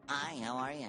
Hi, how are you?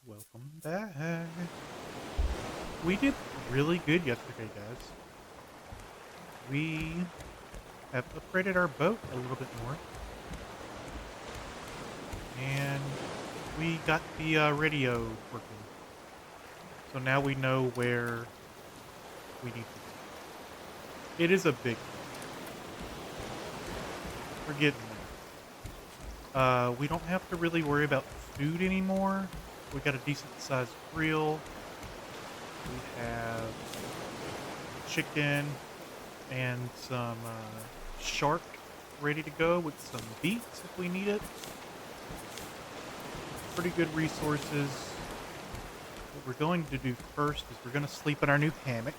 Welcome back. We did really good yesterday, guys. We have upgraded our boat a little bit more, and we got the radio working. So now we know where we need to go. It is a big boat. We're getting there. We don't have to really worry about food anymore. We got a decent sized grill. We have chicken and some shark ready to go with some beets if we need it. Pretty good resources. What we're going to do first is we're going to sleep in our new hammock.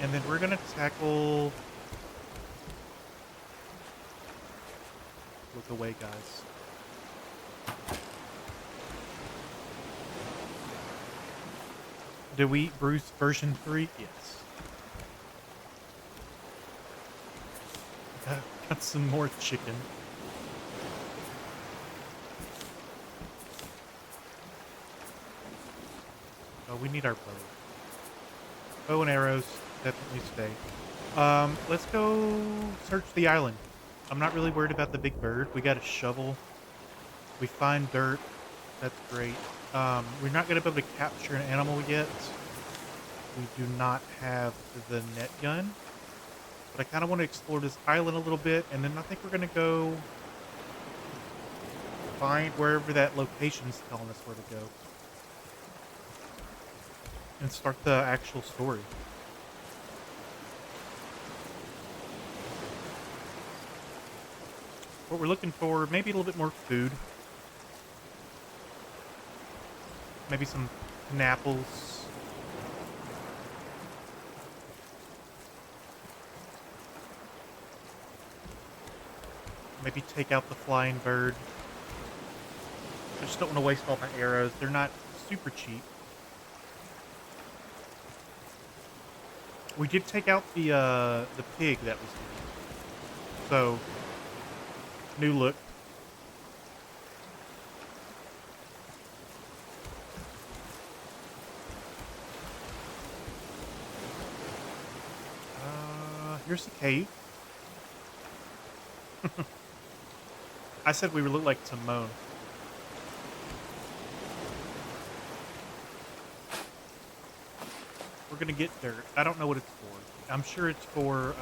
And then we're going to tackle... Look away, guys. Did we eat Bruce version 3? Yes. Got some more chicken. Oh, we need our bow. Bow and arrows definitely stay. Let's go search the island. I'm not really worried about the big bird. We got a shovel. We find dirt. That's great. We're not going to be able to capture an animal yet. We do not have the net gun. But I kind of want to explore this island a little bit, and then I think we're going to go find wherever that location's telling us where to go. And start the actual story. What we're looking for, maybe a little bit more food. Maybe some apples. Maybe take out the flying bird. I just don't want to waste all my arrows. They're not super cheap. We did take out the pig that was here. So, new look. Here's the cave. I said we would look like Timon. We're gonna get dirt. I don't know what it's for. I'm sure it's for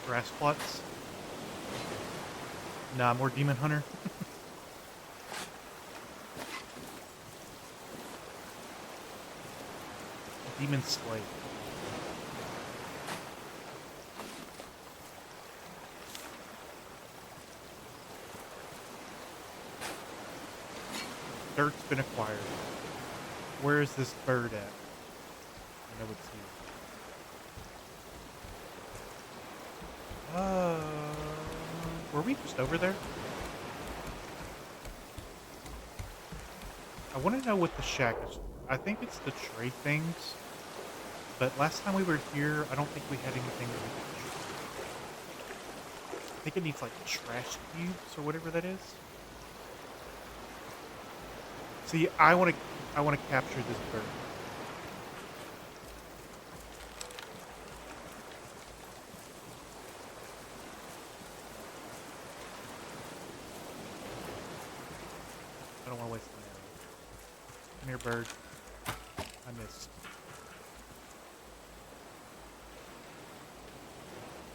grass plots. Nah, more demon hunter. Demon slave. Dirt's been acquired. Where is this bird at? I know it's here. Were we just over there? I want to know what the shack is for. I think it's the trade things. But last time we were here, I don't think we had anything that we could trade. I think it needs like trash cubes or whatever that is. See, I want to capture this bird. I don't want to waste my arrow. Come here, bird. I missed.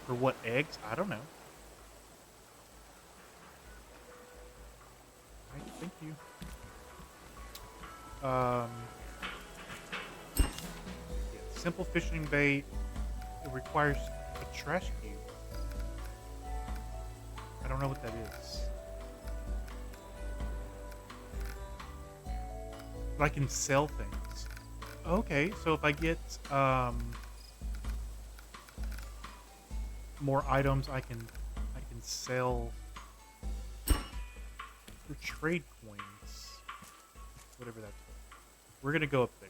For what eggs? I don't know. Right, thank you. Yeah, simple fishing bait. It requires a trash cube. I don't know what that is. But I can sell things. Okay, so if I get more items, I can sell for trade coins. Whatever that's called. We're gonna go up there.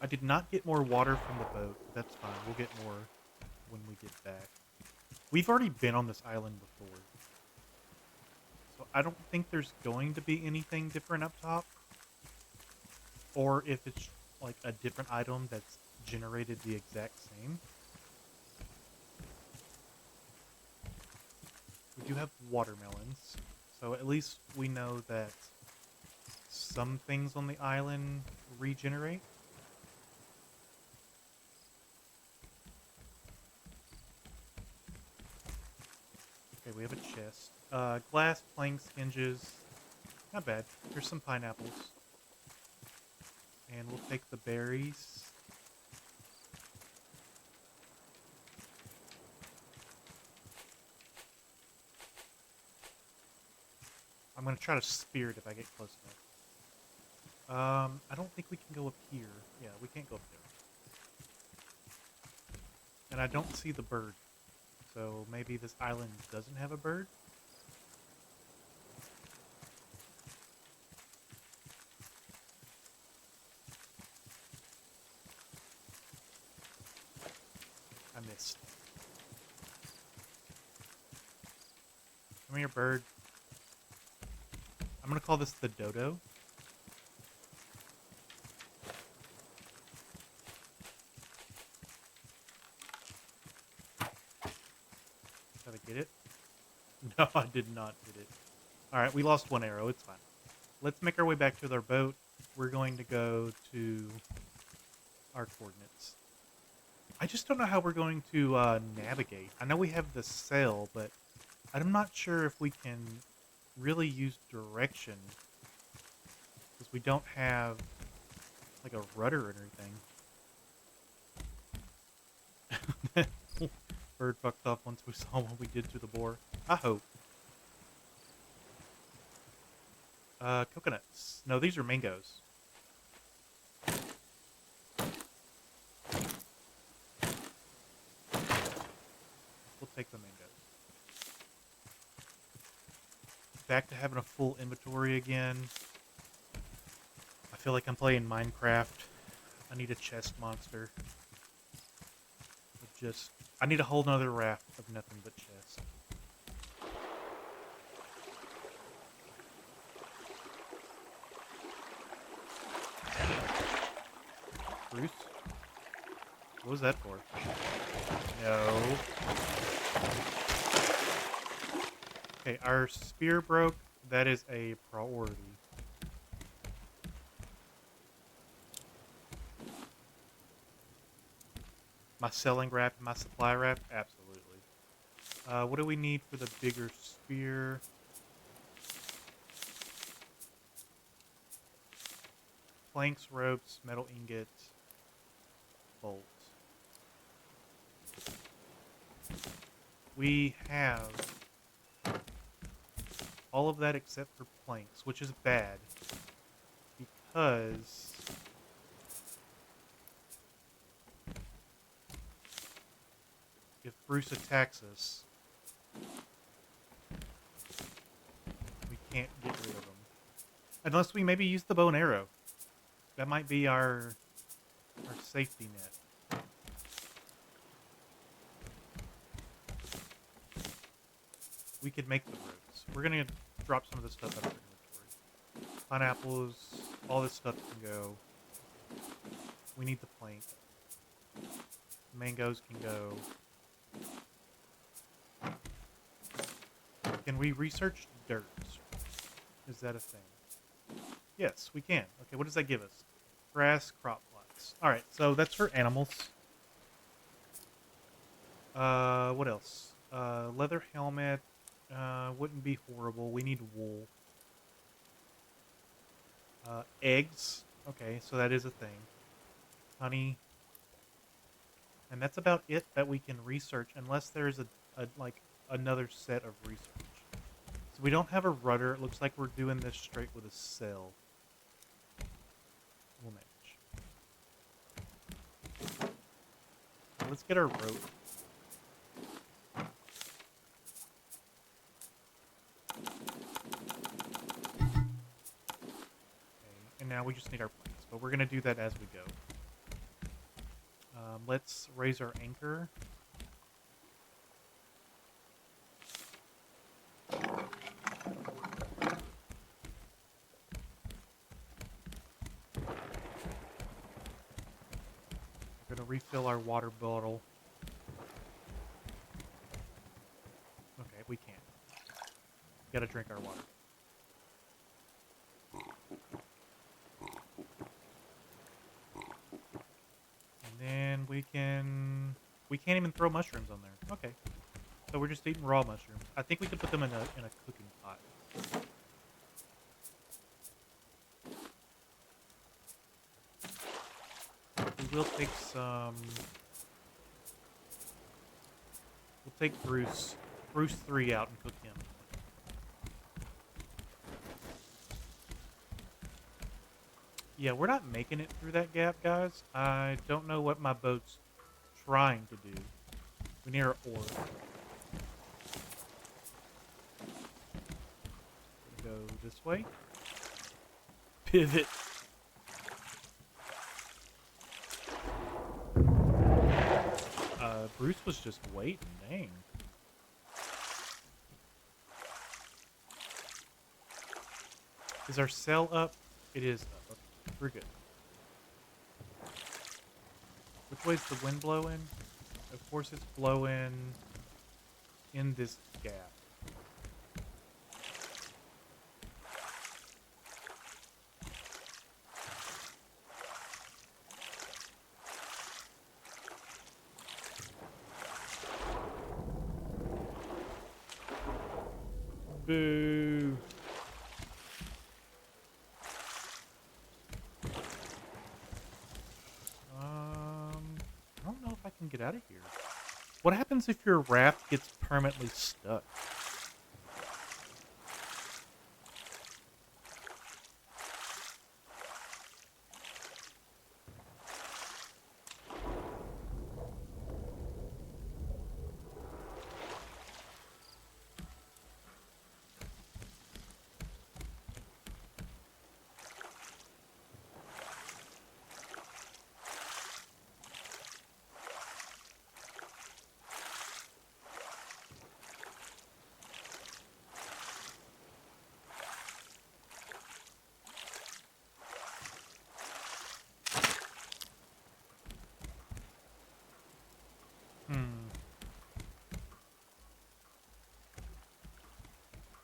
I did not get more water from the boat. That's fine. We'll get more when we get back. We've already been on this island before. So I don't think there's going to be anything different up top. Or if it's like a different item that's generated the exact same. We do have watermelons. So at least we know that some things on the island regenerate. Okay, we have a chest. Glass, planks, hinges. Not bad. Here's some pineapples. And we'll take the berries. I'm going to try to spear it if I get close enough. I don't think we can go up here. Yeah, we can't go up there. And I don't see the bird. So maybe this island doesn't have a bird? I missed. Come here, bird. I'm gonna call this the dodo. Did I get it? No, I did not get it. Alright, we lost one arrow. It's fine. Let's make our way back to our boat. We're going to go to our coordinates. I just don't know how we're going to navigate. I know we have the sail, but I'm not sure if we can really use direction. Because we don't have like a rudder or anything. Bird fucked off once we saw what we did to the boar. I hope. Coconuts. No, these are mangoes. take the mangoes. Back to having a full inventory again. I feel like I'm playing Minecraft. I need a chest monster. I need a whole nother raft of nothing but chests. Bruce? What was that for? No. Okay, our spear broke. That is a priority. My selling raft and my supply raft? Absolutely. What do we need for the bigger spear? Planks, ropes, metal ingots, bolts. We have all of that except for planks, which is bad because if Bruce attacks us, we can't get rid of him. Unless we maybe use the bow and arrow. That might be our safety net. We could make the ropes. We're gonna drop some of this stuff out of our inventory. Pineapples, all this stuff can go. We need the plank. Mangoes can go. Can we research dirt? Is that a thing? Yes, we can. Okay, what does that give us? Grass, crop plots. Alright, so that's for animals. What else? Leather helmet. Wouldn't be horrible. We need wool. Eggs. Okay, so that is a thing. Honey. And that's about it that we can research, unless there's like another set of research. So we don't have a rudder. It looks like we're doing this straight with a sail. We'll manage. Let's get our rope. Okay, and now we just need our planks, but we're going to do that as we go. Let's raise our anchor. We're going to refill our water bottle. Okay, we can't. Got to drink our water. And we can't even throw mushrooms on there. Okay. So we're just eating raw mushrooms. I think we could put them in a cooking pot. We will take some. We'll take Bruce 3 out and cook him. Yeah, we're not making it through that gap, guys. I don't know what my boat's trying to do. We need our ore. Go this way. Pivot. Bruce was just waiting. Dang. Is our sail up? It is up. Okay, we're good. Which way's the wind blowing? Of course it's blowing in this gap. Boo. I don't know if I can get out of here. What happens if your raft gets permanently stuck?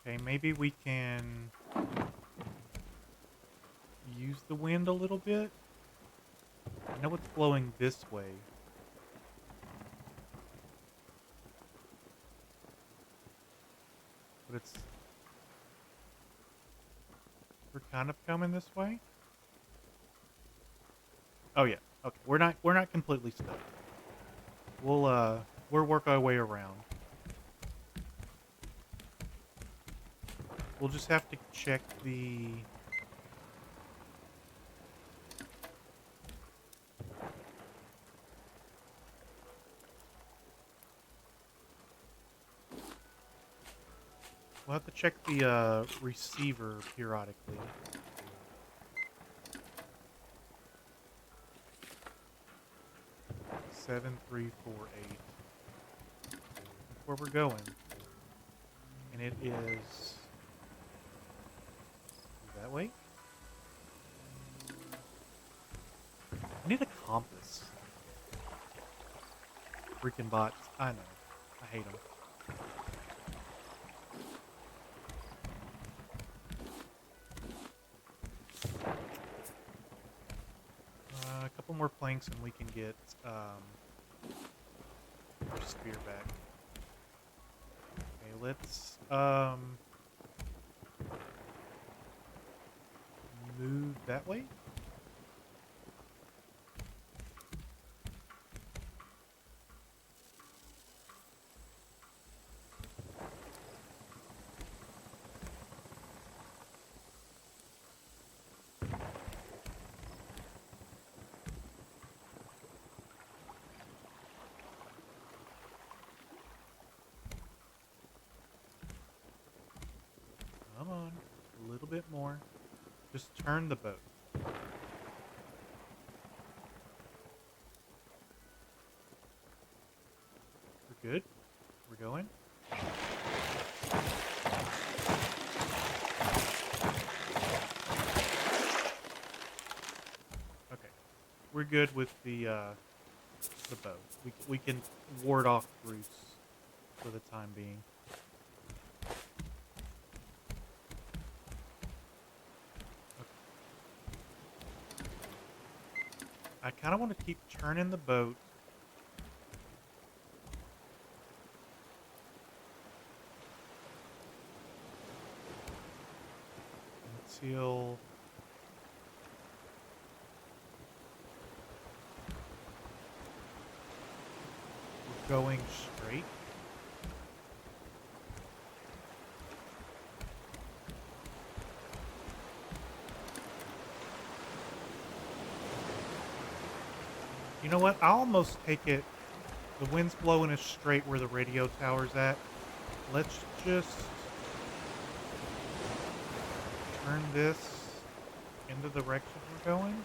Okay, maybe we can use the wind a little bit. I know it's blowing this way. But we're kind of coming this way. Oh yeah. Okay. We're not completely stuck. We'll work our way around. We'll just have to check the we'll have to check the receiver periodically. 7348. That's where we're going. And it is that way? I need a compass. Freaking bots. I know. I hate them. A couple more planks and we can get our spear back. Okay, let's move that way. Come on, a little bit more. Just turn the boat. We're good. We're going. Okay, we're good with the bow. We can ward off Bruce for the time being. I kind of want to keep turning the boat until we're going straight. You know what? I'll almost take it. The wind's blowing us straight where the radio tower's at. Let's just turn this in the direction we're going.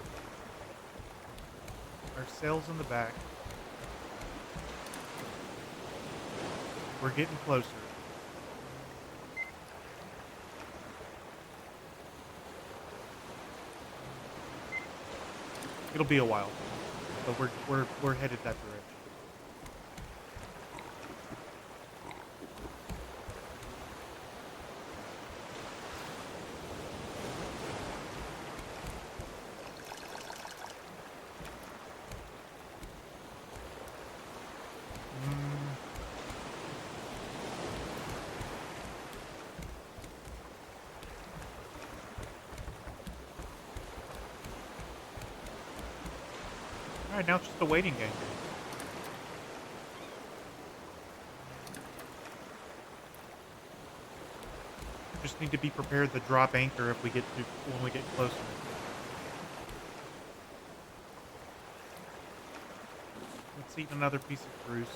Our sail's in the back. We're getting closer. It'll be a while, but we're headed that direction. Alright, now it's just a waiting game. Just need to be prepared to drop anchor if we get to when we get closer. Let's eat another piece of Bruce.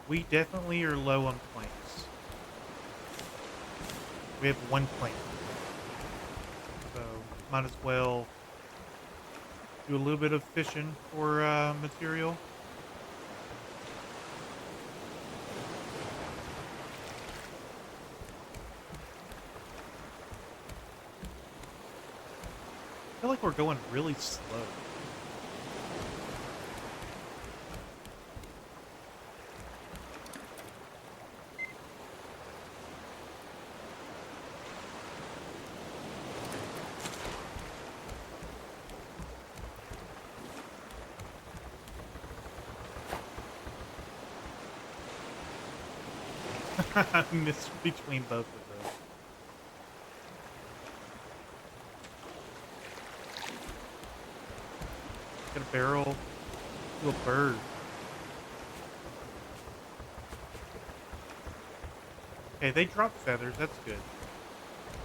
We definitely are low on planks. We have one plank. So, might as well do a little bit of fishing for material. I feel like we're going really slow. I missed between both of those. Got a barrel to a bird. Okay, they drop feathers. That's good.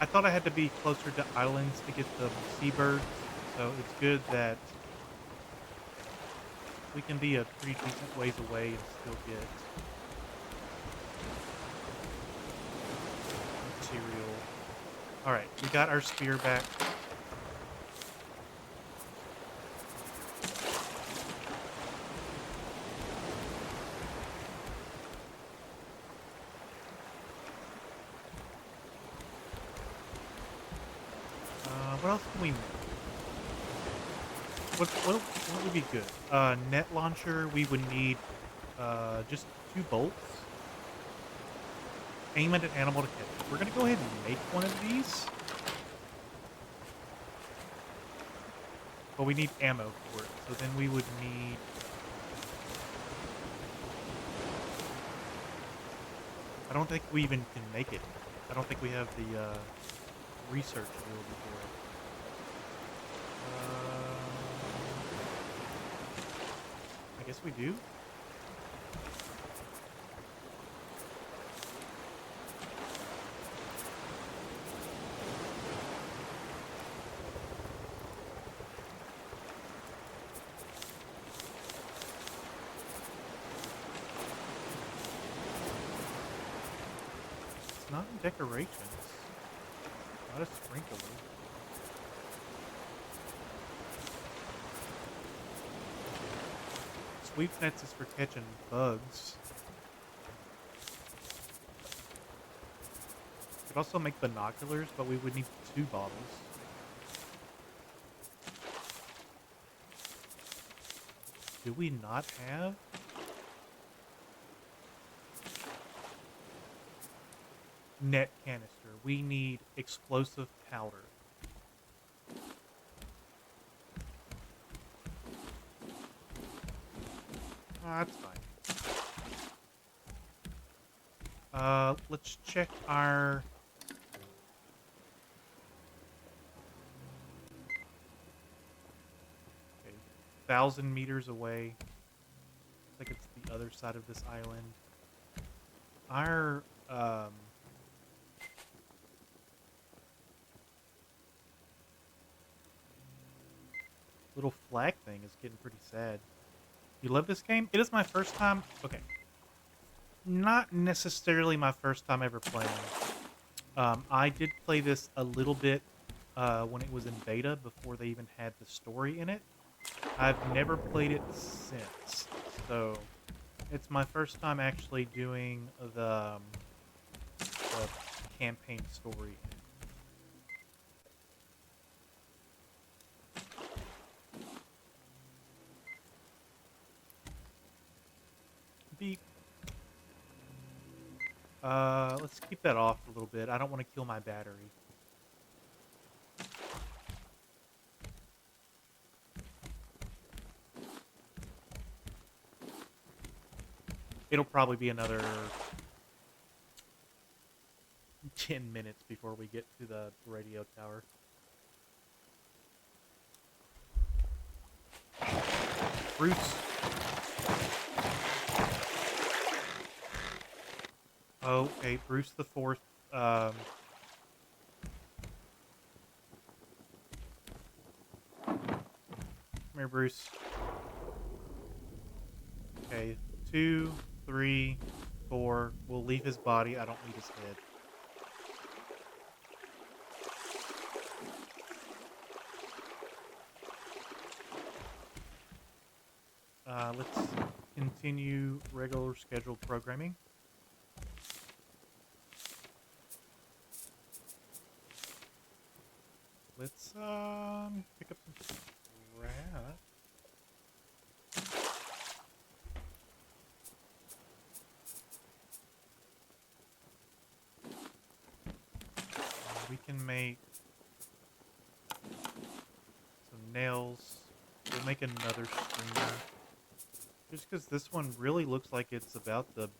I thought I had to be closer to islands to get the seabirds, so it's good that we can be a pretty decent ways away and still get material. Alright, we got our spear back. What else can we make? What would be good? Net launcher, we would need just 2 bolts. Aim at an animal to catch it. We're going to go ahead and make one of these. But we need ammo for it. So then we would need... I don't think we even can make it. I don't think we have the research ability for it. I guess we do. It's not in decorations. Not a sprinkler. Sweep nets is for catching bugs. Could also make binoculars, but we would need 2 bottles. Do we not have? Net canister. We need explosive powder. Oh, that's fine. Let's check our... Okay, 1,000 meters away. Looks like it's the other side of this island. Our, little flag thing is getting pretty sad. You love this game? It is my first time... Okay. Not necessarily my first time ever playing. I did play this a little bit when it was in beta, before they even had the story in it. I've never played it since. So, it's my first time actually doing the campaign story. Beep. Let's keep that off a little bit. I don't want to kill my battery. It'll probably be another 10 minutes before we get to the radio tower. Bruce. Oh, okay, Bruce the Fourth. Come here, Bruce. Okay, 2, 3, 4. We'll leave his body. I don't need his head. Let's continue regular scheduled programming. Let's pick up some rat. We can make some nails. We'll make another streamer. Just because this one really looks like it's about the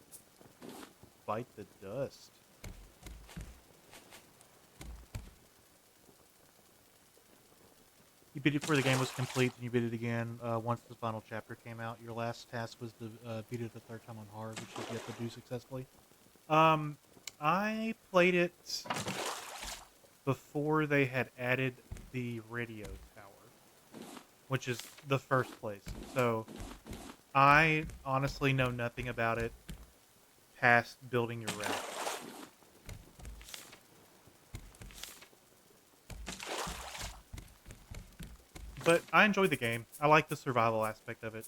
bite the dust. You beat it before the game was complete, and you beat it again once the final chapter came out. Your last task was to beat it the third time on hard, which you've yet to do successfully. Um, I played it before they had added the radio tower, which is the first place. So I honestly know nothing about it past building your raft. But I enjoy the game. I like the survival aspect of it.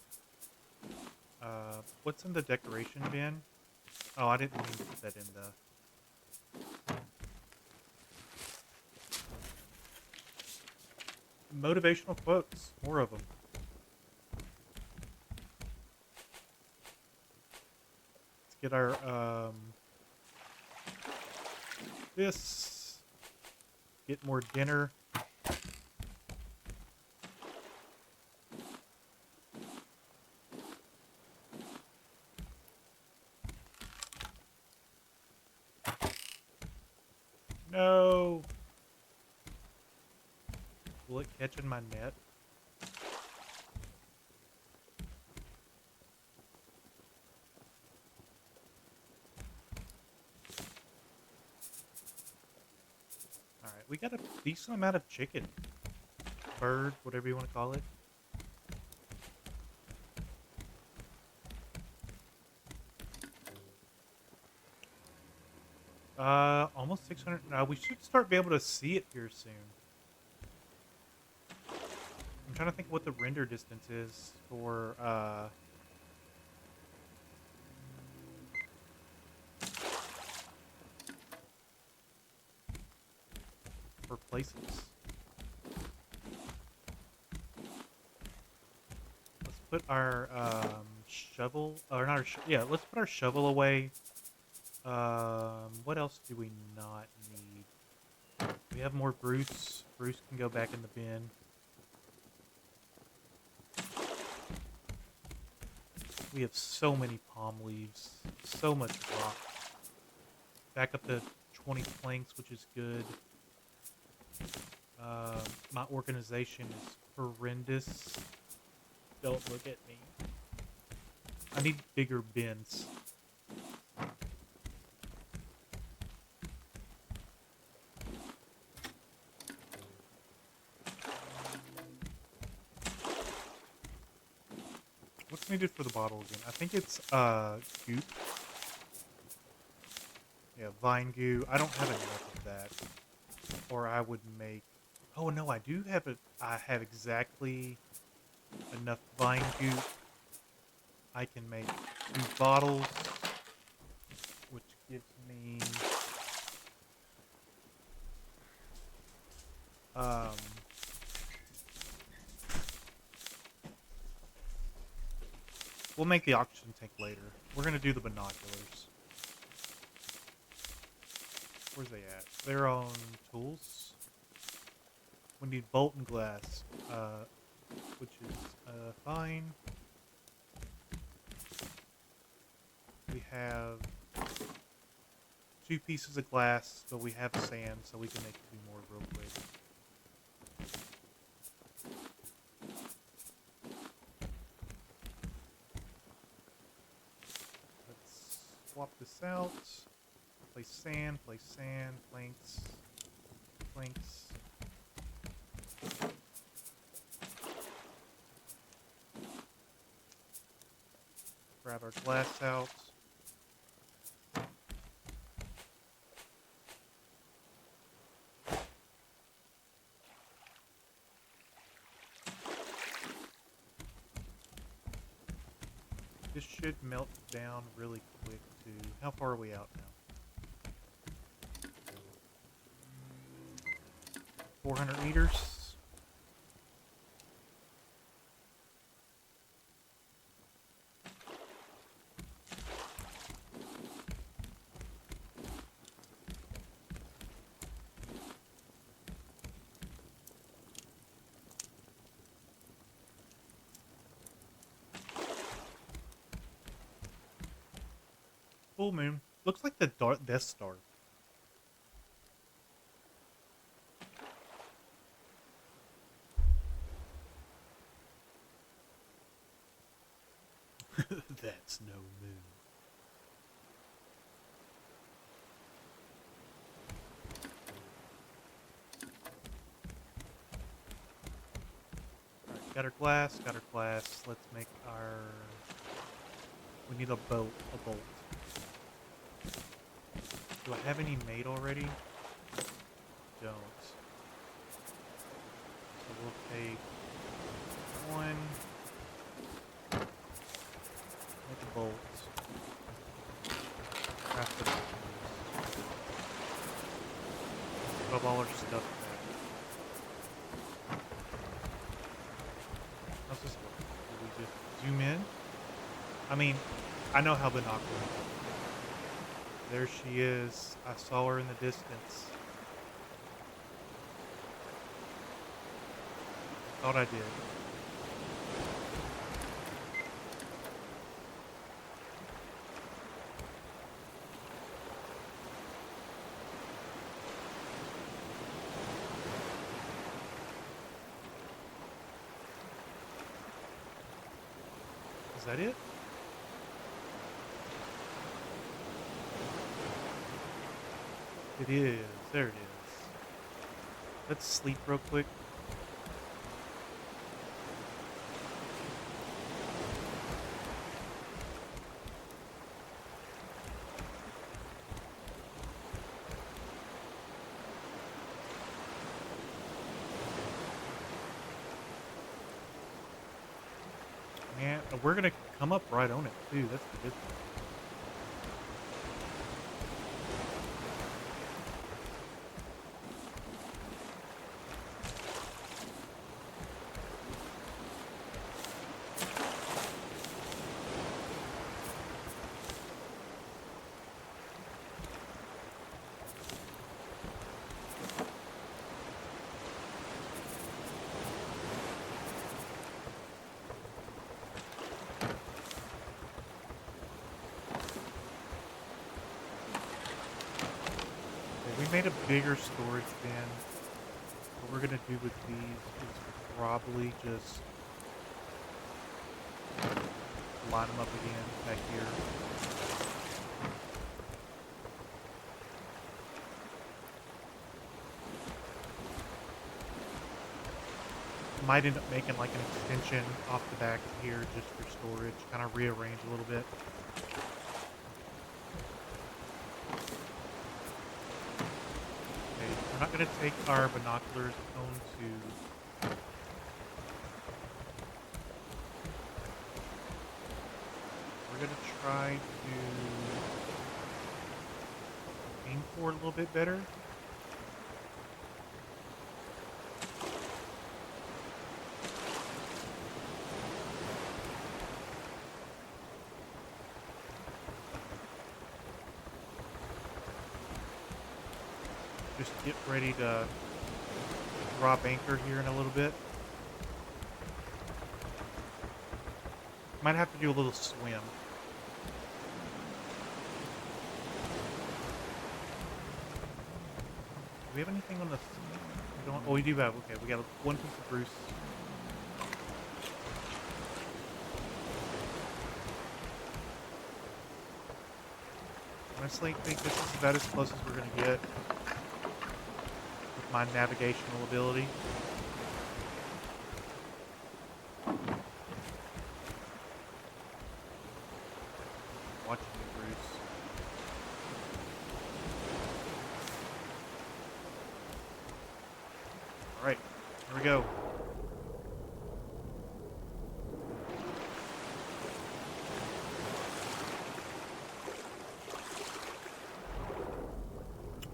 What's in the decoration bin? Oh, I didn't mean to put that in the... Motivational quotes. More of them. Let's get our, this. Get more dinner. No! Will it catch in my net? Alright, we got a decent amount of chicken. Bird, whatever you want to call it. Almost 600. Now we should start be able to see it here soon. I'm trying to think what the render distance is for places. Let's put our shovel, or not our yeah, let's put our shovel away. What else do we not need? We have more Bruce. Bruce can go back in the bin. We have so many palm leaves. So much rock. Back up to 20 planks, which is good. My organization is horrendous. Don't look at me. I need bigger bins. What's needed for the bottle again? I think it's goop. Yeah, vine goo. I don't have enough of that. Or I would make... Oh no, I do have it. I have exactly enough vine goop. I can make 2 bottles, which gives me we'll make the oxygen tank later. We're gonna do the binoculars. Where's they at? They're on tools. We need bolt and glass, which is fine. We have 2 pieces of glass, but we have sand, so we can make 2 more real quick. Let's swap this out. Place sand, planks, planks. Grab our glass out. This should melt down really quick too. How far are we out now? 400 meters. Full moon. Looks like the Death Star. That's no moon. Alright, got our glass, got our glass. Let's make our... We need a bolt. Do I have any made already? Don't. So we'll take one. Make a bolt. Craft the 12 all our stuff back. How's this work? Do we just zoom in? I mean, I know how binoculars work. There she is. I saw her in the distance. Thought I did. Is that it? It is. There it is. Let's sleep real quick. Man, we're gonna come up right on it too. That's the good thing. Okay, we made a bigger storage bin. What we're gonna do with these is probably just line them up again back here. Might end up making like an extension off the back of here just for storage, kind of rearrange a little bit. Okay, we're not going to take our binoculars onto... We're going to try to aim for it a little bit better. Just get ready to drop anchor here in a little bit. Might have to do a little swim. Do we have anything on the... We don't, oh, we do have... Okay, we got one piece of Bruce. Honestly, I think this is about as close as we're going to get with my navigational ability. Watching you, Bruce. Alright, here we go.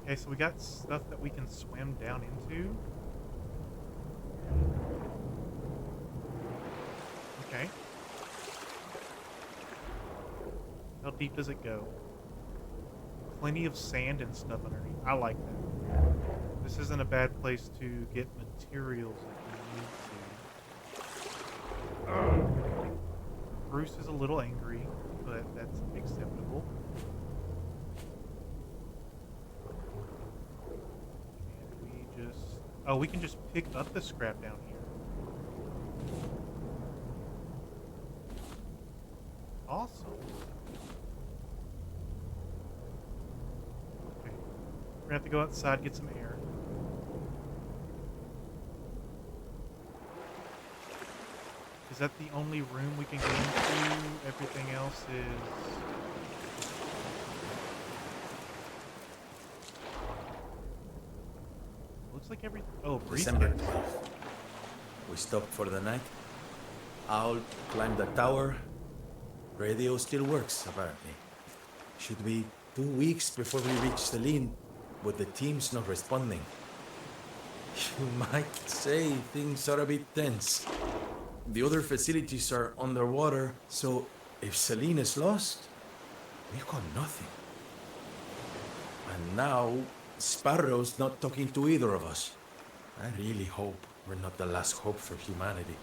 Okay, so we got stuff that we can swim down into. Okay. How deep does it go? Plenty of sand and stuff underneath. I like that. This isn't a bad place to get materials if you need to. Bruce is a little angry, but that's acceptable. just... Oh, we can just pick up the scrap down here. Awesome. Okay. We're gonna have to go outside, get some air. Is that the only room we can get into? Everything else is... Looks like everything... Oh, December briefcase. 12th. We stopped for the night. Owl climbed the tower. Radio still works, apparently. Should be 2 weeks before we reach Celine, but the team's not responding. You might say things are a bit tense. The other facilities are underwater, so if Celine is lost, we've got nothing. And now, Sparrow's not talking to either of us. I really hope we're not the last hope for humanity.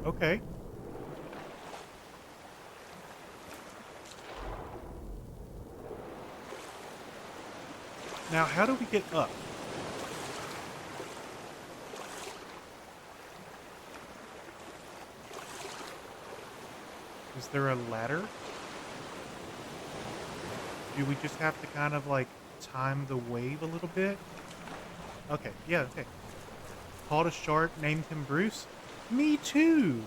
Okay. Now, how do we get up? Is there a ladder? Do we just have to kind of like time the wave a little bit? Okay, yeah, okay. Caught a shark, named him Bruce. Me too!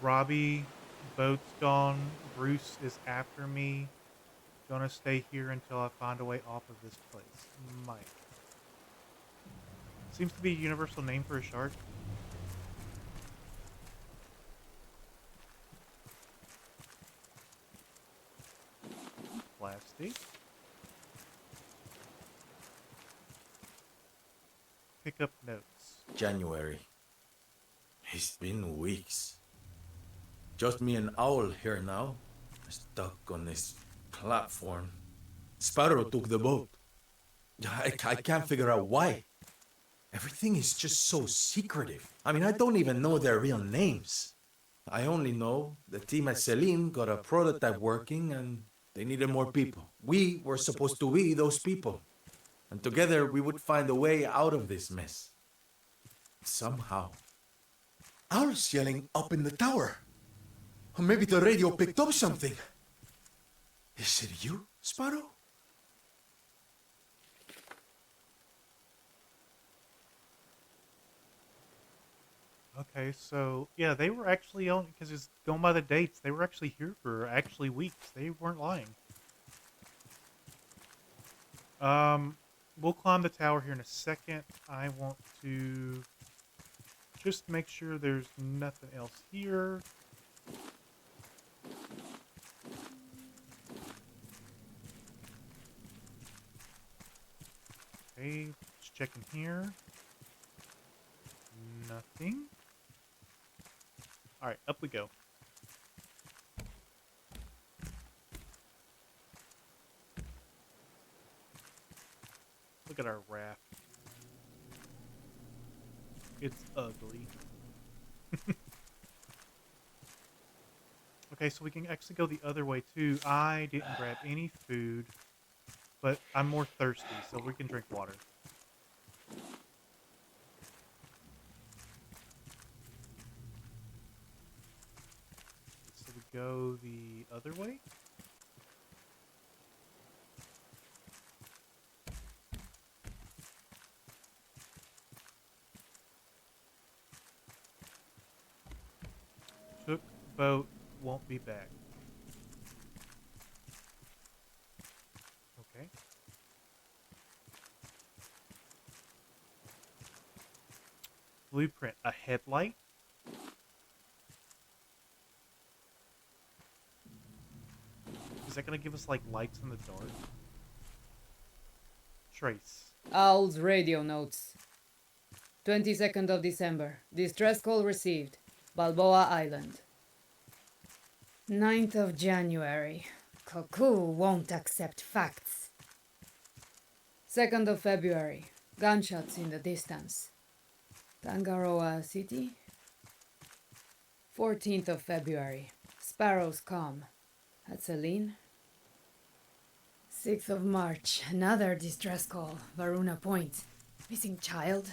Robbie, boat's gone. Bruce is after me. Gonna stay here until I find a way off of this place. Mike. Seems to be a universal name for a shark. Plastic. Pick up notes. January. It's been weeks. Just me and Owl here now, stuck on this platform. Sparrow took the boat. I can't figure out why. Everything is just so secretive. I mean, I don't even know their real names. I only know the team at Celine got a prototype working and they needed more people. We were supposed to be those people. And together we would find a way out of this mess. Somehow. Owl's yelling up in the tower. Or maybe the radio picked up something. Is it you, Sparrow? Okay, so yeah, they were actually on because it's going by the dates. They were actually here for actually weeks. They weren't lying. We'll climb the tower here in a second. I want to just make sure there's nothing else here. Okay, just checking here. Nothing. Alright, up we go. Look at our raft. It's ugly. Okay, so we can actually go the other way too. I didn't grab any food, but I'm more thirsty, so we can drink water. So we go the other way? Took boat, won't be back. Okay. Blueprint, a headlight? Is that gonna give us like lights in the dark? Trace. Owl's radio notes. 22nd of December. Distress call received. Balboa Island. 9th of January. Cuckoo won't accept facts. 2nd of February. Gunshots in the distance. Tangaroa City. 14th of February. Sparrows come. At Celine. 6th of March. Another distress call. Varuna Point. Missing child.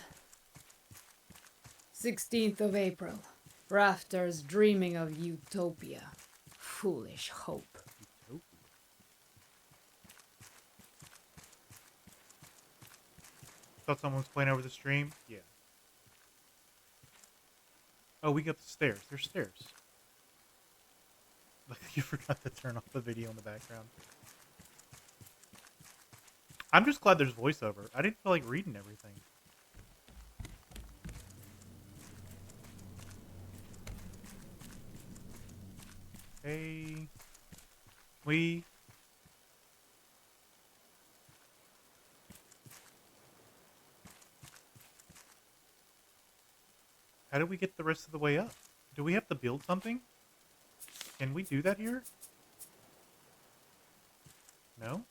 16th of April. Rafters dreaming of utopia. Foolish hope. Thought someone was playing over the stream? Yeah. Oh, we got the stairs. There's stairs. Like you forgot to turn off the video in the background. I'm just glad there's voiceover. I didn't feel like reading everything. Hey. We. How do we get the rest of the way up? Do we have to build something? Can we do that here? No?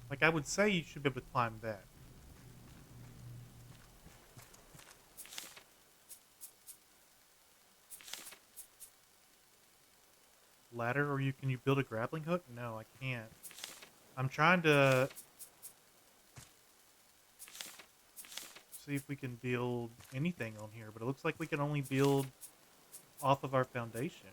Like, I would say you should be able to climb that. Ladder, or can you build a grappling hook? No, I can't. I'm trying to see if we can build anything on here, but it looks like we can only build off of our foundation.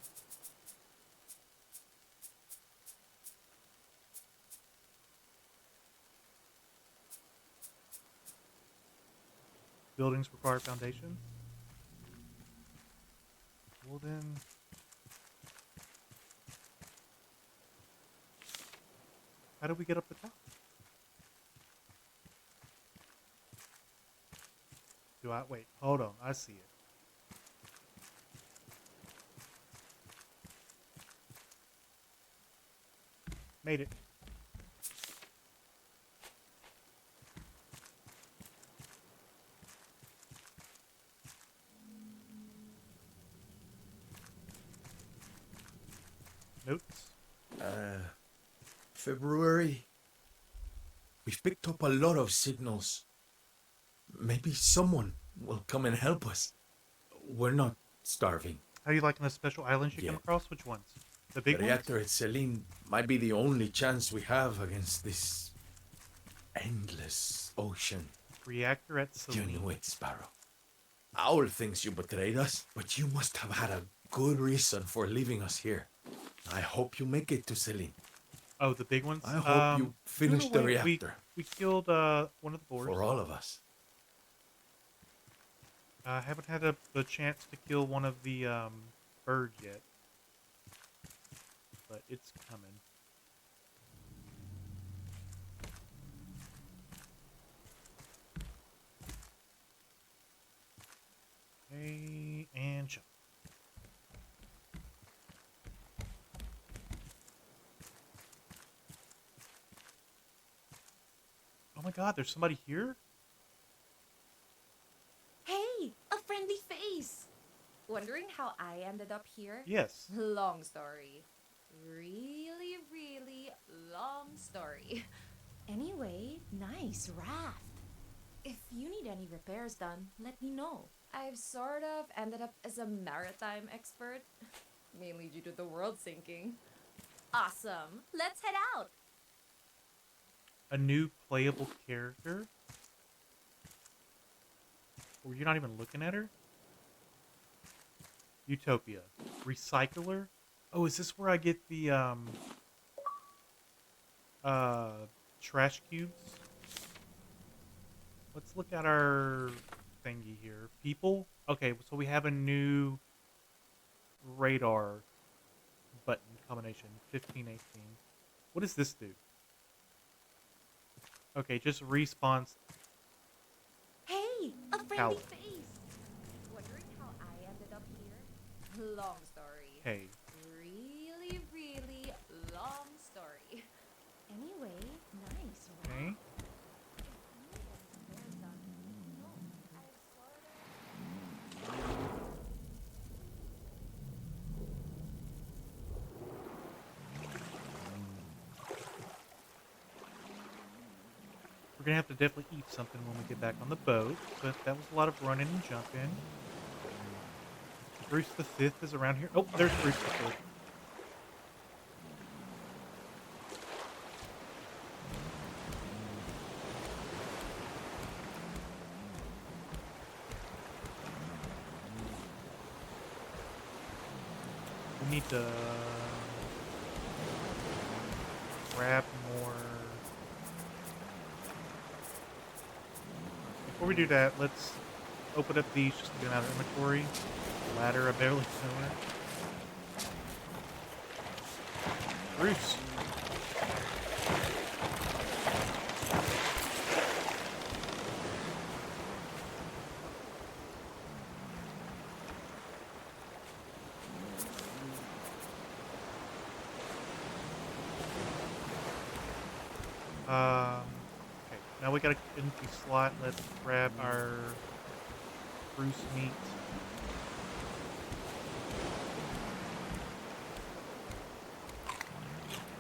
Buildings require foundation? Well then... How do we get up the top? Do I? Wait, hold on. I see it. Made it. Notes? February. We've picked up a lot of signals. Maybe someone will come and help us. We're not starving. How are you liking the special islands you Yeah. come across? Which ones? The The big ones? reactor at Celine might be the only chance we have against this endless ocean. Reactor at You Celine. knew it, Sparrow. Owl thinks you betrayed us, but you must have had a good reason for leaving us here. I hope you make it to Celine. Oh, the big ones? I hope you no, finish the wait, reactor We killed one of the boars. for all of us. I haven't had the chance to kill one of the birds yet. But it's coming. Okay, and jump. Oh my god, there's somebody here? Hey, a friendly face! Wondering how I ended up here? Yes. Long story. Really, really long story. Anyway, nice raft. If you need any repairs done, let me know. I've sort of ended up as a maritime expert, mainly due to the world sinking. Awesome! Let's head out! A new playable character? Or you're not even looking at her? Utopia. Recycler? Oh, is this where I get the, trash cubes? Let's look at our thingy here. People? Okay, so we have a new radar button combination. 1518. What does this do? Okay, just respawns. Hey, a friendly Coward. face! Wondering how I ended up here? Long story. Hey. Really, really long story. Anyway, nice, right? Okay. We're gonna have to definitely eat something when we get back on the boat, but that was a lot of running and jumping. Bruce the Fifth is around here. Oh, there's Bruce the Fifth. We need to grab more. Before we do that, let's open up these just to get them out of inventory. Ladder, I barely know it. Bruce. Okay, now we got an empty slot. Let's grab our Bruce meat.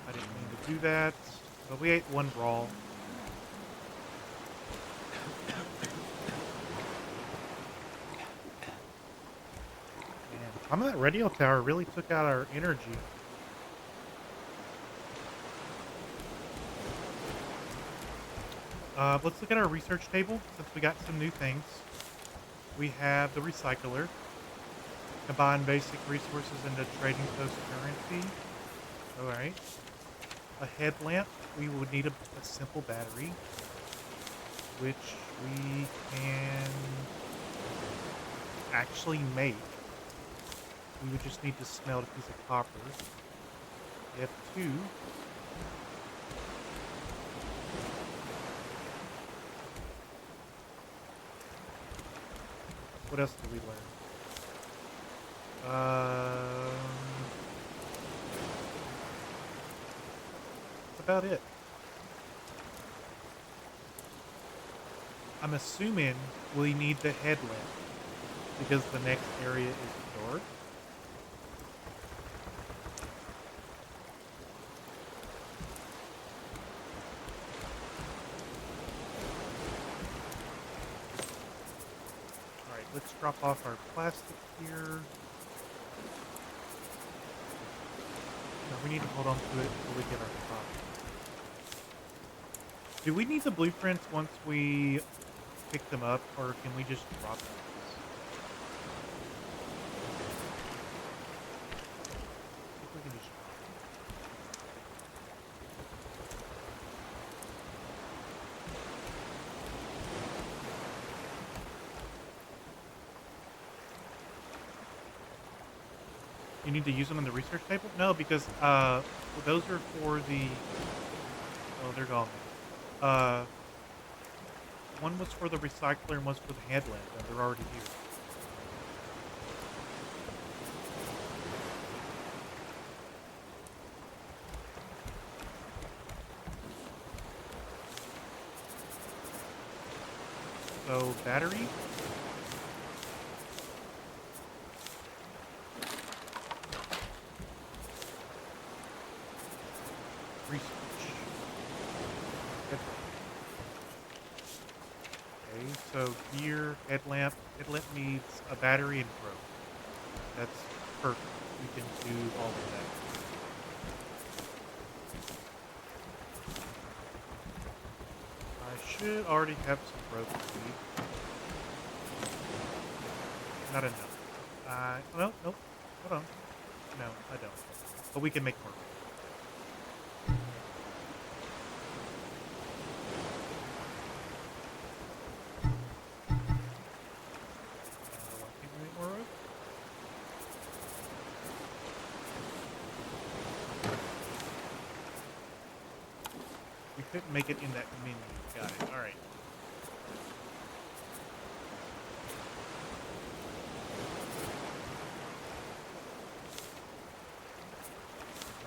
I didn't mean to do that, but we ate one raw. Man, some of that radio tower really took out our energy. Let's look at our research table since we got some new things. We have the recycler. Combine basic resources into trading post currency. Alright. A headlamp. We would need a simple battery, which we can actually make. We would just need to smelt a piece of copper. We have two. What else did we learn? That's about it. I'm assuming we need the headlamp because the next area is dark. Alright, let's drop off our plastic here. No, we need to hold on to it until we get our top. Do we need the blueprints once we pick them up, or can we just drop them? I think we can just drop them. You need to use them in the research table? No, because those are for the. Oh, they're gone. One was for the recycler and one's for the headlamp, and they're already here. So, battery. Research. Okay, so gear, headlamp. Headlamp needs a battery and rope. That's perfect. We can do all of that. I should already have some rope to leave. Not enough. Well, nope. Hold on. No, I don't. But we can make more. Why can't we make more rope? We couldn't make it in that menu. Got it. Alright.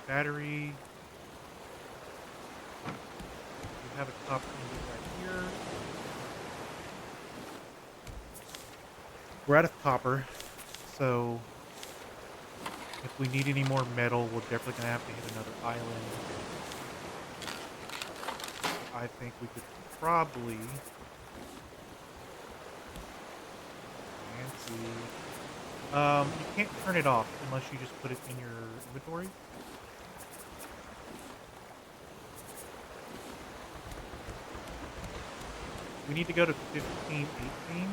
Battery. We have a copper ingot right here. We're out of copper, so if we need any more metal, we're definitely gonna have to hit another island. I think we could probably... Fancy. You can't turn it off unless you just put it in your inventory. We need to go to 15, 18.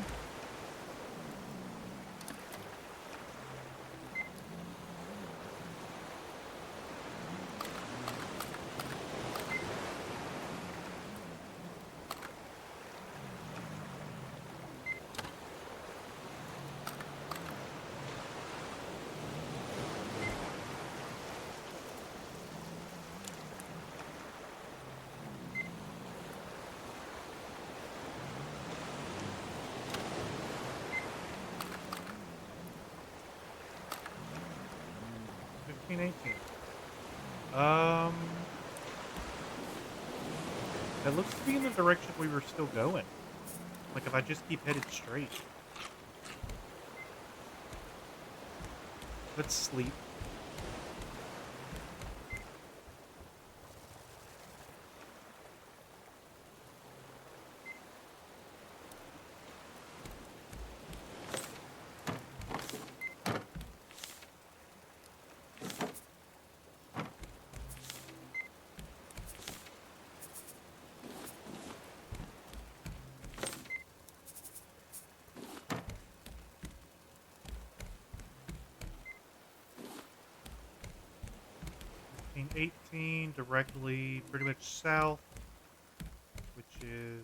That looks to be in the direction we were still going. Like if I just keep headed straight. Let's sleep. In 18, directly pretty much south, which is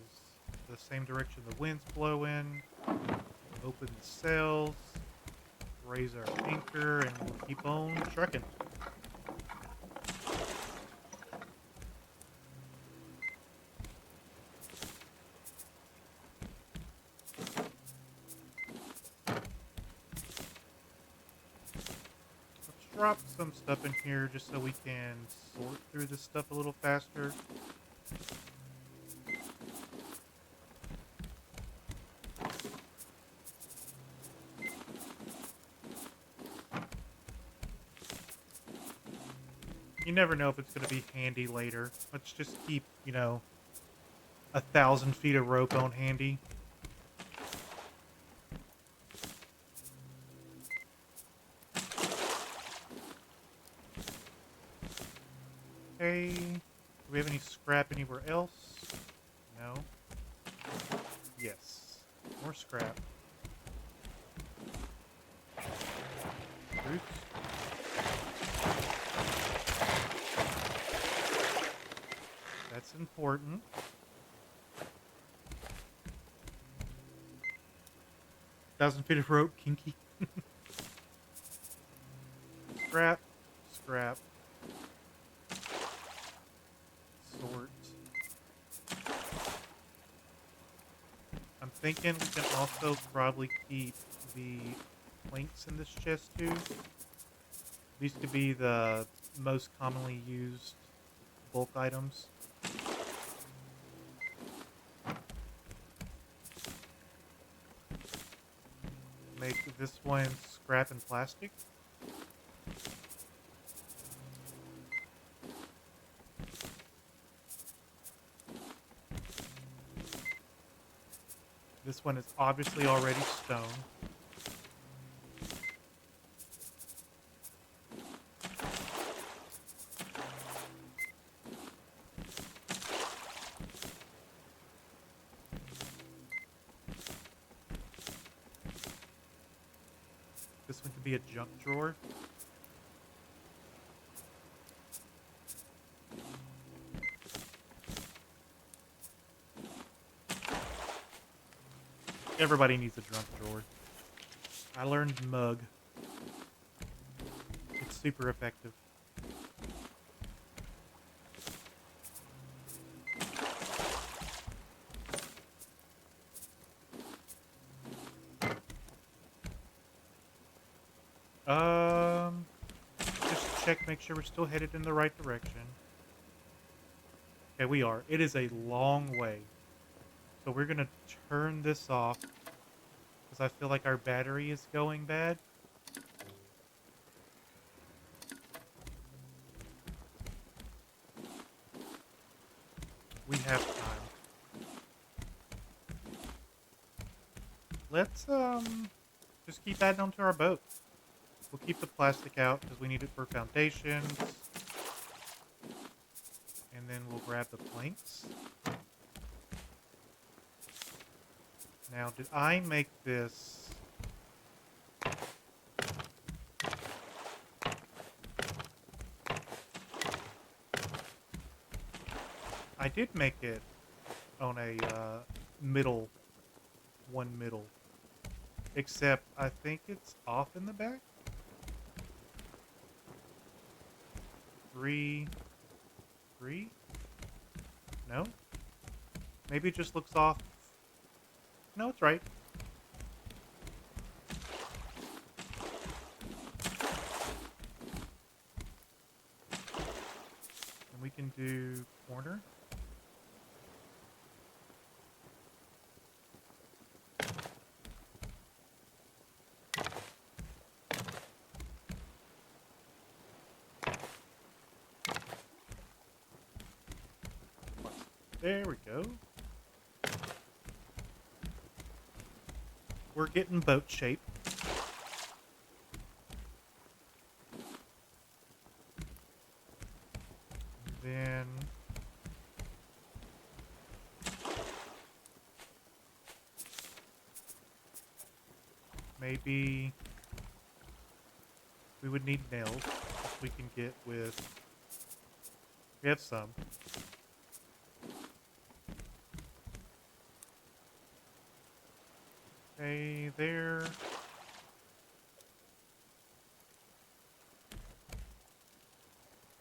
the same direction the wind's blowing. Open the sails, raise our anchor, and we'll keep on trucking. Drop some stuff in here just so we can sort through this stuff a little faster. You never know if it's going to be handy later. Let's just keep, 1,000 feet of rope on handy. Okay. Do we have any scrap anywhere else? No. Yes. More scrap. Fruits. That's important. Thousand feet of rope, kinky. Scrap. Scrap. Sort. I'm thinking we can also probably keep the planks in this chest too. These could be the most commonly used bulk items. Make this one scrap and plastic. This one is obviously already stone. This one could be a junk drawer. Everybody needs a junk drawer. I learned mug. It's super effective. Just check, make sure we're still headed in the right direction. Okay, we are. It is a long way. So we're gonna turn this off because I feel like our battery is going bad. We have time. Let's just keep adding onto our boat. We'll keep the plastic out because we need it for foundations. And then we'll grab the planks. Now, did I make this? I did make it on a one middle. Except I think it's off in the back. 3. No? Maybe it just looks off. No, it's right. And we can do corner. There we go. We're getting boat shape. Then maybe we would need nails, which we can get with. We have some. Okay, there.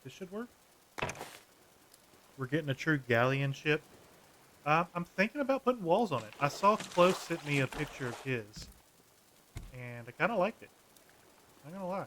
This should work. We're getting a true galleon ship. I'm thinking about putting walls on it. I saw Close sent me a picture of his, and I kind of liked it. I'm not gonna lie.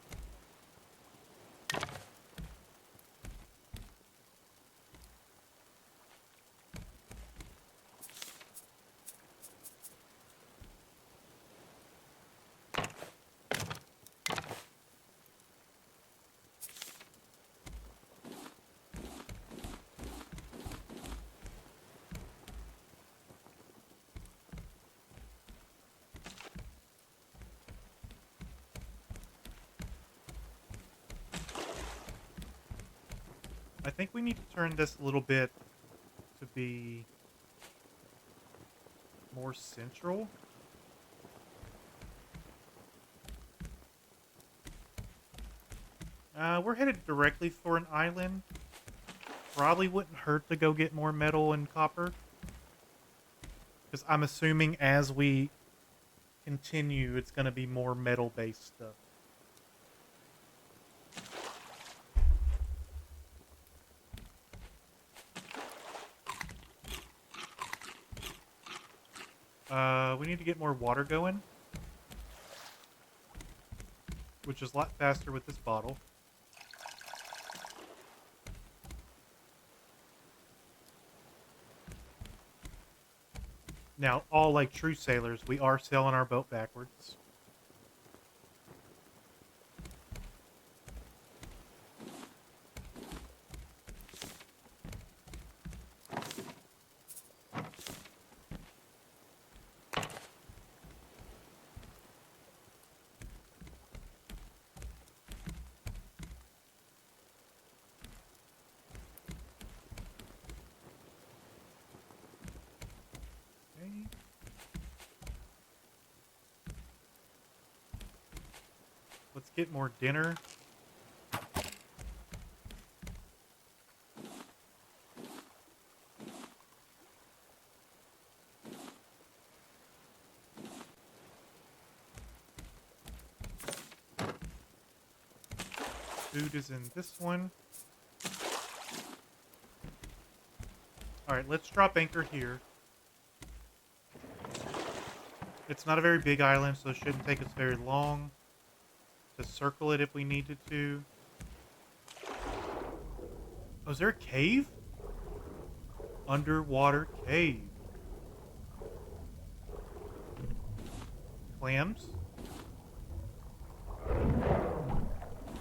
I think we need to turn this a little bit to be more central. We're headed directly for an island. Probably wouldn't hurt to go get more metal and copper. Because I'm assuming as we continue, it's going to be more metal-based stuff. We need to get more water going, which is a lot faster with this bottle. Now, all like true sailors, we are sailing our boat backwards. Let's get more dinner. Food is in this one. Alright, let's drop anchor here. It's not a very big island, so it shouldn't take us very long to circle it if we needed to. Oh, is there a cave? Underwater cave. Clams?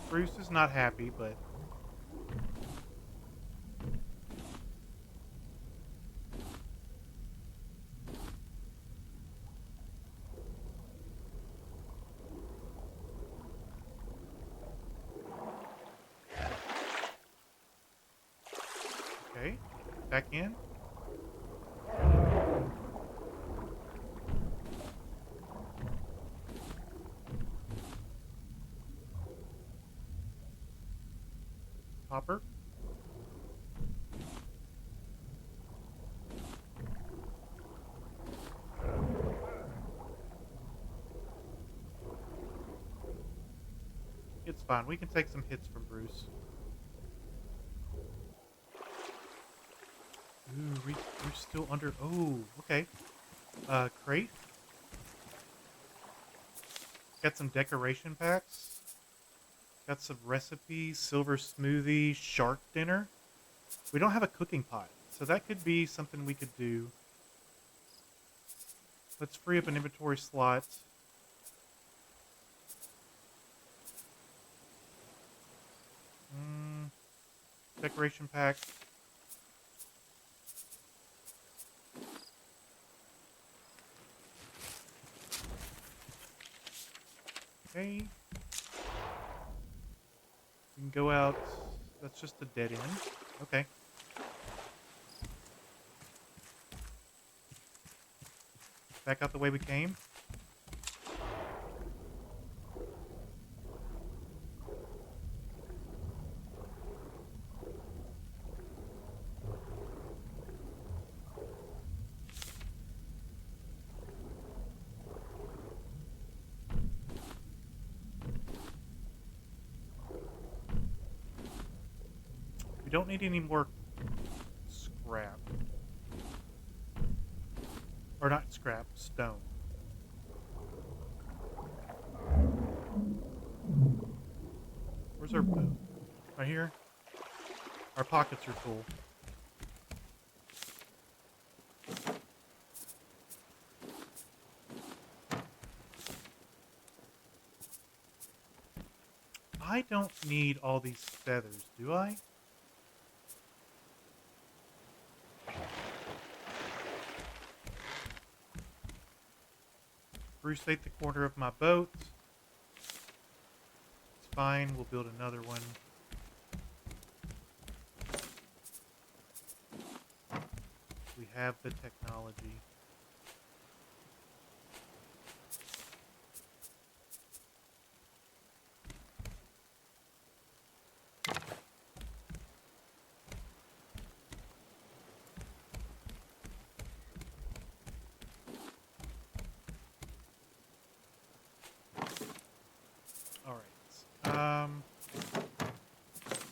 Bruce is not happy, but... Back in. Hopper. It's fine. We can take some hits from Bruce. Ooh, we're still under... Oh, okay. Crate. Got some decoration packs. Got some recipes. Silver smoothie. Shark dinner. We don't have a cooking pot, so that could be something we could do. Let's free up an inventory slot. Decoration pack. Okay. We can go out. That's just a dead end. Okay. Back out the way we came. We don't need any more scrap. Or not scrap, stone. Where's our boat? Right here? Our pockets are full. I don't need all these feathers, do I? Bruce ate the corner of my boat. It's fine, we'll build another one. We have the technology.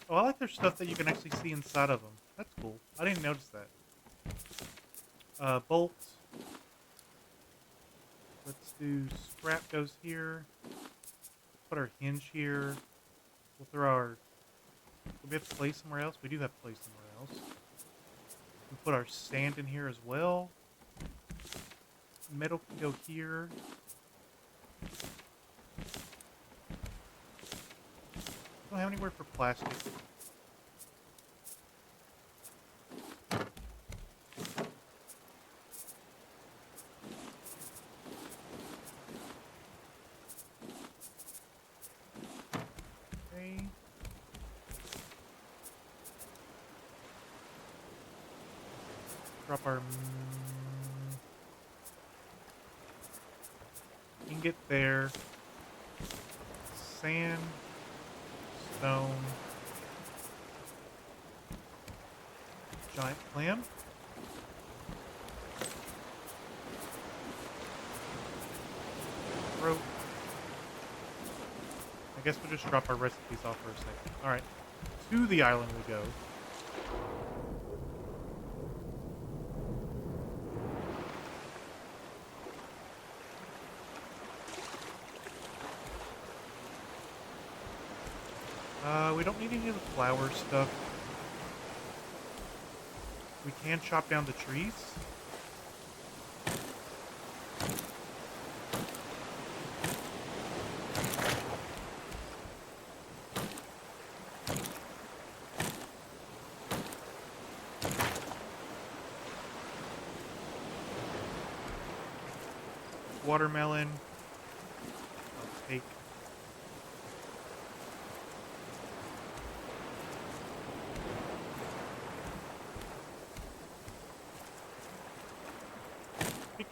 Oh, I like their stuff that you can actually see inside of them. That's cool. I didn't notice that. Bolts. Let's do scrap goes here. Put our hinge here. We'll throw our... Do we have to place somewhere else? We do have to place somewhere else. We'll put our sand in here as well. Metal can go here. Don't have anywhere for plastic. Okay. Drop our ingot there. Sand. Stone. Giant clam. Rope. I guess we'll just drop our recipes off for a second. Alright. To the island we go. We don't need any of the flower stuff. We can chop down the trees. Watermelon. I'll take.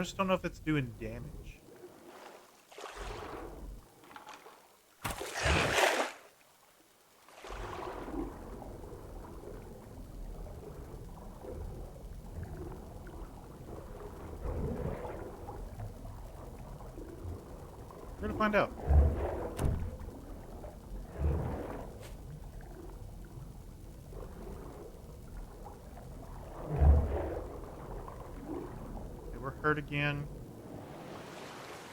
just don't know if it's doing damage. We're gonna find out. Okay, we're hurt again.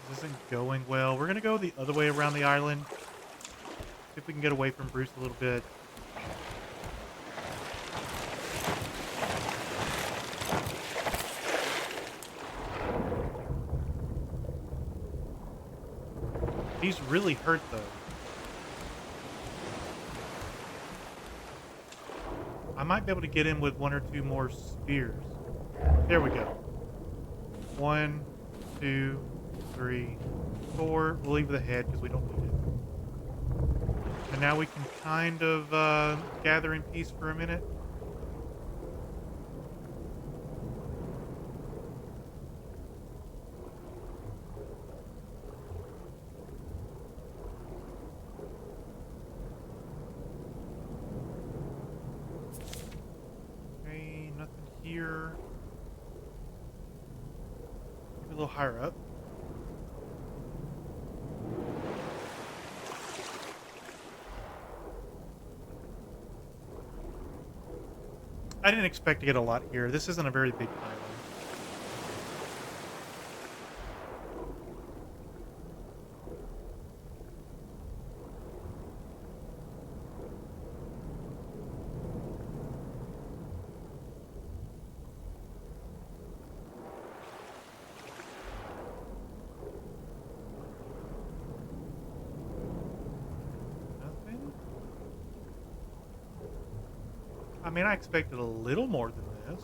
This isn't going well. We're gonna go the other way around the island. See if we can get away from Bruce a little bit. He's really hurt, though. I might be able to get him with 1 or 2 more spears. There we go. 1, 2, 3, 4. We'll leave the head because we don't need it. And now we can kind of gather in peace for a minute. Okay, nothing here. Maybe a little higher up. I didn't expect to get a lot here. This isn't a very big island. Nothing? I mean, I expected a little more than this.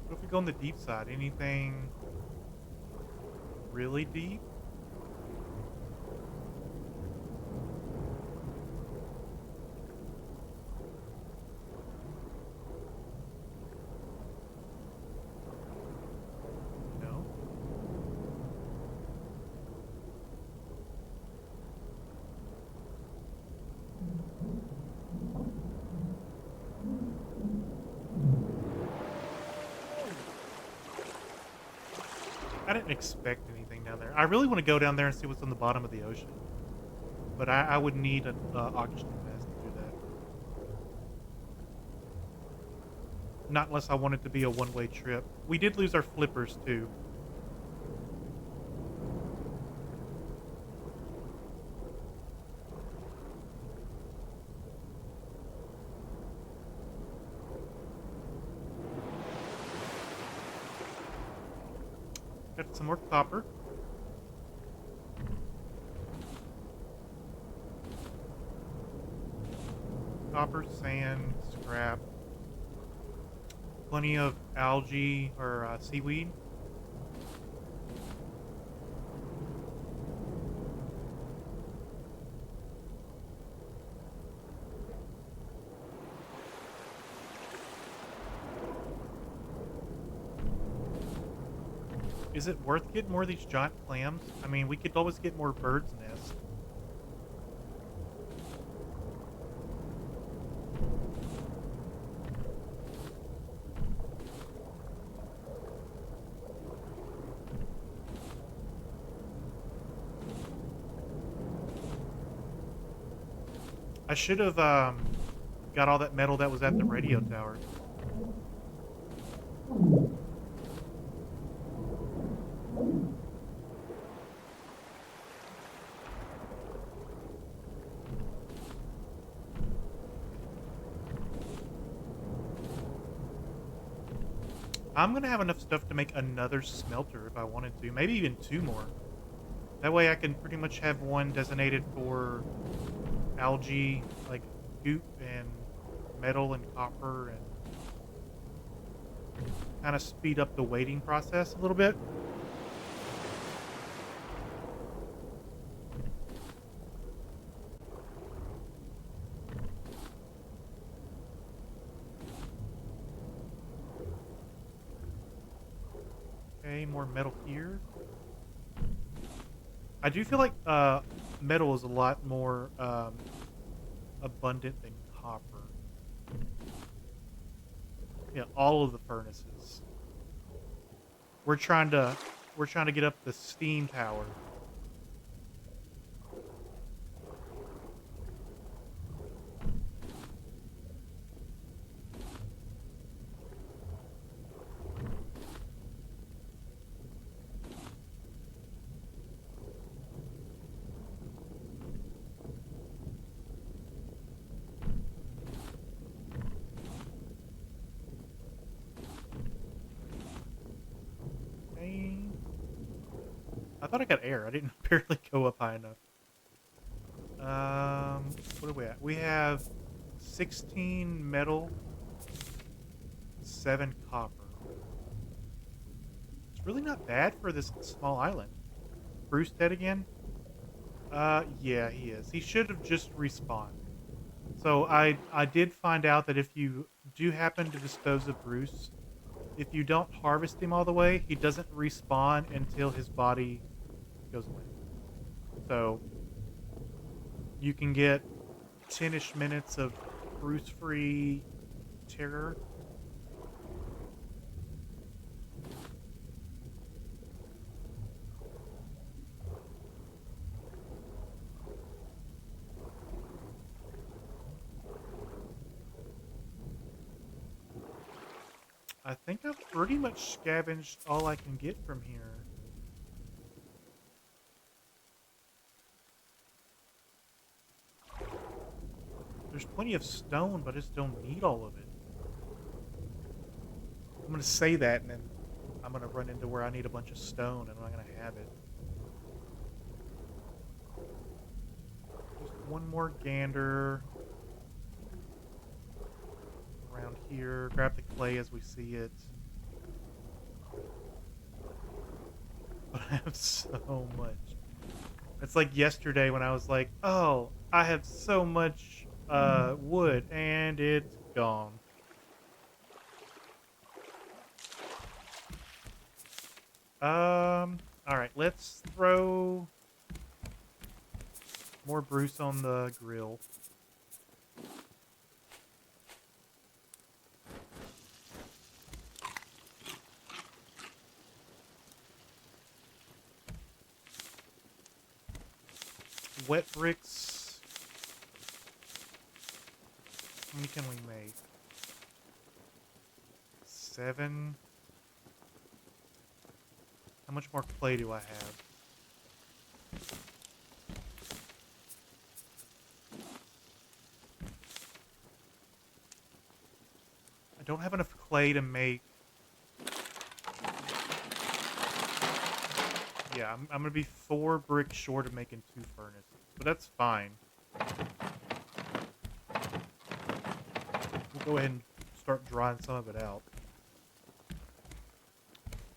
What if we go on the deep side? Anything really deep? No. I didn't expect anything down there. I really want to go down there and see what's on the bottom of the ocean. But I would need an oxygen mask to do that. Not unless I want it to be a one-way trip. We did lose our flippers, too. Got some more copper. Copper, sand, scrap. Plenty of algae or seaweed. Is it worth getting more of these giant clams? I mean, we could always get more birds' nests. I should have got all that metal that was at the radio tower. I'm gonna have enough stuff to make another smelter if I wanted to. Maybe even 2 more. That way I can pretty much have one designated for algae, like goop and metal and copper, and kind of speed up the waiting process a little bit. Okay, more metal here. I do feel like metal is a lot more abundant than copper. Yeah, all of the furnaces. We're trying to get up the steam tower. Okay. I thought I got air. I didn't barely go up high enough. What are we at? We have 16 metal, 7 copper. It's really not bad for this small island. Bruce dead again? Yeah, he is. He should have just respawned. So I did find out that if you do happen to dispose of Bruce, if you don't harvest him all the way, he doesn't respawn until his body goes away. So you can get 10-ish minutes of Bruce-free terror. I think I've pretty much scavenged all I can get from here. There's plenty of stone, but I just don't need all of it. I'm going to say that, and then I'm going to run into where I need a bunch of stone, and I'm not going to have it. Just one more gander around here. Grab the clay as we see it. But I have so much. It's like yesterday when I was like, oh, I have so much wood, and it's gone. Alright, let's throw more Bruce on the grill. Wet bricks. How many can we make? 7. How much more clay do I have? I don't have enough clay to make... Yeah, I'm going to be 4 bricks short of making 2 furnaces. But that's fine. We'll go ahead and start drying some of it out.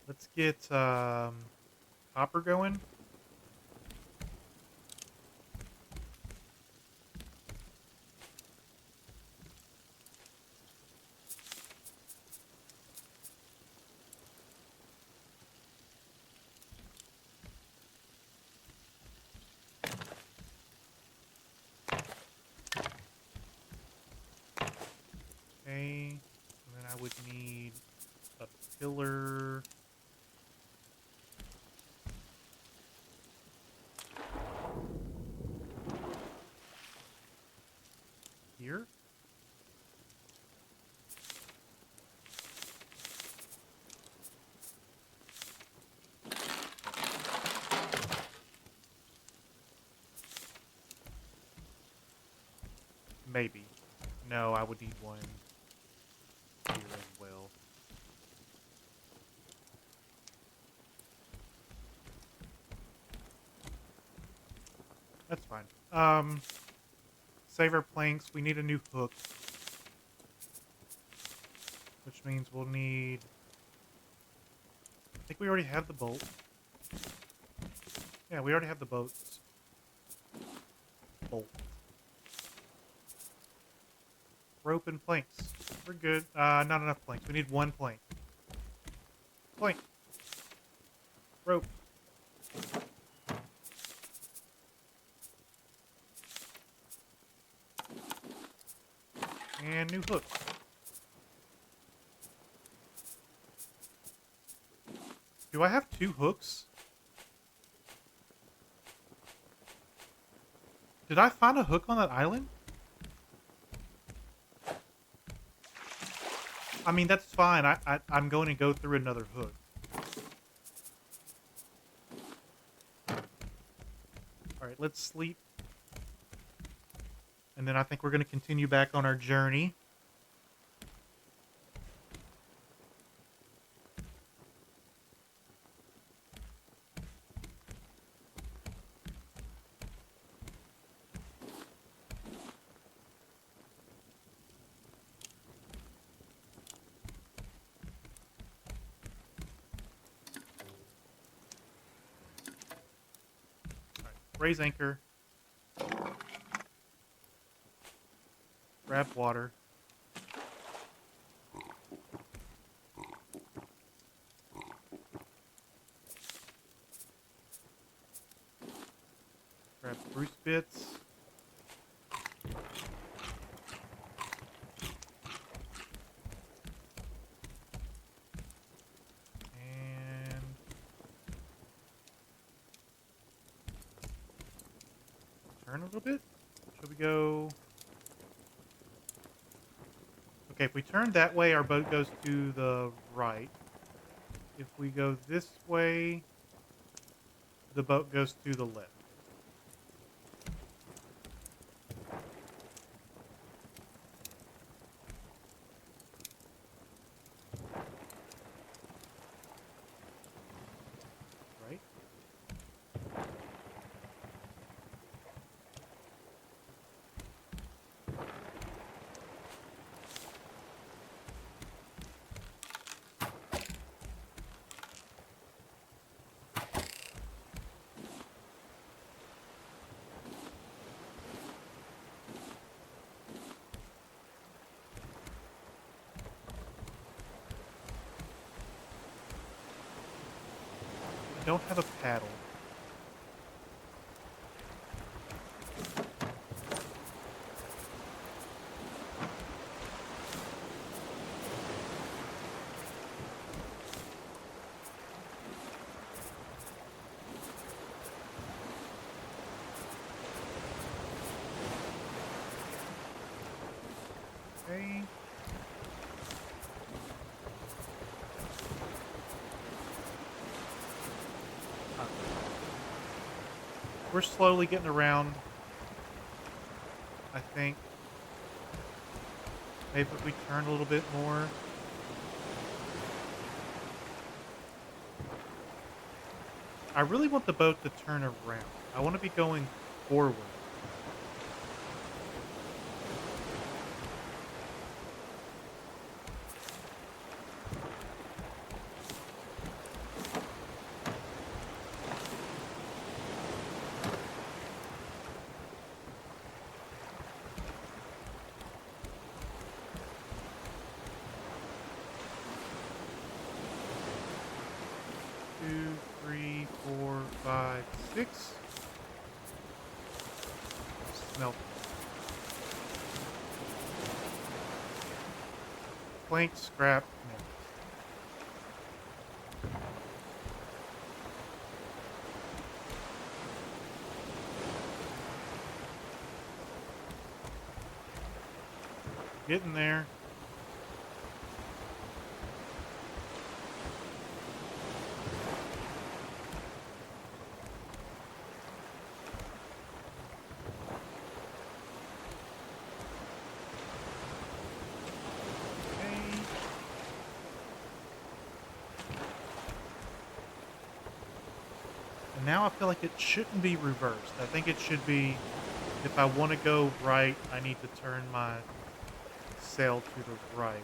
Let's get copper going. Okay, and then I would need a pillar. Here? Maybe. No, I would need one here as well. That's fine. Save our planks. We need a new hook. Which means we'll need... I think we already have the bolt. Yeah, we already have the boats. Bolt. Rope and planks. We're good. Not enough planks. We need 1 plank. Plank. Rope. And new hooks. Do I have 2 hooks? Did I find a hook on that island? I mean, that's fine. I'm going to go through another hook. Alright, let's sleep. And then I think we're going to continue back on our journey. Alright, raise anchor. Grab water. Grab spruce bits. And turn a little bit. Should we go? Okay, if we turn that way, our boat goes to the right. If we go this way, the boat goes to the left. Right? I don't have a paddle. Okay. Ah. We're slowly getting around, I think. Maybe if we turn a little bit more. I really want the boat to turn around. I want to be going forward. Two, three, 4, 5, 6. Smelt. Plank, scrap, nails. Getting there. Okay. And now I feel like it shouldn't be reversed. I think it should be, if I want to go right, I need to turn my sail to the right.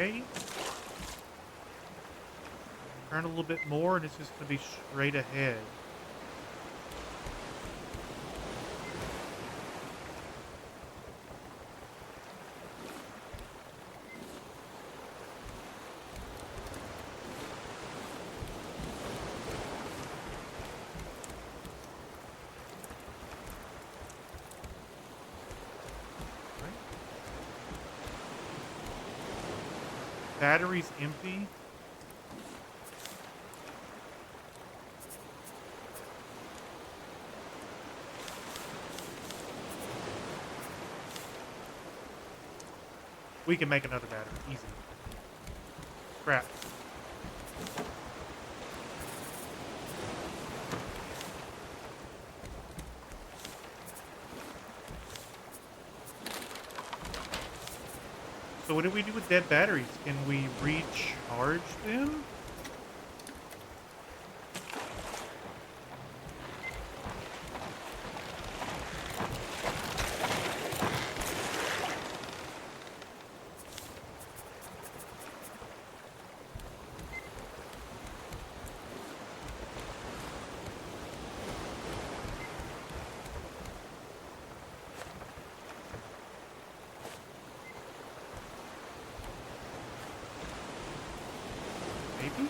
Okay. Turn a little bit more and it's just going to be straight ahead. Right. Battery's empty. We can make another battery. Easy. Crap. So what do we do with dead batteries? Can we recharge them? Maybe?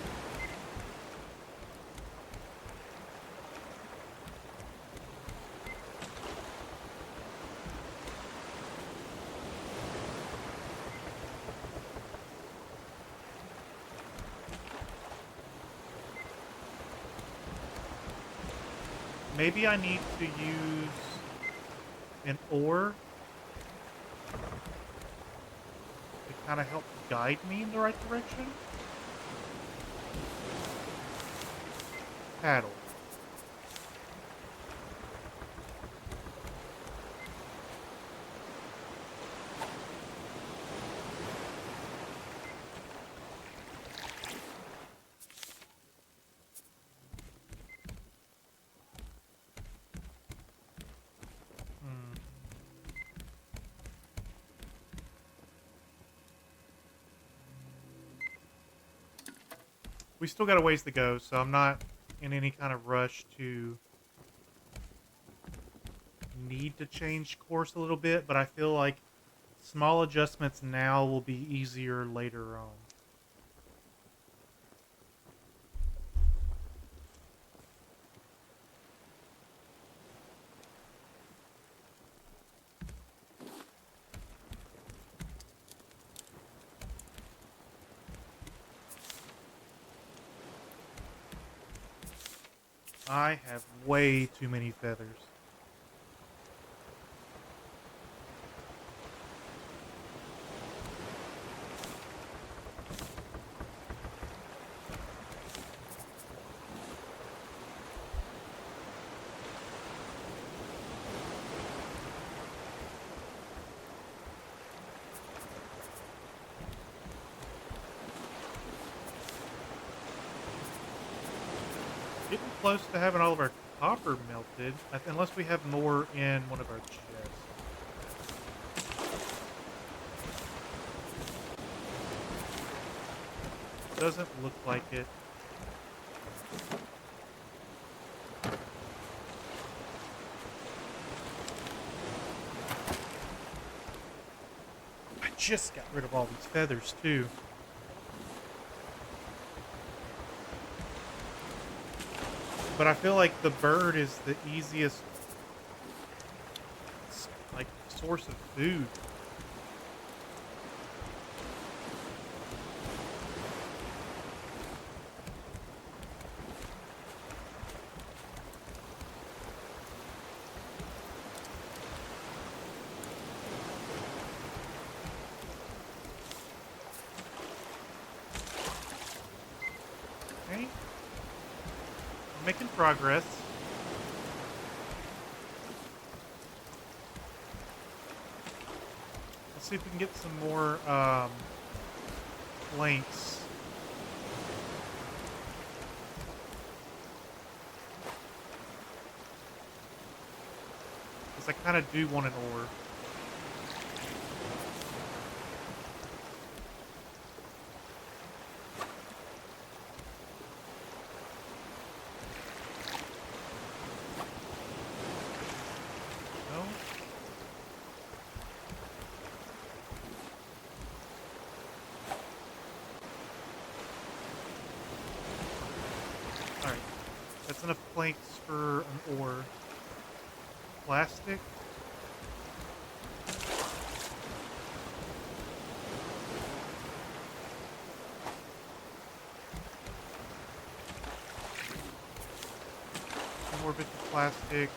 Maybe I need to use an oar to kind of help guide me in the right direction. Paddle. Hmm. We still got a ways to go, so I'm not in any kind of rush to need to change course a little bit, but I feel like small adjustments now will be easier later on. I have way too many feathers. Getting close to having all of our copper melted, unless we have more in one of our chests. Doesn't look like it. I just got rid of all these feathers too. But I feel like the bird is the easiest, like, source of food. Okay. I'm making progress. Let's see if we can get some more planks. Because I kind of do want an ore. That's enough planks for an ore. Plastic. Some more bits of plastic.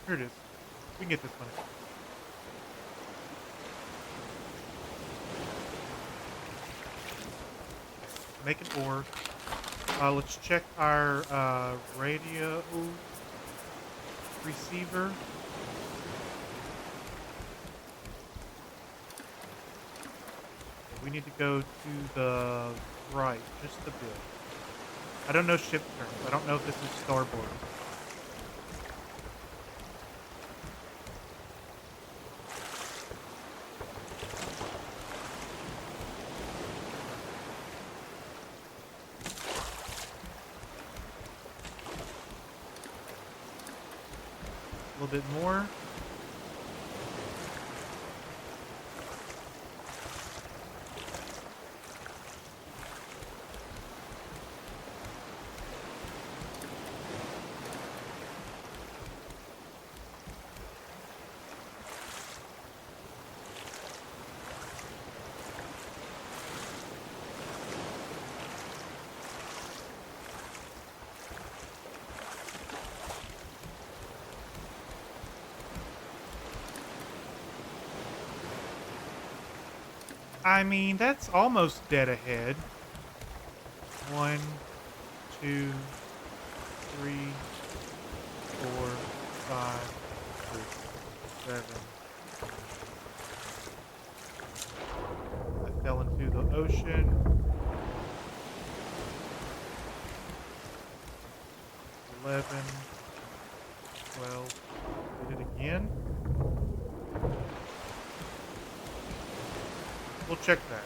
Here it is. We can get this one. Make an ore. Let's check our radio receiver. We need to go to the right, just a bit. I don't know ship terms. I don't know if this is starboard. A little bit more. I mean, that's almost dead ahead. 1, 2, 3, 4, 5, 6, 7. I fell into the ocean. 11, 12. Did it again? We'll check that.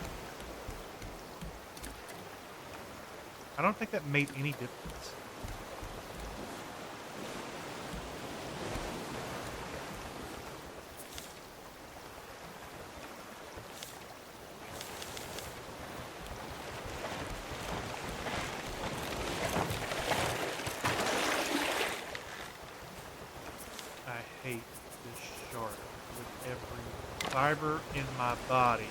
I don't think that made any difference. I hate this shark with every fiber in my body.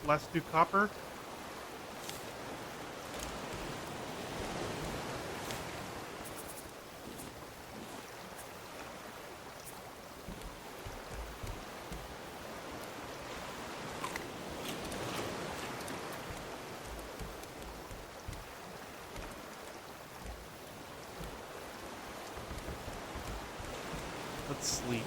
Let's do copper. Let's sleep.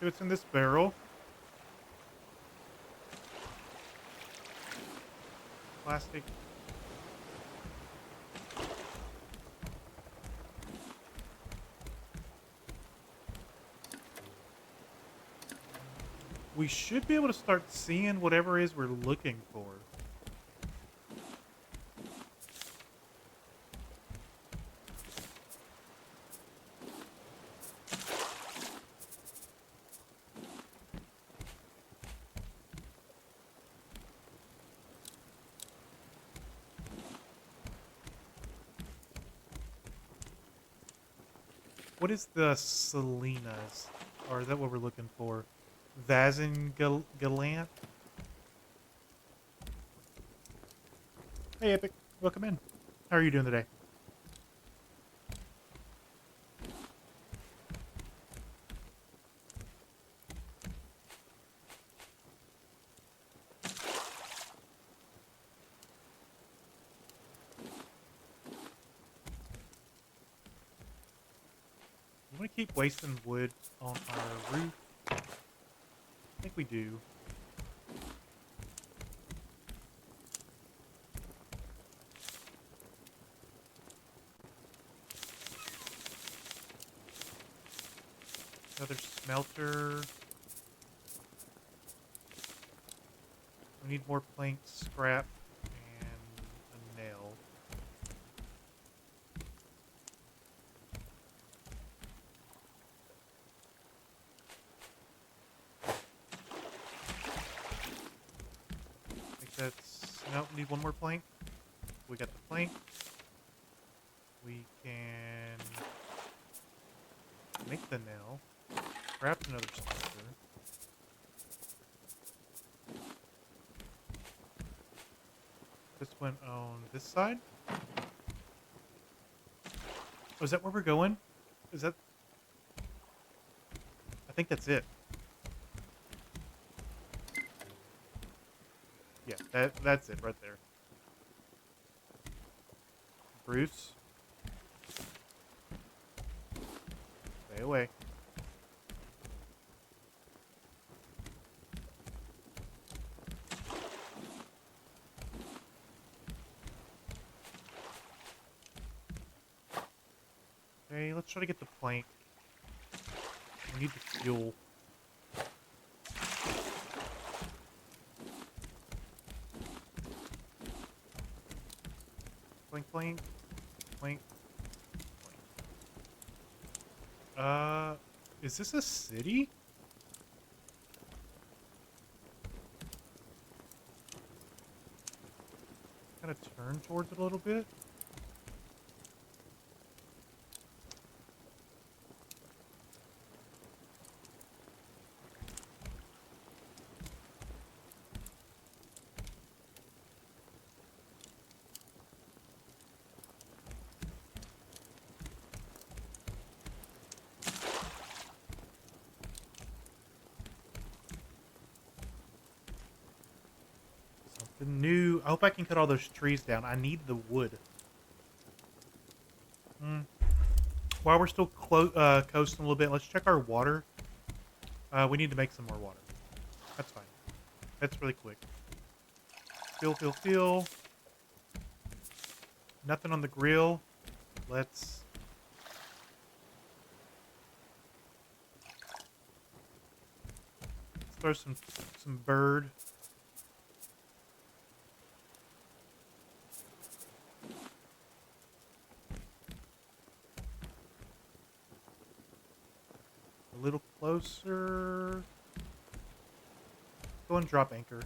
See what's in this barrel. Plastic. We should be able to start seeing whatever it is we're looking for. What is the Salinas? Or is that what we're looking for? Vazengalant? Hey, Epic. Welcome in. How are you doing today? We want to keep wasting wood on our roof. I think we do. Another smelter. We need more plank, scrap, and a nail. I think that's... No, we need one more plank. We got the plank. We can make the nail. Craft another smelter. This one on this side? Oh, is that where we're going? Is that... I think that's it. Yeah, that's it right there. Bruce? Stay away. Okay, let's try to get the plank. We need the fuel. Plank, plank, plank, plank. Is this a city? Kind of turn towards it a little bit. Something new. I hope I can cut all those trees down. I need the wood. While we're still coasting a little bit, let's check our water. We need to make some more water. That's fine. That's really quick. Fuel. Nothing on the grill. Let's throw some bird. A little closer. Go and drop anchor.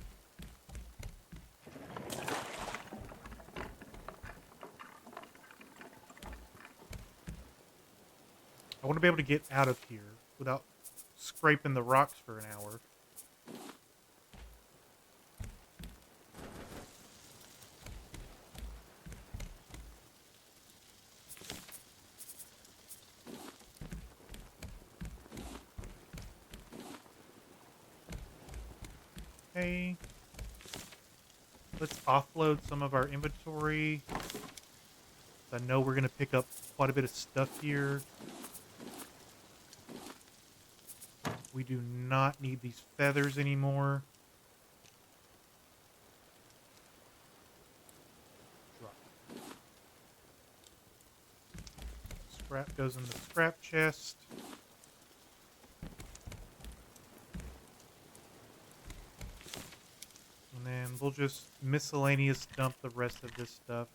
I want to be able to get out of here without scraping the rocks for an hour. Okay. Let's offload some of our inventory. I know we're going to pick up quite a bit of stuff here. We do not need these feathers anymore. Drop. Scrap goes in the scrap chest. And then we'll just miscellaneous dump the rest of this stuff.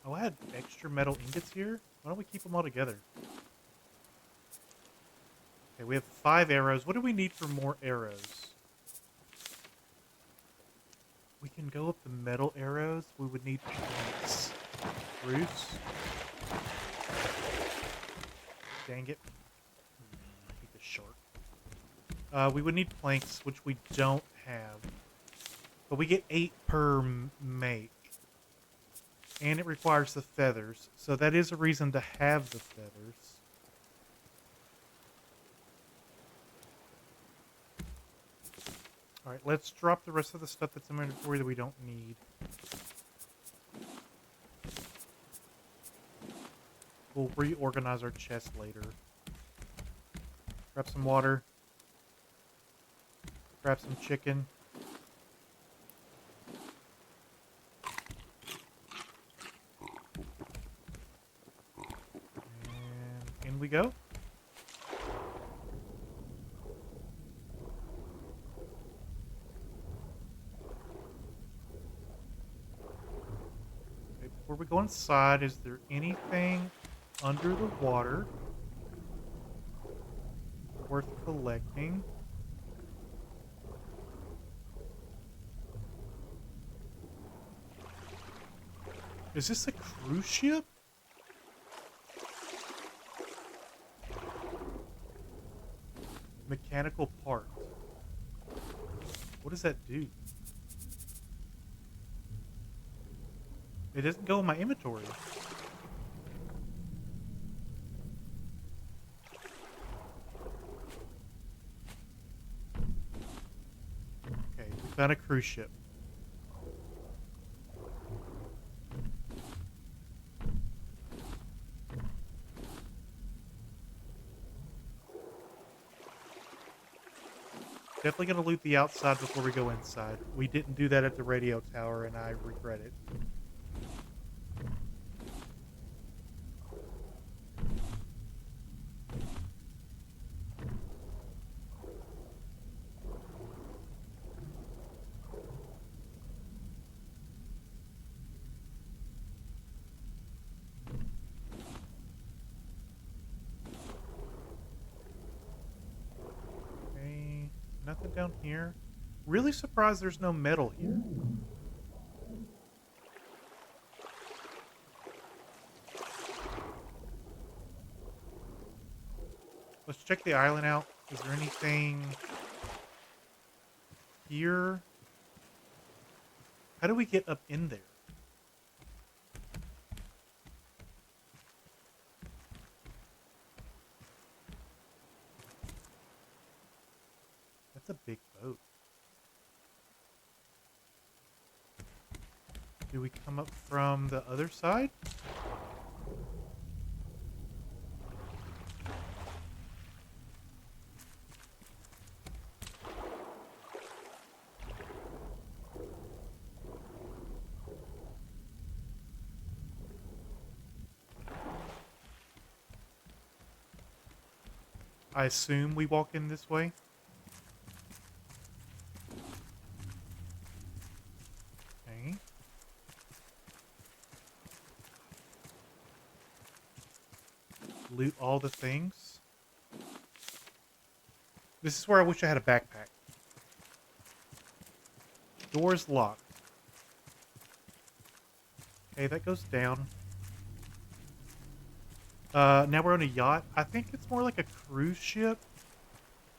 Oh, I had extra metal ingots here. Why don't we keep them all together? Okay, we have 5 arrows. What do we need for more arrows? We can go up the metal arrows. We would need planks. Bruce. Dang it. Keep this short. We would need planks, which we don't have. But we get 8 per make. And it requires the feathers. So that is a reason to have the feathers. Alright, let's drop the rest of the stuff that's in my inventory that we don't need. We'll reorganize our chest later. Grab some water. Grab some chicken. And in we go. Okay, before we go inside, is there anything under the water worth collecting? Is this a cruise ship? Mechanical part. What does that do? It doesn't go in my inventory. Okay, we found a cruise ship. Definitely gonna loot the outside before we go inside. We didn't do that at the radio tower, and I regret it. Okay, nothing down here. Really surprised there's no metal here. Let's check the island out. Is there anything here? How do we get up in there? That's a big boat. Do we come up from the other side? I assume we walk in this way. Okay. Loot all the things. This is where I wish I had a backpack. Door's locked. Okay, that goes down. Now we're on a yacht. I think it's more like a cruise ship.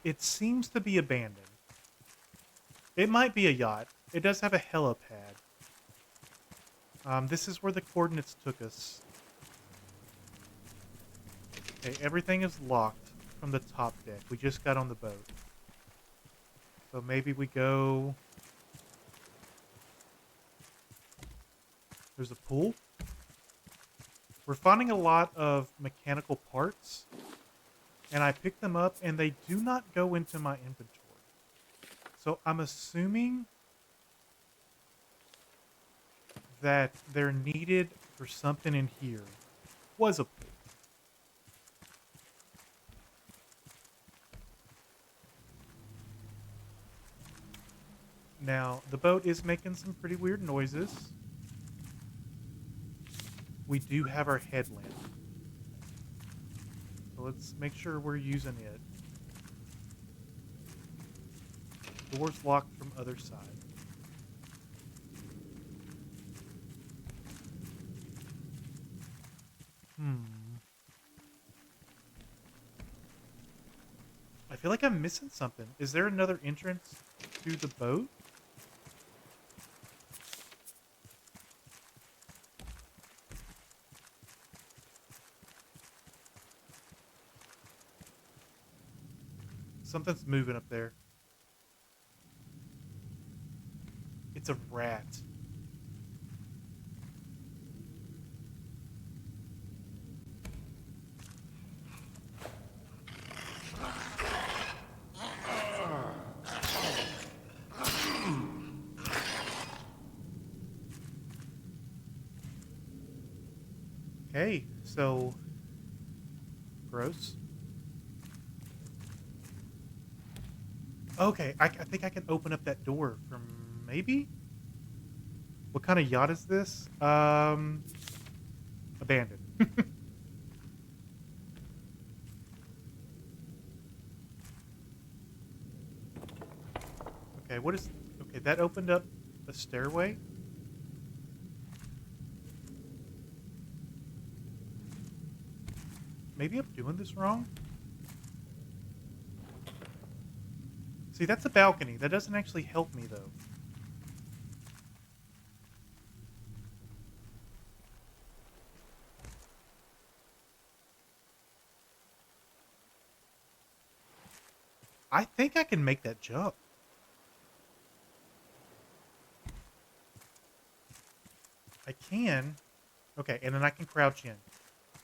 It seems to be abandoned. It might be a yacht. It does have a helipad. This is where the coordinates took us. Okay, everything is locked from the top deck. We just got on the boat. So maybe we go... There's a pool. We're finding a lot of mechanical parts, and I pick them up, and they do not go into my inventory. So I'm assuming that they're needed for something in here. Was a pool. Now, the boat is making some pretty weird noises. We do have our headlamp. So let's make sure we're using it. Door's locked from other side. I feel like I'm missing something. Is there another entrance to the boat? Something's moving up there. It's a rat. Okay, so gross. Okay, I think I can open up that door from maybe? What kind of yacht is this? Abandoned. Okay, what is... Okay, that opened up a stairway. Maybe I'm doing this wrong? See, that's a balcony. That doesn't actually help me, though. I think I can make that jump. I can. Okay, and then I can crouch in.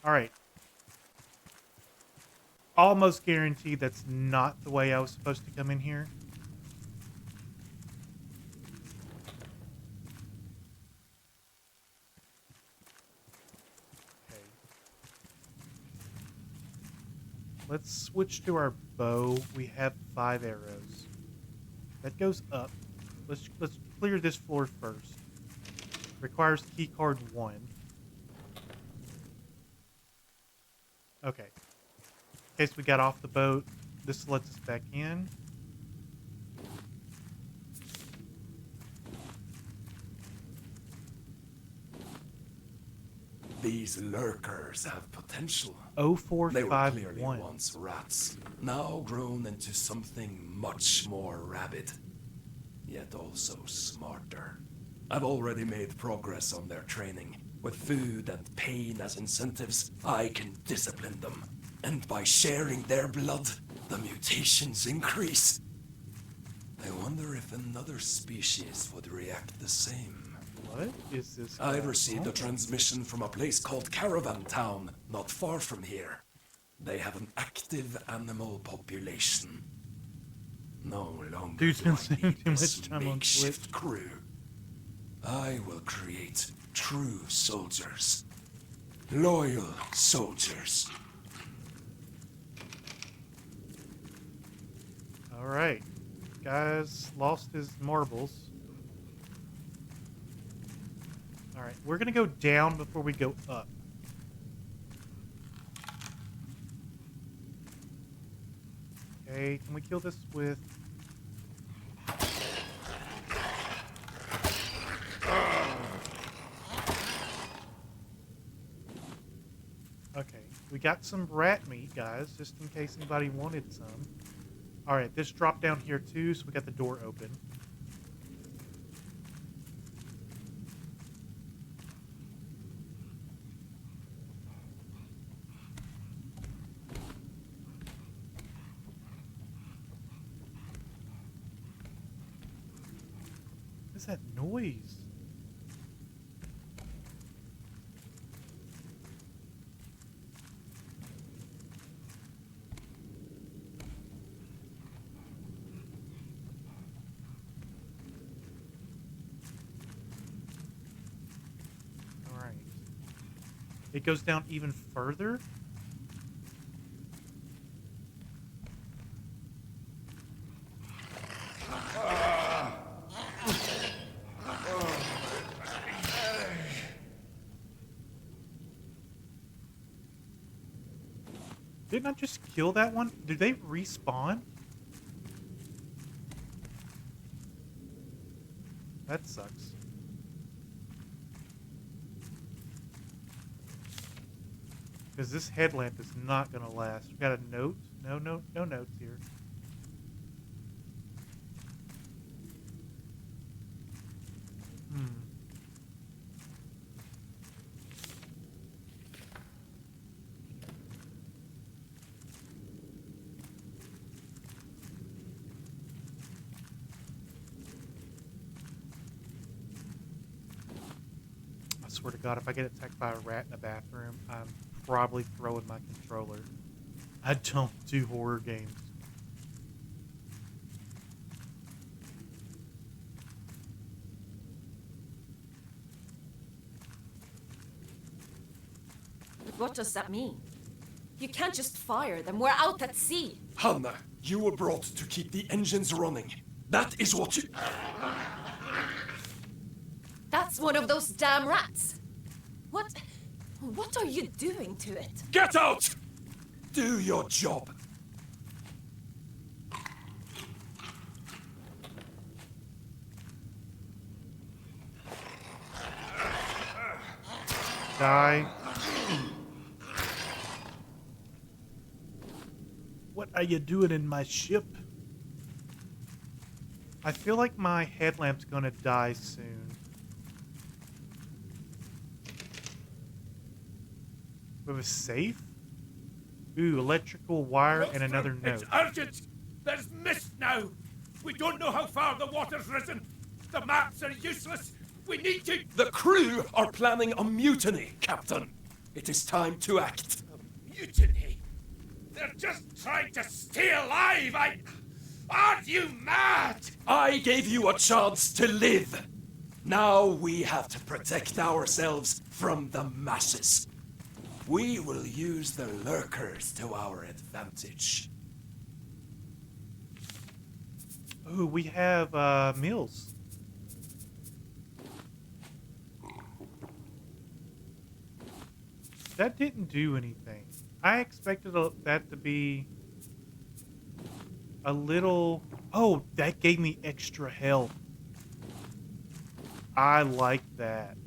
All right. Almost guaranteed that's not the way I was supposed to come in here. Okay. Let's switch to our bow. We have 5 arrows. That goes up. Let's clear this floor first. Requires key card 1. Okay. In case we got off the boat, this lets us back in. These lurkers have potential. Oh, 4, They were 5, clearly 1. once rats, now grown into something much more rabid, yet also smarter. I've already made progress on their training. With food and pain as incentives, I can discipline them. And by sharing their blood, the mutations increase. I wonder if another species would react the same. What is this? I received a transmission from a place called Caravan Town, not far from here. They have an active animal population. No longer Dude's do been I spending need too this much time on makeshift crew. I will create true soldiers. Loyal soldiers. All right. Guy's lost his marbles. All right. We're going to go down before we go up. Okay. Can we kill this with... Okay. We got some rat meat, guys, just in case anybody wanted some. All right, this dropped down here too, so we got the door open. What is that noise? It goes down even further? Didn't I just kill that one? Did they respawn? That sucks. Because this headlamp is not going to last. We got a note? No notes here. Hmm. I swear to God, if I get attacked by a rat in a bathroom, I'm probably throwing my controller. I don't do horror games. What does that mean? You can't just fire them. We're out at sea. Hanna, you were brought to keep the engines running. That is what you... That's one of those damn rats. What are you doing to it? Get out! Do your job. Die. What are you doing in my ship? I feel like my headlamp's gonna die soon. We have a safe? Ooh, electrical wire and another note. It's urgent! There's mist now! We don't know how far the water's risen! The maps are useless! We need to... The crew are planning a mutiny, Captain. It is time to act. Mutiny! They're just trying to stay alive! Aren't you mad? I gave you a chance to live. Now we have to protect ourselves from the masses. We will use the lurkers to our advantage. Ooh, we have meals. That didn't do anything. I expected that to be a little... Oh, that gave me extra health. I like that.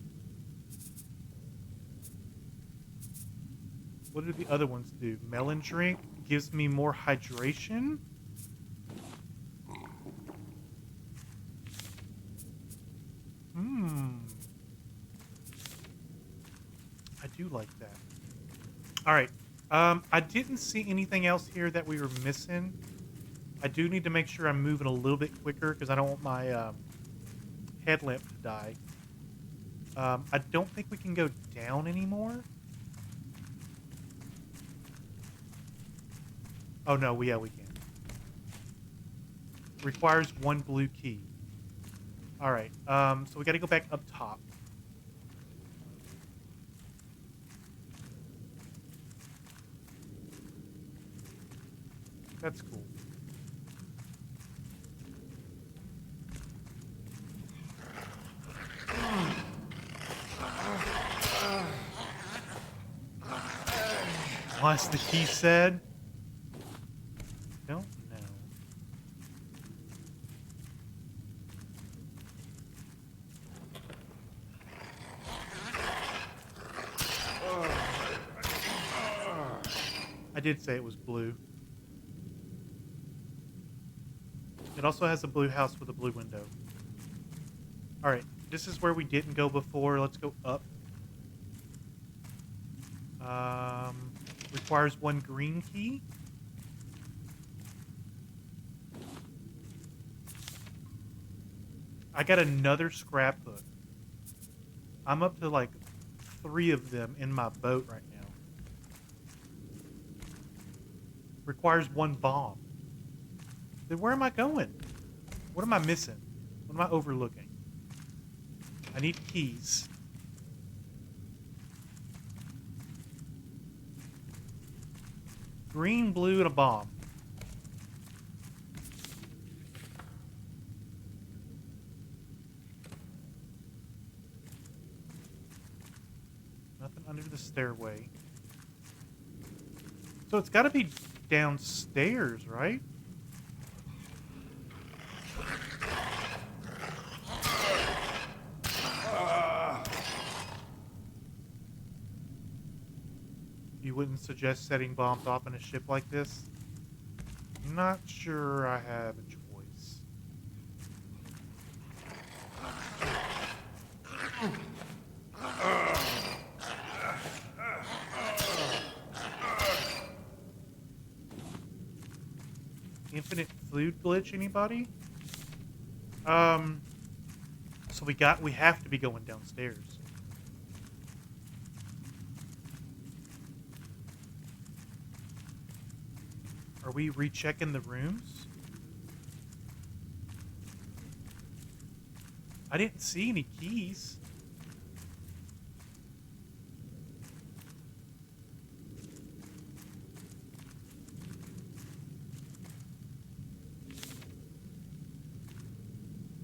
What do the other ones do? Melon drink gives me more hydration. I do like that. All right. I didn't see anything else here that we were missing. I do need to make sure I'm moving a little bit quicker because I don't want my headlamp to die. I don't think we can go down anymore. Oh, no. Yeah, we can. Requires 1 blue key. All right. So we got to go back up top. That's cool. What's the key said? Don't know. I did say it was blue. It also has a blue house with a blue window. Alright, this is where we didn't go before. Let's go up. Requires 1 green key. I got another scrap hook. I'm up to like 3 of them in my boat right now. Requires 1 bomb. Then where am I going? What am I missing? What am I overlooking? I need keys. Green, blue, and a bomb. Nothing under the stairway. So it's got to be downstairs, right? You wouldn't suggest setting bombs off in a ship like this? Not sure I have a choice. Infinite food glitch, anybody? So we have to be going downstairs. Are we rechecking the rooms? I didn't see any keys.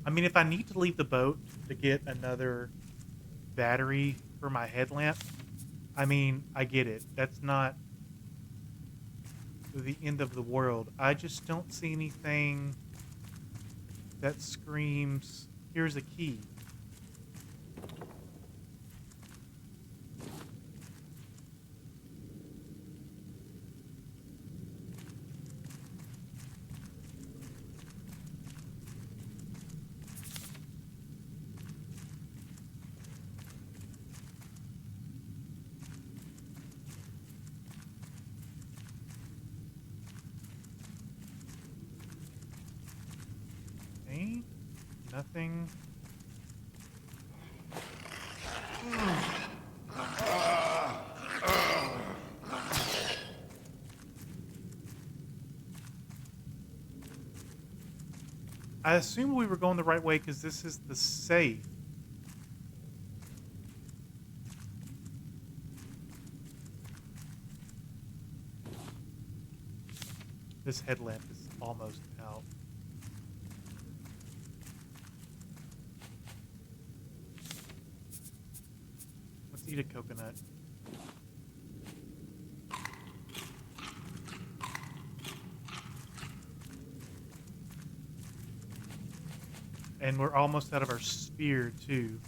I mean, if I need to leave the boat to get another battery for my headlamp, I mean, I get it. That's not the end of the world. I just don't see anything that screams, here's a key. Okay, nothing. I assume we were going the right way because this is the safe. This headlamp is almost out. Let's eat a coconut. And we're almost out of our spear, too.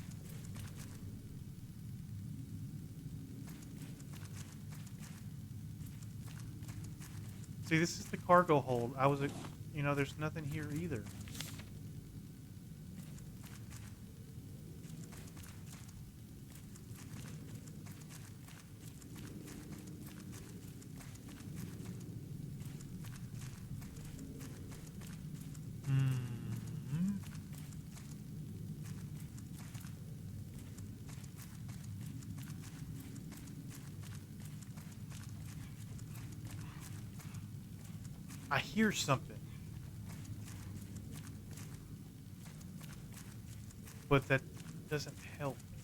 See, this is the cargo hold. You know, there's nothing here either. I hear something. But that doesn't help me.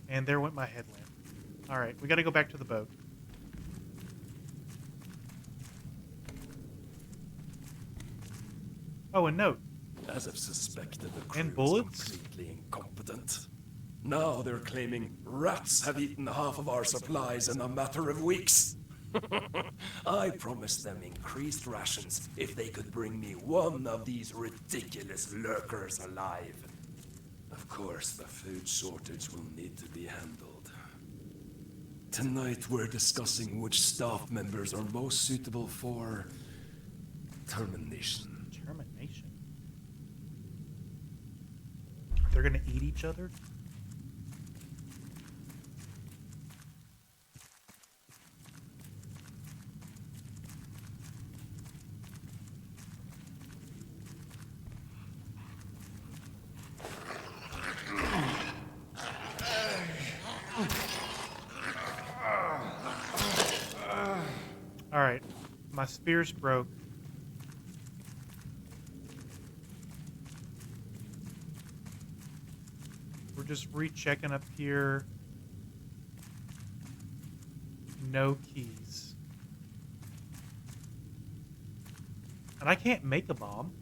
And there went my headlamp. Alright, we gotta go back to the boat. Oh, a note. As I've suspected, the crew And was bullets? completely incompetent. Now they're claiming rats have eaten half of our supplies in a matter of weeks. I promised them increased rations if they could bring me one of these ridiculous lurkers alive. Of course, the food shortage will need to be handled. Tonight we're discussing which staff members are most suitable for termination. Termination. They're gonna eat each other? Alright, my spear's broke. We're just rechecking up here. No keys. And I can't make a bomb.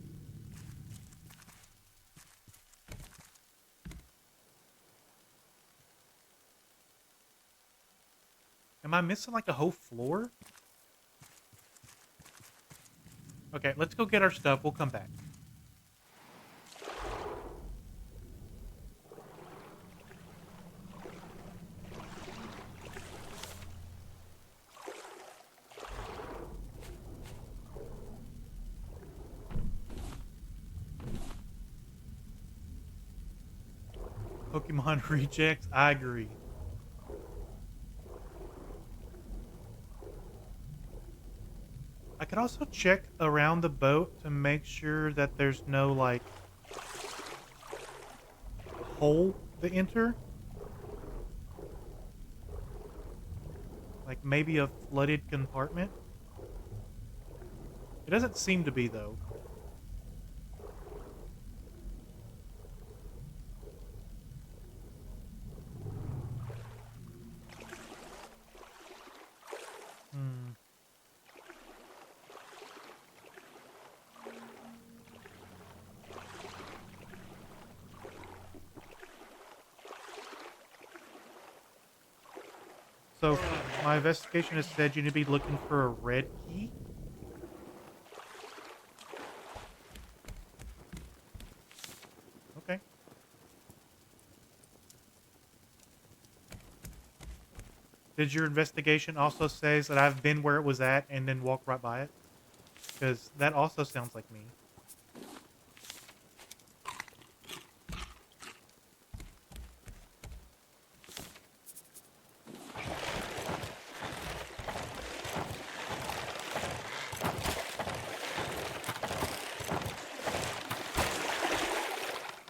Am I missing like a whole floor? Okay, let's go get our stuff. We'll come back. Pokemon rejects. I agree. I could also check around the boat to make sure that there's no, like, hole to enter. Like, maybe a flooded compartment. It doesn't seem to be, though. Hmm. So, my investigation has said you need to be looking for a red key. Okay. Did your investigation also says that I've been where it was at and then walked right by it? Because that also sounds like me.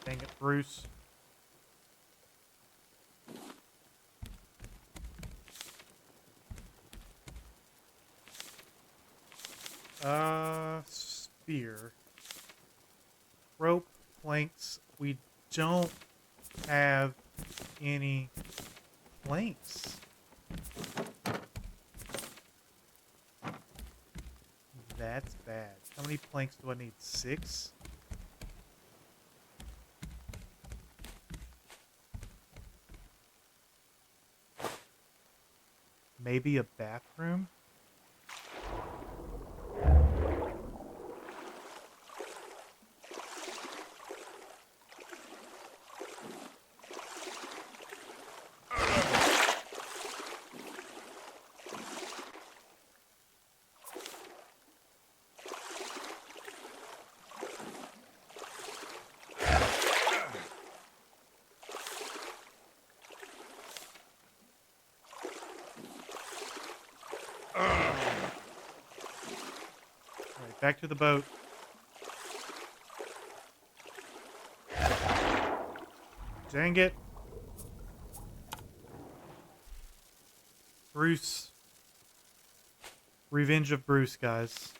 Dang it, Bruce. Spear. Rope, planks. We don't have any planks. That's bad. How many planks do I need? 6? Maybe a bathroom? Alright, back to the boat. Dang it. Bruce. Revenge of Bruce, guys.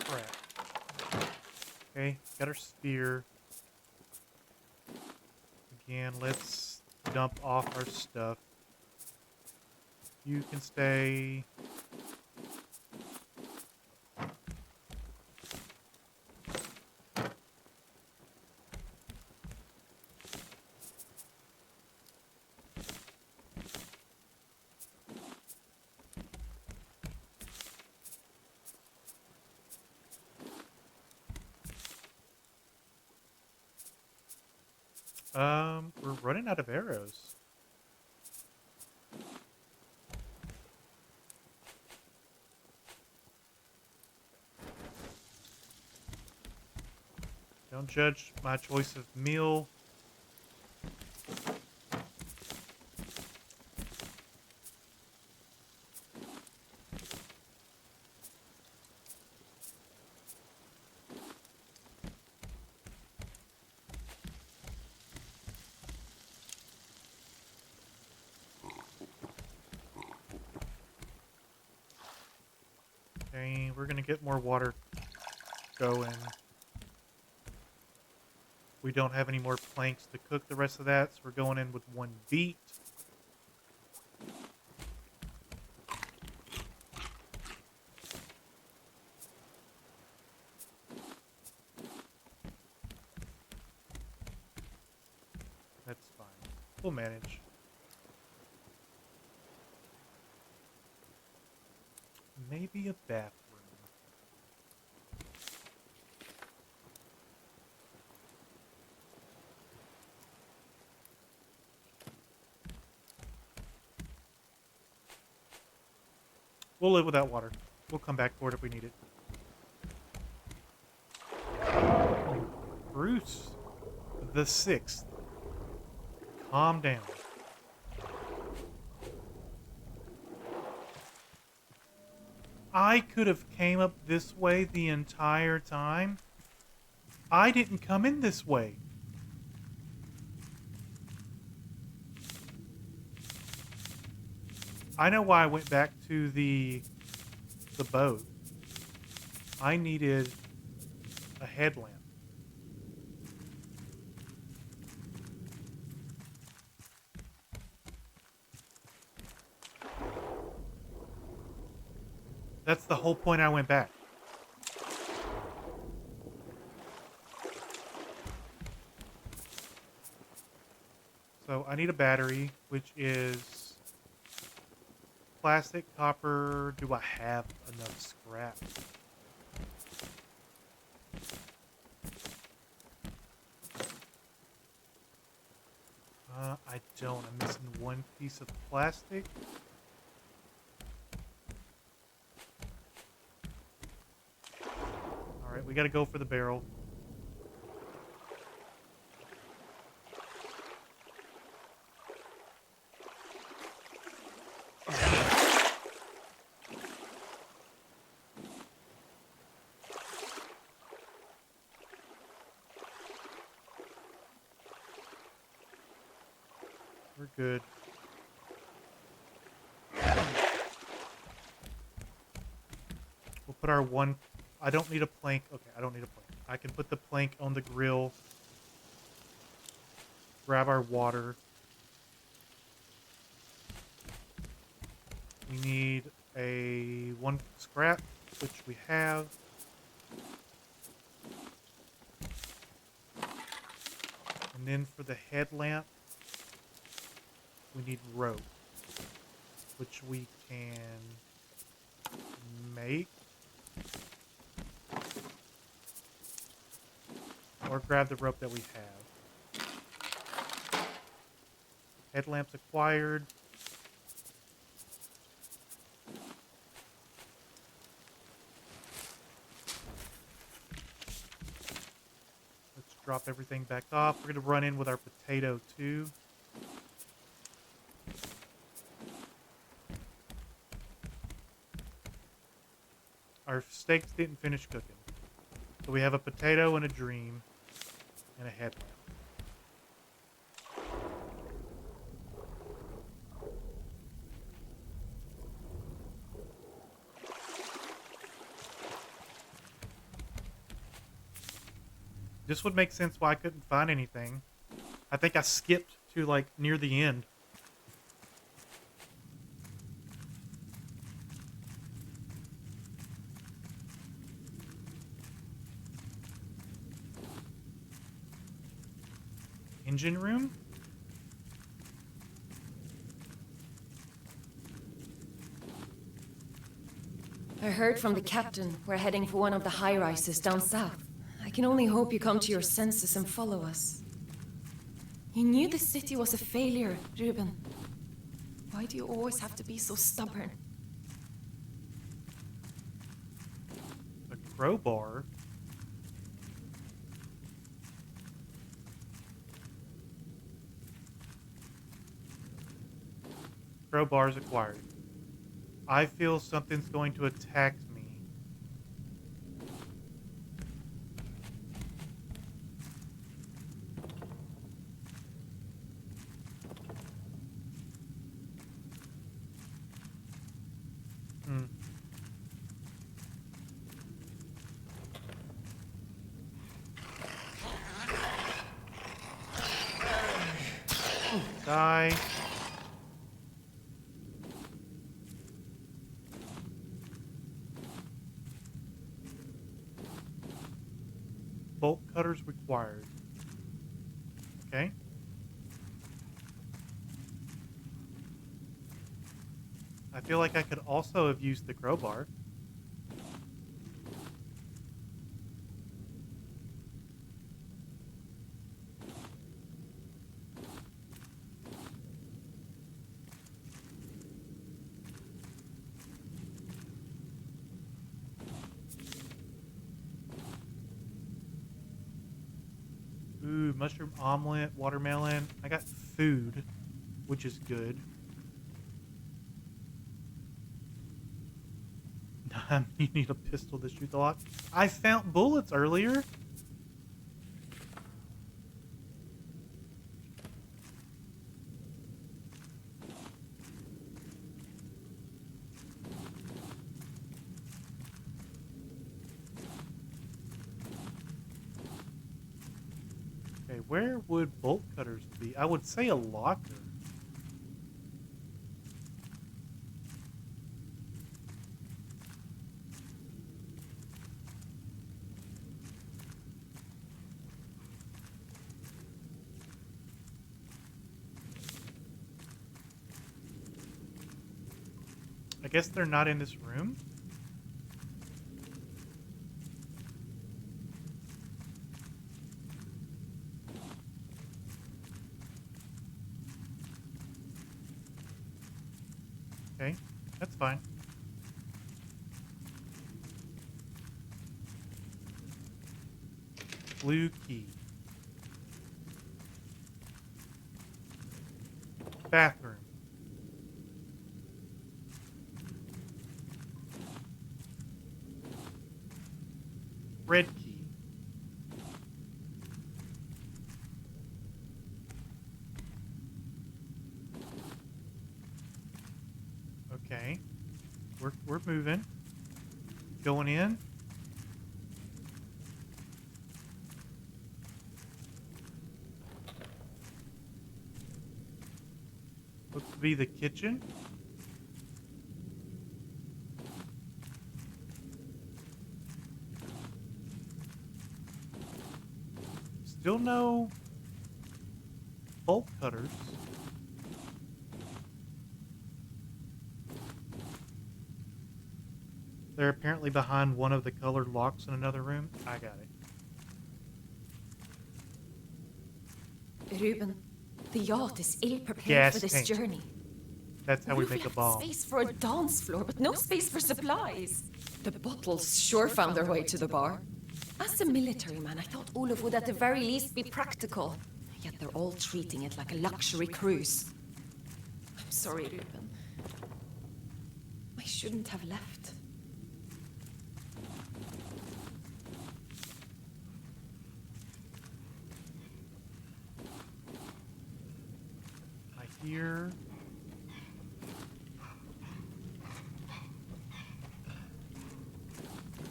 Crap. Okay, got our spear. Again, let's dump off our stuff. You can stay. We're running out of arrows. Don't judge my choice of meal. Okay, we're gonna get more water going. We don't have any more planks to cook the rest of that, so we're going in with 1 beet. We'll manage. Maybe a bathroom. We'll live without water. We'll come back for it if we need it. Bruce the 6th. Calm down. I could have came up this way the entire time. I didn't come in this way. I know why I went back to the boat. I needed a headlamp. That's the whole point I went back. So I need a battery, which is plastic, copper. Do I have enough scrap? I don't. I'm missing one piece of plastic. Alright, we gotta go for the barrel. We're good. We'll put our one... I don't need a plank. Okay, I don't need a plank. I can put the plank on the grill. Grab our water. We need a one scrap, which we have. And then for the headlamp, we need rope, which we can make. Or grab the rope that we have. Headlamps acquired. Let's drop everything back off. We're going to run in with our potato too. Our steaks didn't finish cooking. So we have a potato and a dream and a headlamp. This would make sense why I couldn't find anything. I think I skipped to like near the end. Engine room? I heard from the captain we're heading for one of the high-rises down south. I can only hope you come to your senses and follow us. You knew the city was a failure, Ruben. Why do you always have to be so stubborn? A crowbar? Crowbars acquired. I feel something's going to attack me. Die. Bolt cutters required. Okay. feel like I could also have used the crowbar. Ooh, mushroom omelet, watermelon. I got food, which is good. You need a pistol to shoot the lock. I found bullets earlier. Okay, where would bolt cutters be? I would say a locker. I guess they're not in this room. Okay, that's fine. Blue key. Bathroom. Red key. Okay. We're moving. Going in. Looks to be the kitchen. Still no bolt cutters. They're apparently behind one of the colored locks in another room. I got it. Ruben, the yacht is ill-prepared Gas for this tank. journey. That's how we We've make a left bomb. space for a dance floor, but no space for supplies. The bottles sure found their way to the bar. As a military man, I thought Olaf would at the very least be practical. Yet they're all treating it like a luxury cruise. I'm sorry, Ruben. I shouldn't have left. I hear...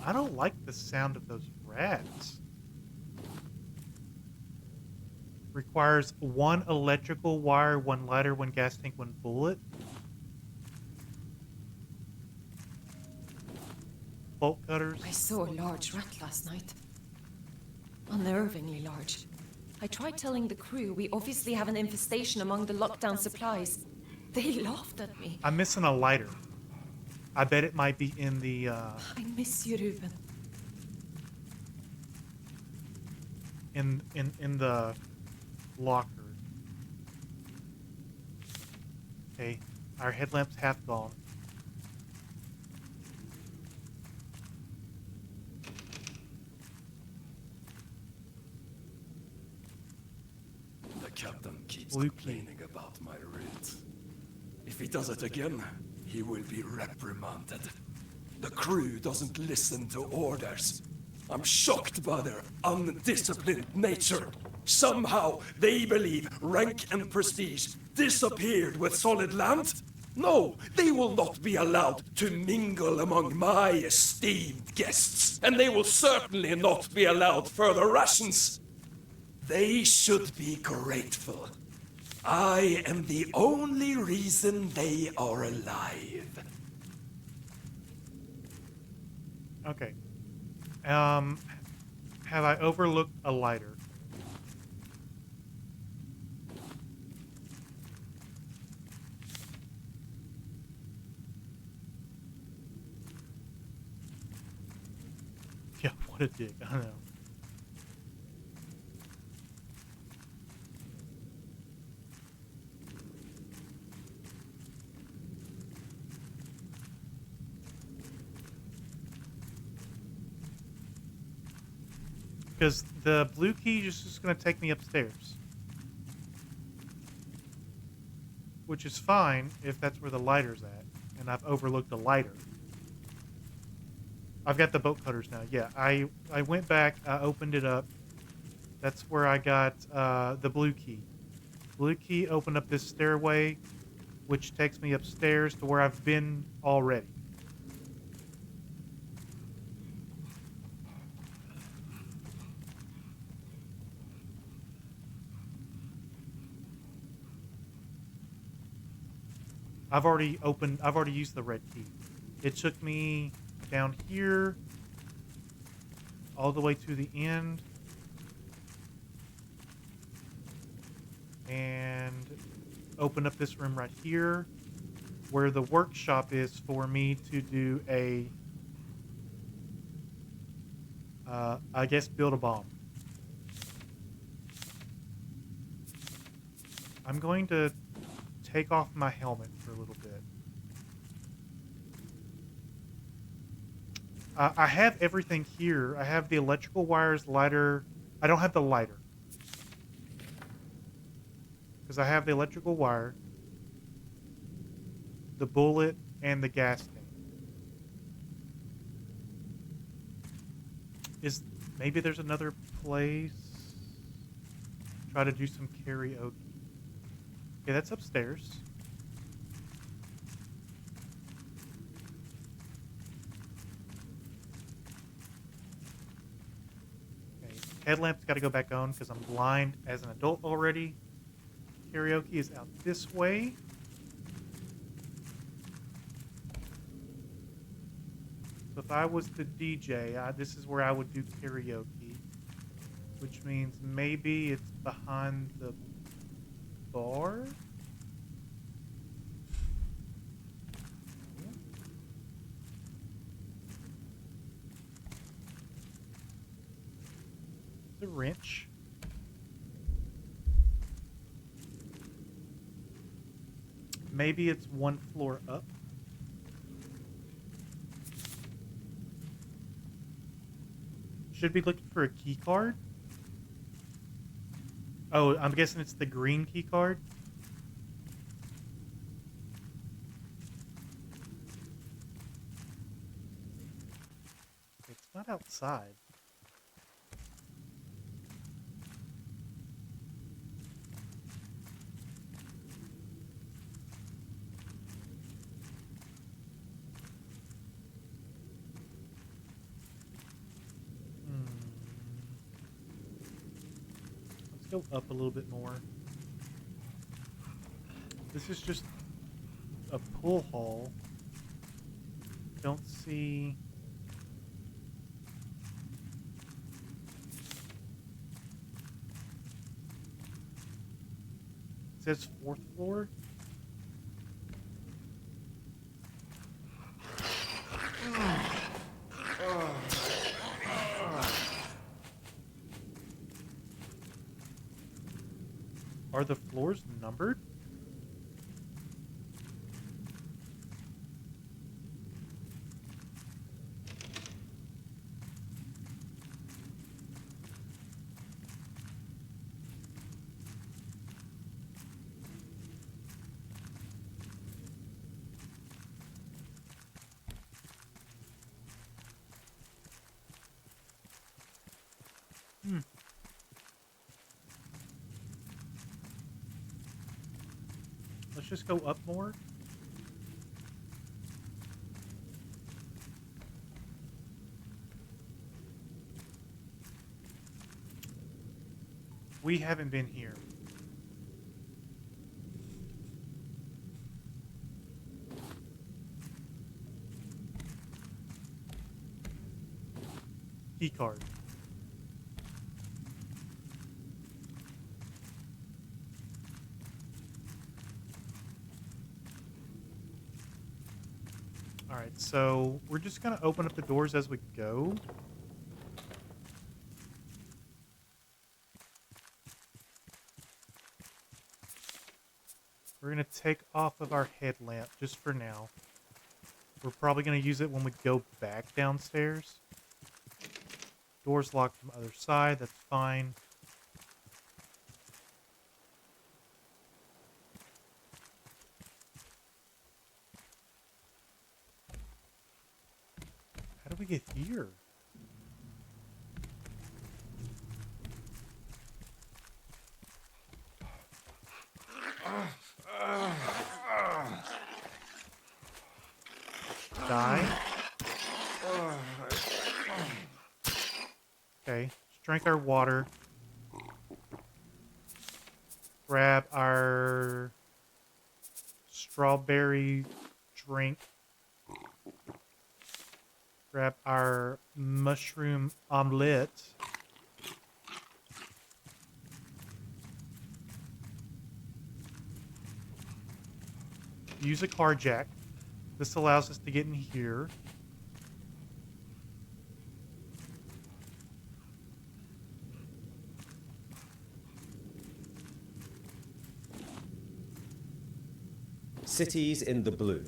I don't like the sound of those rats. Requires 1 electrical wire, 1 lighter, 1 gas tank, 1 bullet. Bolt cutters. I saw a large rat last night. Unnervingly large. I tried telling the crew we obviously have an infestation among the lockdown supplies. They laughed at me. I'm missing a lighter. I bet it might be in the, I miss you, Ruben. in the locker. Okay, our headlamp's half gone. The captain keeps Blue complaining about my route. If he does it again, he will be reprimanded. The crew doesn't listen to orders. I'm shocked by their undisciplined nature. Somehow they believe rank and prestige disappeared with solid land. No, they will not be allowed to mingle among my esteemed guests, and they will certainly not be allowed further rations. They should be grateful. I am the only reason they are alive. Okay. Have I overlooked a lighter? Yeah, what a dick. I know. Because the blue key is just going to take me upstairs. Which is fine if that's where the lighter's at. And I've overlooked the lighter. I've got the boat cutters now. Yeah, I went back. I opened it up. That's where I got the blue key. Blue key opened up this stairway, which takes me upstairs to where I've been already. I've already used the red key. It took me down here all the way to the end. And open up this room right here where the workshop is for me to do a, I guess, build a bomb. I'm going to take off my helmet for a little bit. I have everything here. I have the electrical wires, lighter. I don't have the lighter. Because I have the electrical wire, the bullet, and the gas tank. Maybe there's another place? Try to do some karaoke. Okay, that's upstairs. Okay, headlamp's got to go back on because I'm blind as an adult already. Karaoke is out this way. So if I was the DJ, this is where I would do karaoke, which means maybe it's behind the bar? The wrench. Maybe it's one floor up. Should be looking for a key card. Oh, I'm guessing it's the green key card. It's not outside. Go up a little bit more. This is just a pool hall. Don't see... It says 4th floor. Are the floors numbered? Let's just go up more. We haven't been here. Key card. Alright, so we're just going to open up the doors as we go. We're going to take off of our headlamp just for now. We're probably going to use it when we go back downstairs. Door's locked from the other side. That's fine. How do we get here? Die. Okay, let's drink our water. Grab our strawberry drink. Grab our mushroom omelette. Use a car jack. This allows us to get in here. Cities in the blue,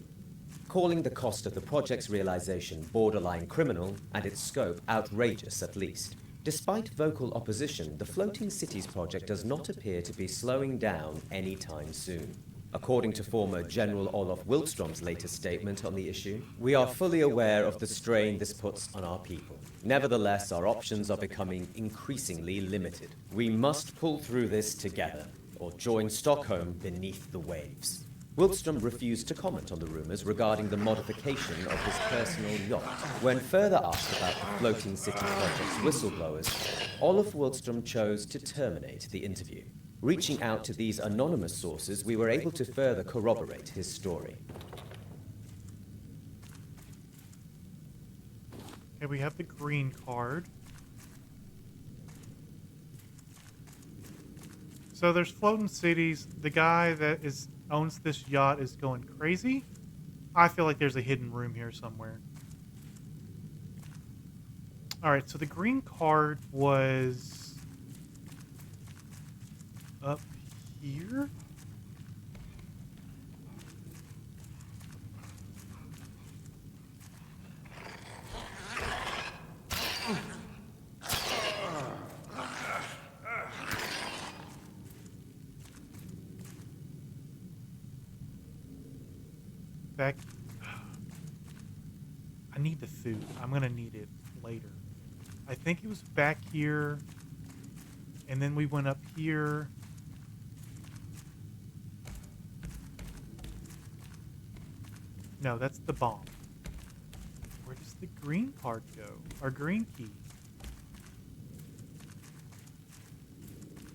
calling the cost of the project's realization borderline criminal and its scope outrageous at least. Despite vocal opposition, the Floating Cities project does not appear to be slowing down anytime soon. According to former General Olof Wiltstrom's latest statement on the issue, we are fully aware of the strain this puts on our people. Nevertheless, our options are becoming increasingly limited. We must pull through this together, or join Stockholm beneath the waves. Wiltstrom refused to comment on the rumors regarding the modification of his personal yacht. When further asked about the Floating City project's whistleblowers, Olof Wiltstrom chose to terminate the interview. Reaching out to these anonymous sources, we were able to further corroborate his story. Okay, we have the green card. So there's floating cities. The guy that owns this yacht is going crazy. I feel like there's a hidden room here somewhere. All right, so the green card was up here. Back. I need the food. I'm gonna need it later. I think it was back here, and then we went up here. No, that's the bomb. Where does the green card go? Our green key.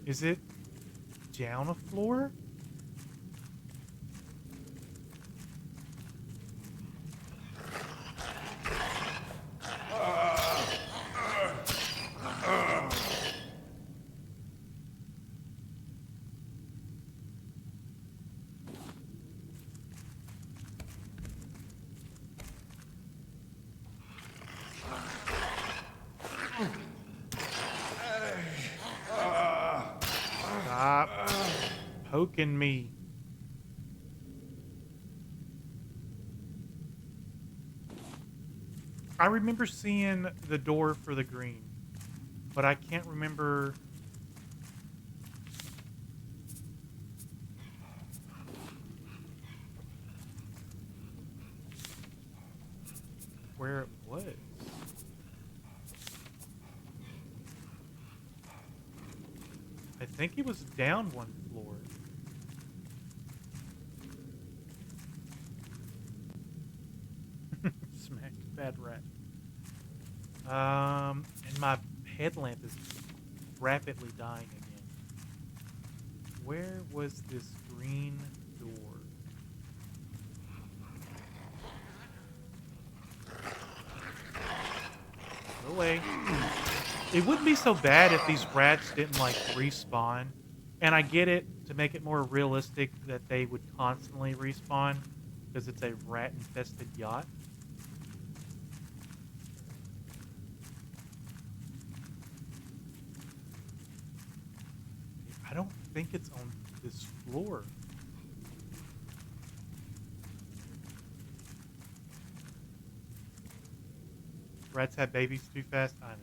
Is it down a floor? Stop poking me. I remember seeing the door for the green, but I can't remember. Where it was. I think it was down one floor. Smacked bad rat. And my headlamp is rapidly dying again. Where was this green door? Go away. It wouldn't be so bad if these rats didn't, like, respawn. And I get it, to make it more realistic, that they would constantly respawn, because it's a rat-infested yacht. I don't think it's on this floor. Rats have babies too fast? I know.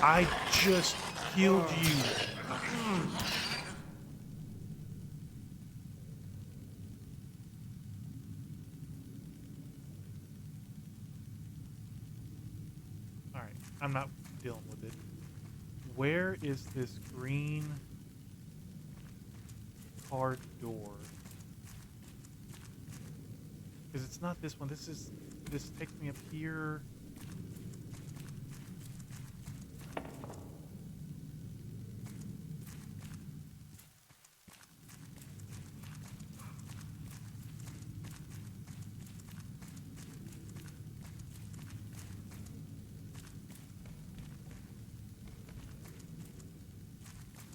I just killed you. Alright, I'm not dealing with it. Where is this green card door? Because it's not this one. This takes me up here.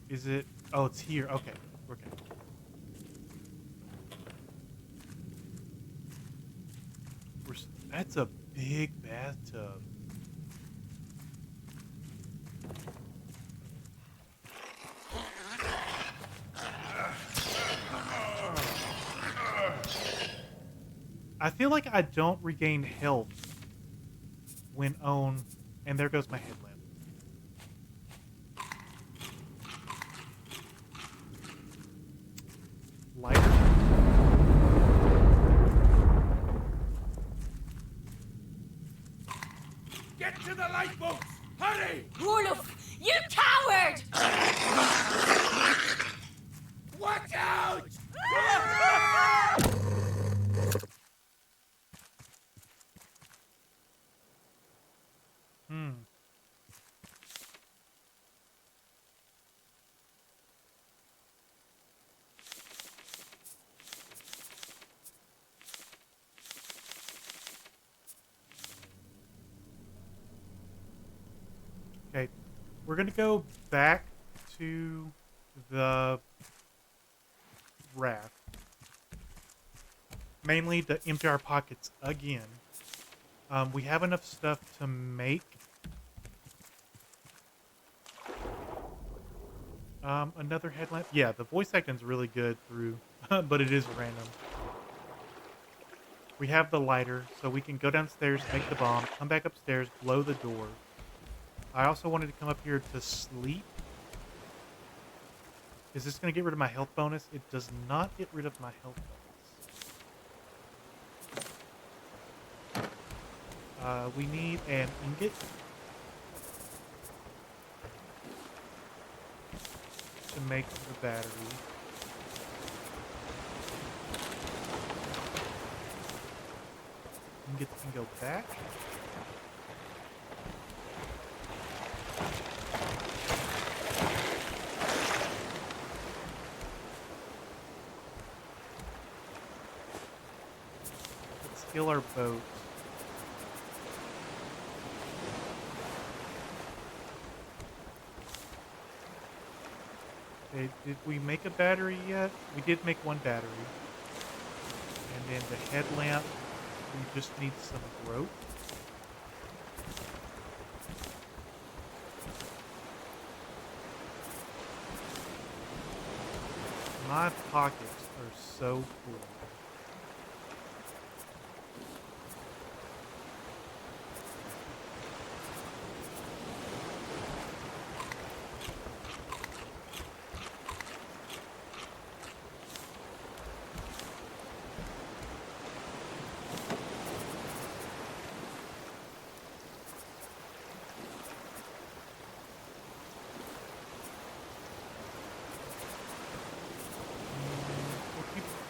Is it? Oh, it's here. Okay. Okay. That's a big bathtub. I feel like I don't regain health when on... And there goes my headlamp. Lighter? Get to the lifeboats! Hurry! Roloff, you coward! Watch out! Hmm. Okay, we're gonna go back to the raft. Mainly to empty our pockets again. We have enough stuff to make another headlamp. Yeah, the voice acting's really good through, but it is random. We have the lighter, so we can go downstairs, make the bomb, come back upstairs, blow the door. I also wanted to come up here to sleep. Is this going to get rid of my health bonus? It does not get rid of my health bonus. We need an ingot. To make the battery. Ingot can go back. Let's kill our boat. Okay, did we make a battery yet? We did make one battery. And then the headlamp, we just need some rope. My pockets are so full.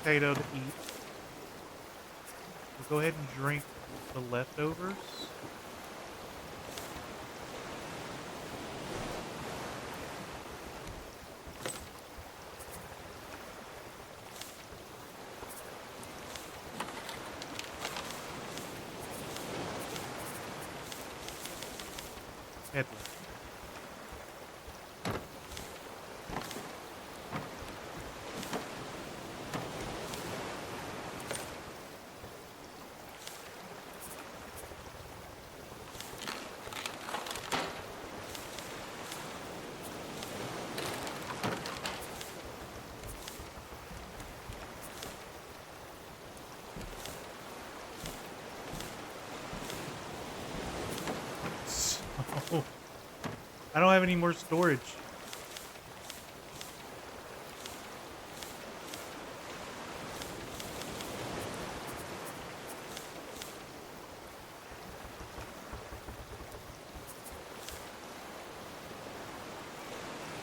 Potato to eat. We'll go ahead and drink the leftovers. Headlamp. I don't have any more storage.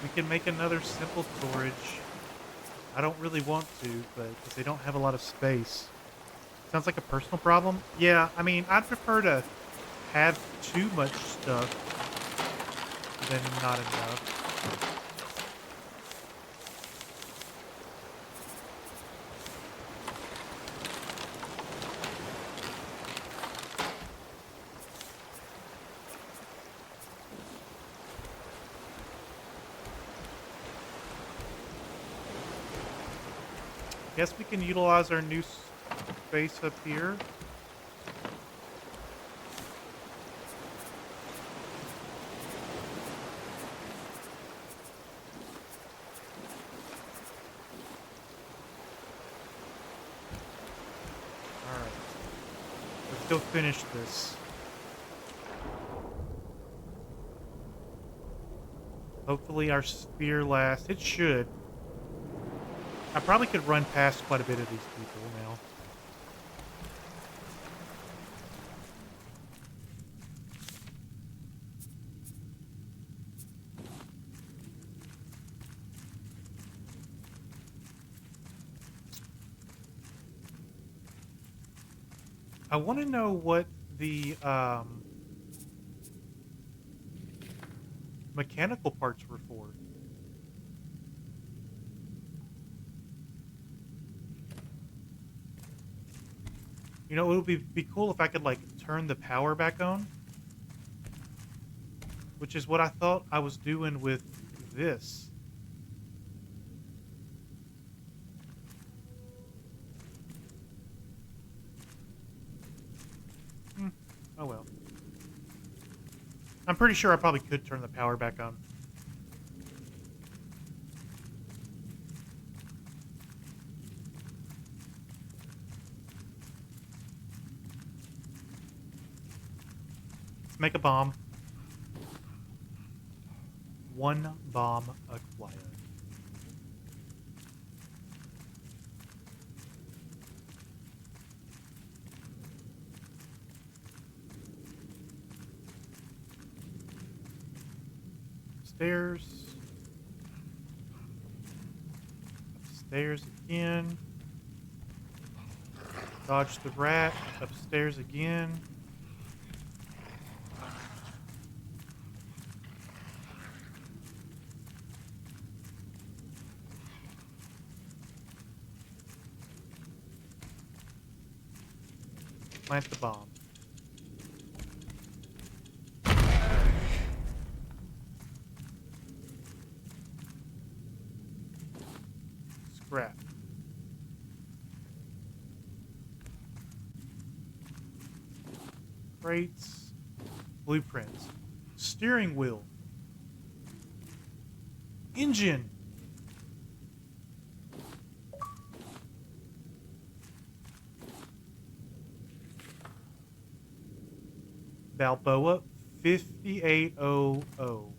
We can make another simple storage. I don't really want to, but because they don't have a lot of space. Sounds like a personal problem. Yeah, I mean, I'd prefer to have too much stuff than not enough. Guess we can utilize our new space up here. Alright. Let's go finish this. Hopefully our sphere lasts. It should. I probably could run past quite a bit of these people now. I want to know what the mechanical parts were for. You know, it would be cool if I could, like, turn the power back on. Which is what I thought I was doing with this. Oh well. I'm pretty sure I probably could turn the power back on. Let's make a bomb. One bomb acquired. Stairs. Upstairs again. Dodge the rat. Upstairs again. Plant the bomb. Scrap. Crates. Blueprints. Steering wheel. Engine. Balboa 5800.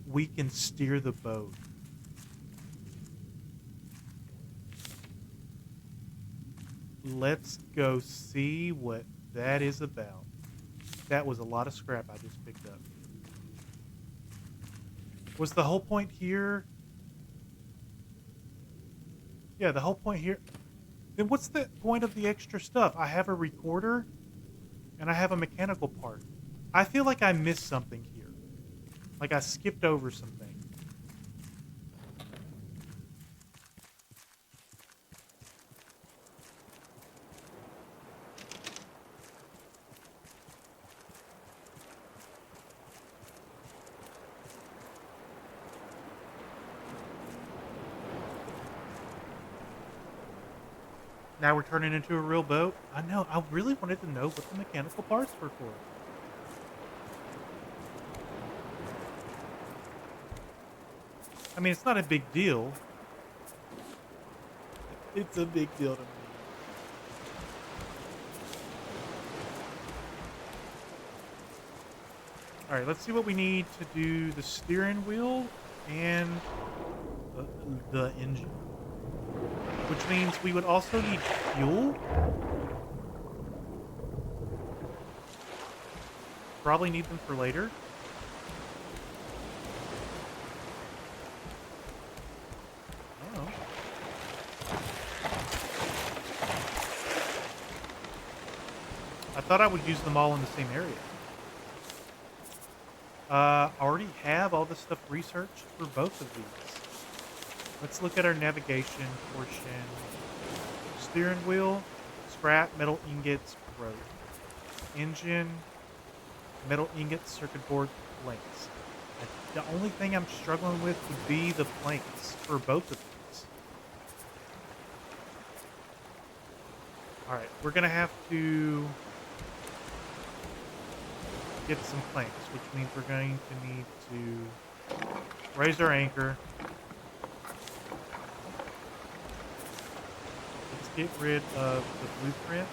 We can steer the boat. Let's go see what that is about. That was a lot of scrap I just picked up. Was the whole point here? Yeah, the whole point here. Then what's the point of the extra stuff? I have a recorder and I have a mechanical part. I feel like I missed something here. Like I skipped over something. Now we're turning into a real boat. I know. I really wanted to know what the mechanical parts were for. I mean, it's not a big deal. It's a big deal to me. All right, let's see what we need to do the steering wheel and the engine. Which means we would also need fuel. Probably need them for later. Oh. I thought I would use them all in the same area. I already have all this stuff researched for both of these. Let's look at our navigation portion. Steering wheel, scrap, metal ingots, road. Engine, metal ingots, circuit board, planks. The only thing I'm struggling with would be the planks for both of these. Alright, we're going to have to get some planks, which means we're going to need to raise our anchor. Let's get rid of the blueprints.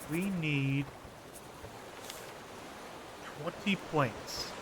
We need 20 planks.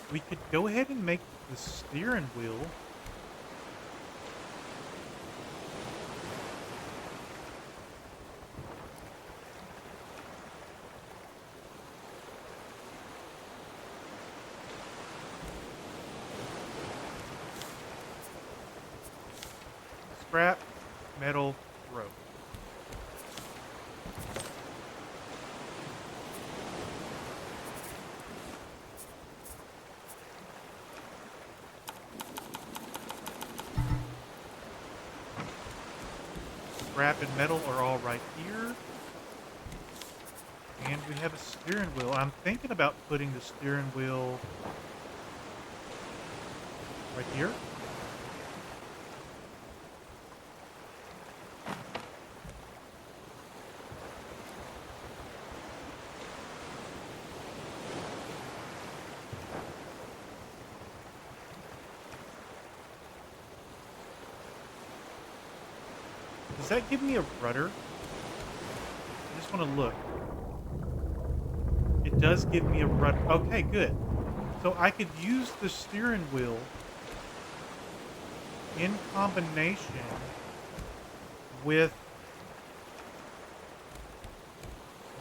We could go ahead and make the steering wheel scrap, metal, rope. Scrap and metal are all right here. And we have a steering wheel. I'm thinking about putting the steering wheel right here. Does that give me a rudder? I just want to look. It does give me a rudder. Okay, good. So I could use the steering wheel in combination with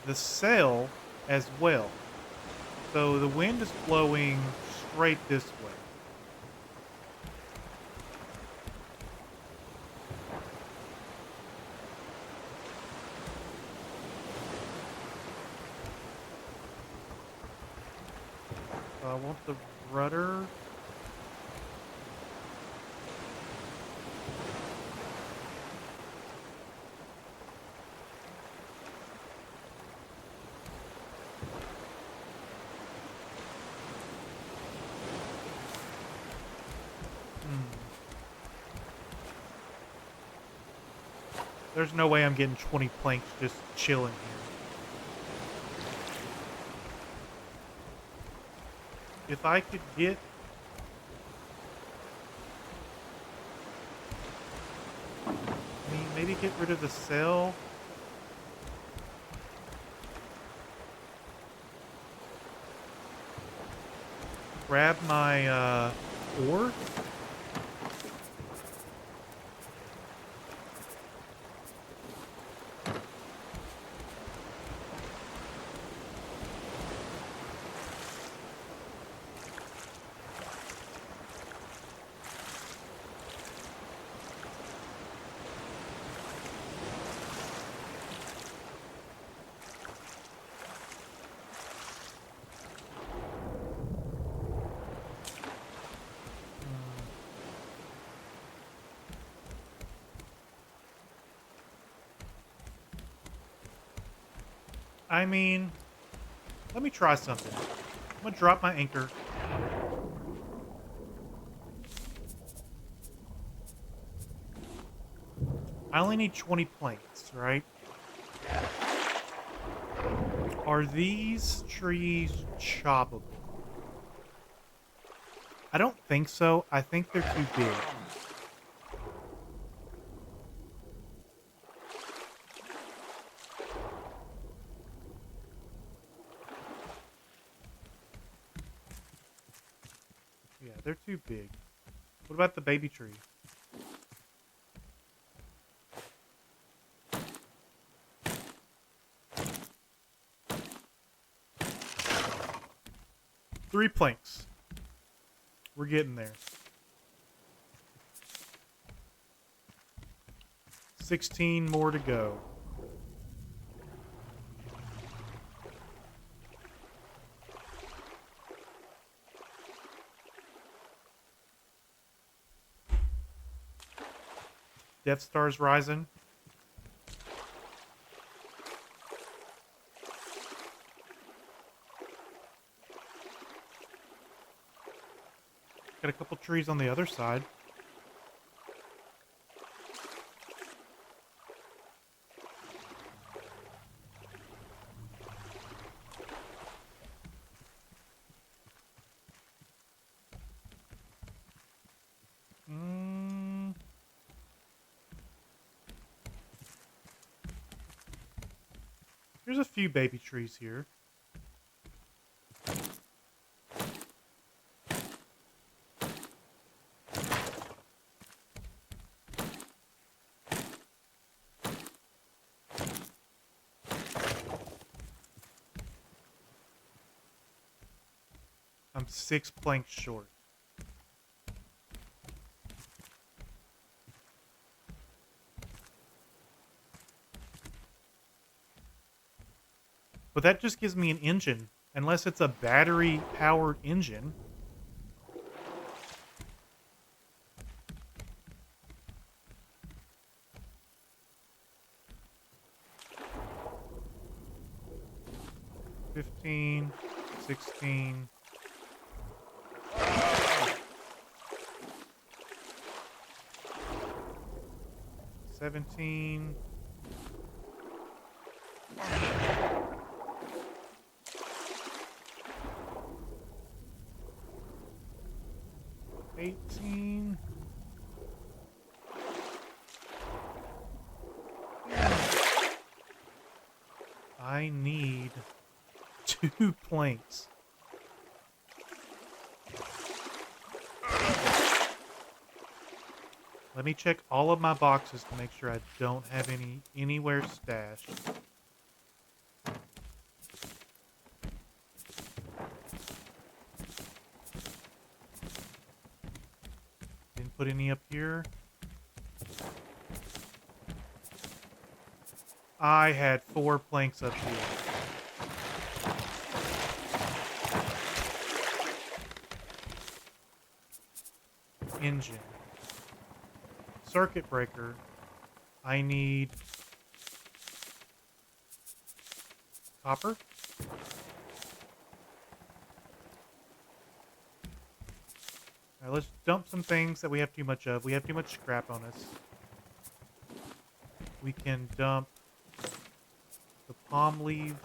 the sail as well. So the wind is blowing straight this way. I want the rudder. There's no way I'm getting 20 planks just chilling here. If I could get... I mean, maybe get rid of the sail. Grab my ore. I mean, let me try something. I'm gonna drop my anchor. I only need 20 planks, right? Are these trees choppable? I don't think so. I think they're too big. Yeah, they're too big. What about the baby tree? Three planks. We're getting there. 16 more to go. Death Star's rising. Got a couple trees on the other side. There's a few baby trees here. I'm 6 planks short. But that just gives me an engine. Unless it's a battery-powered engine. $15, $16. $17. $18. I need 2 planks. Let me check all of my boxes to make sure I don't have any anywhere stashed. Didn't put any up here. I had 4 planks up here. Engine. Circuit breaker. I need copper. Alright, let's dump some things that we have too much of. We have too much scrap on us. We can dump the palm leaves.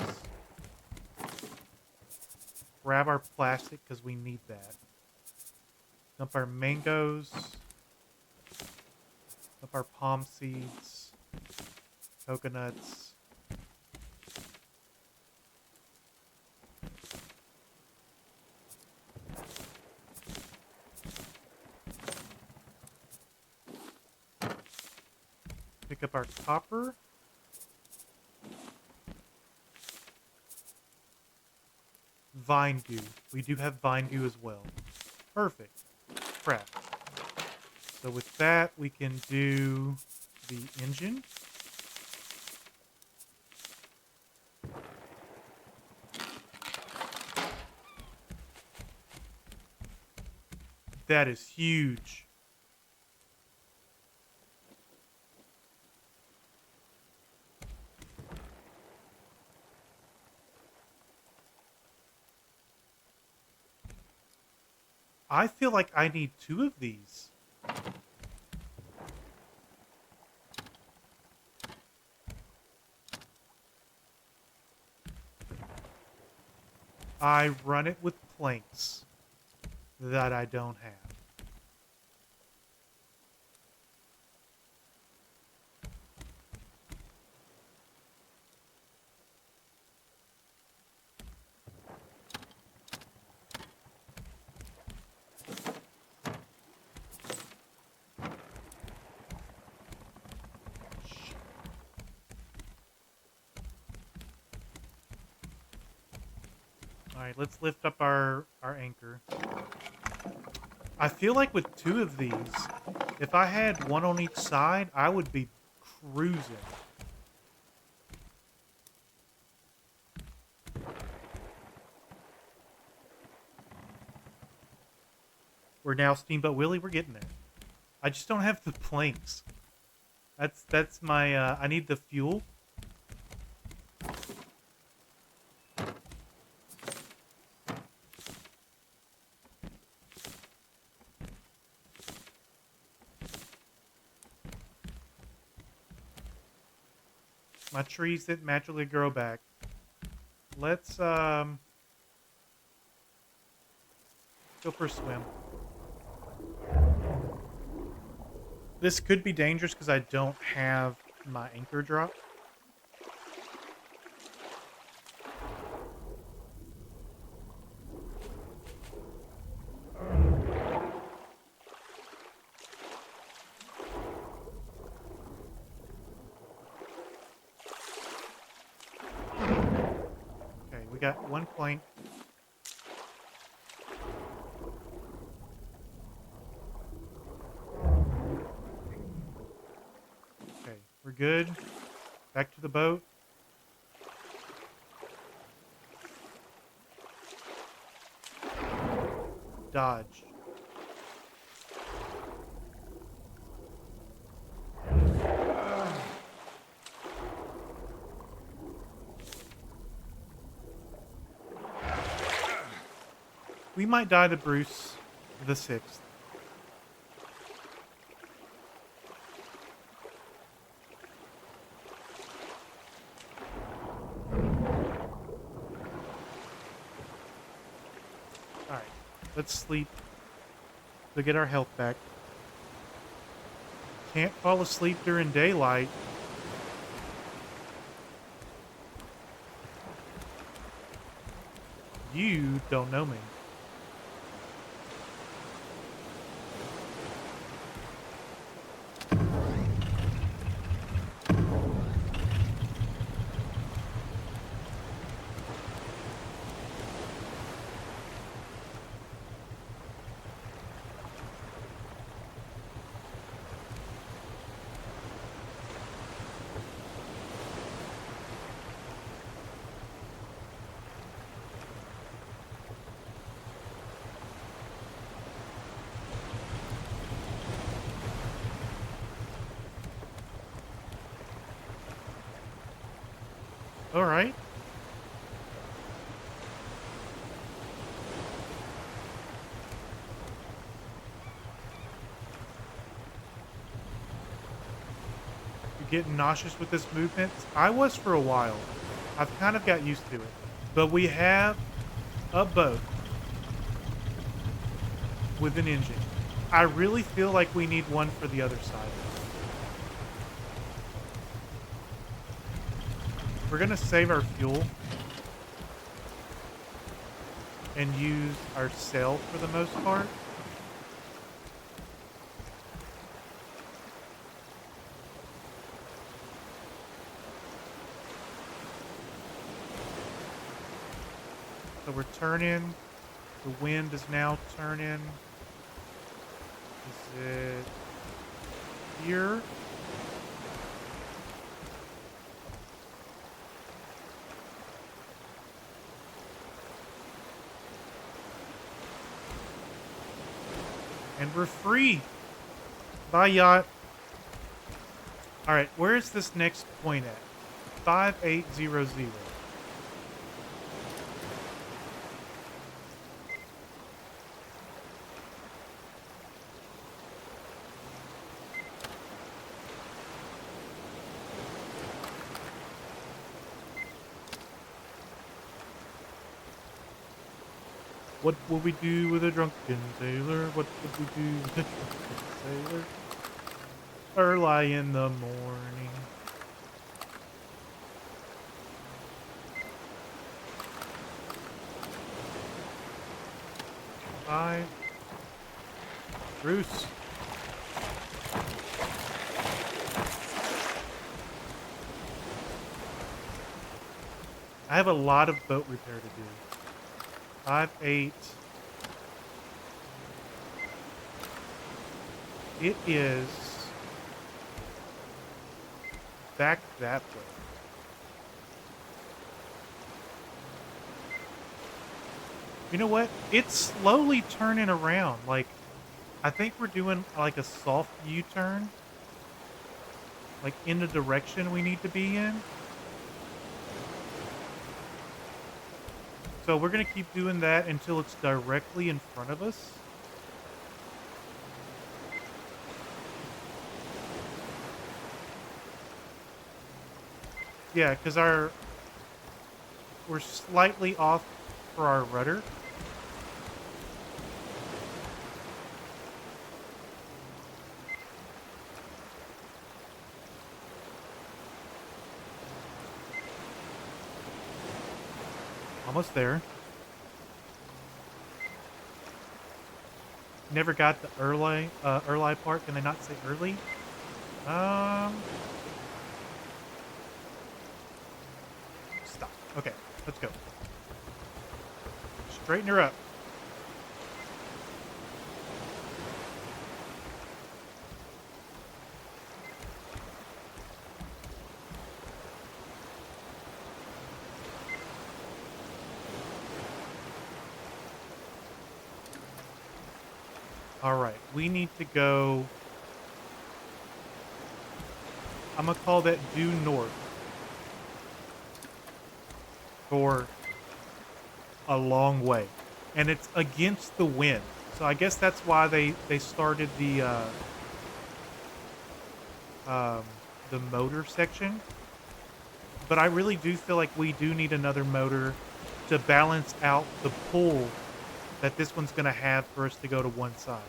Grab our plastic because we need that. Dump our mangoes. Dump our palm seeds. Coconuts. Pick up our copper. Vine goo. We do have vine goo as well. Perfect. Crap. So with that, we can do the engine. That is huge. I feel like I need 2 of these. I run it with planks that I don't have. All right, let's lift up our anchor. I feel like with two of these, if I had one on each side, I would be cruising. We're now Steamboat Willie. We're getting there. I just don't have the planks. That's my. I need the fuel. My trees that magically grow back. Let's go for a swim. This could be dangerous because I don't have my anchor drop. Okay, we got one plank. Okay, we're good. Back to the boat. Dodge. We might die to Bruce the Sixth. Alright, let's sleep to get our health back. Can't fall asleep during daylight. You don't know me. All right. You getting nauseous with this movement? I was for a while. I've kind of got used to it. But we have a boat with an engine. I really feel like we need one for the other side. We're going to save our fuel and use our sail for the most part. So we're turning. The wind is now turning. Is it here? And we're free. Bye, yacht. All right, where is this next point at? 5800. What will we do with a drunken sailor? What would we do with a drunken sailor? Early in the morning. Bye. Bruce. I have a lot of boat repair to do. 5, 8. It is back that way. You know what? It's slowly turning around. Like, I think we're doing like a soft U-turn. Like in the direction we need to be in. So we're going to keep doing that until it's directly in front of us. Yeah, because we're slightly off for our rudder. Almost there. Never got the early part. Can they not say early? Stop. Okay, let's go. Straighten her up. All right, we need to go. I'm gonna call that due north for a long way, and it's against the wind. So I guess that's why they started the motor section. But I really do feel like we do need another motor to balance out the pull that this one's going to have for us to go to one side.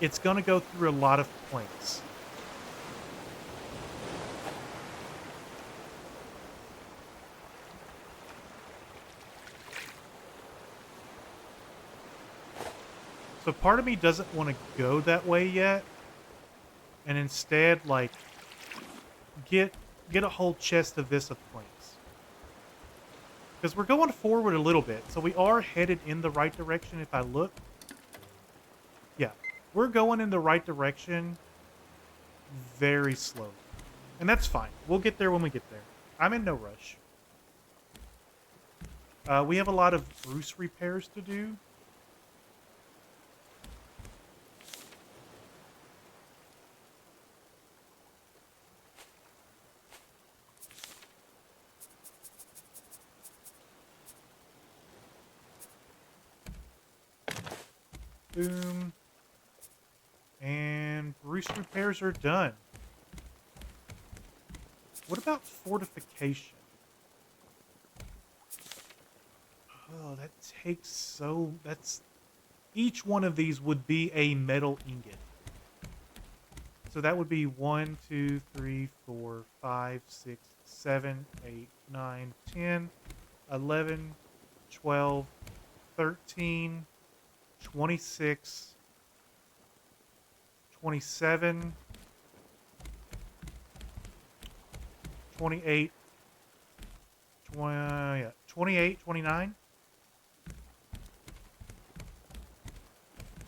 It's going to go through a lot of planks. So part of me doesn't want to go that way yet, and instead, like, get a whole chest of this of planks. Because we're going forward a little bit, so we are headed in the right direction if I look. Yeah, we're going in the right direction very slowly. And that's fine. We'll get there when we get there. I'm in no rush. We have a lot of Bruce repairs to do. Boom. And Bruce repairs are done. What about fortification? Oh, that takes so... That's... Each one of these would be a metal ingot. So that would be 1, 2, 3, 4, 5, 6, 7, 8, 9, 10, 11, 12, 13, 26, 27, 28, 28, 29.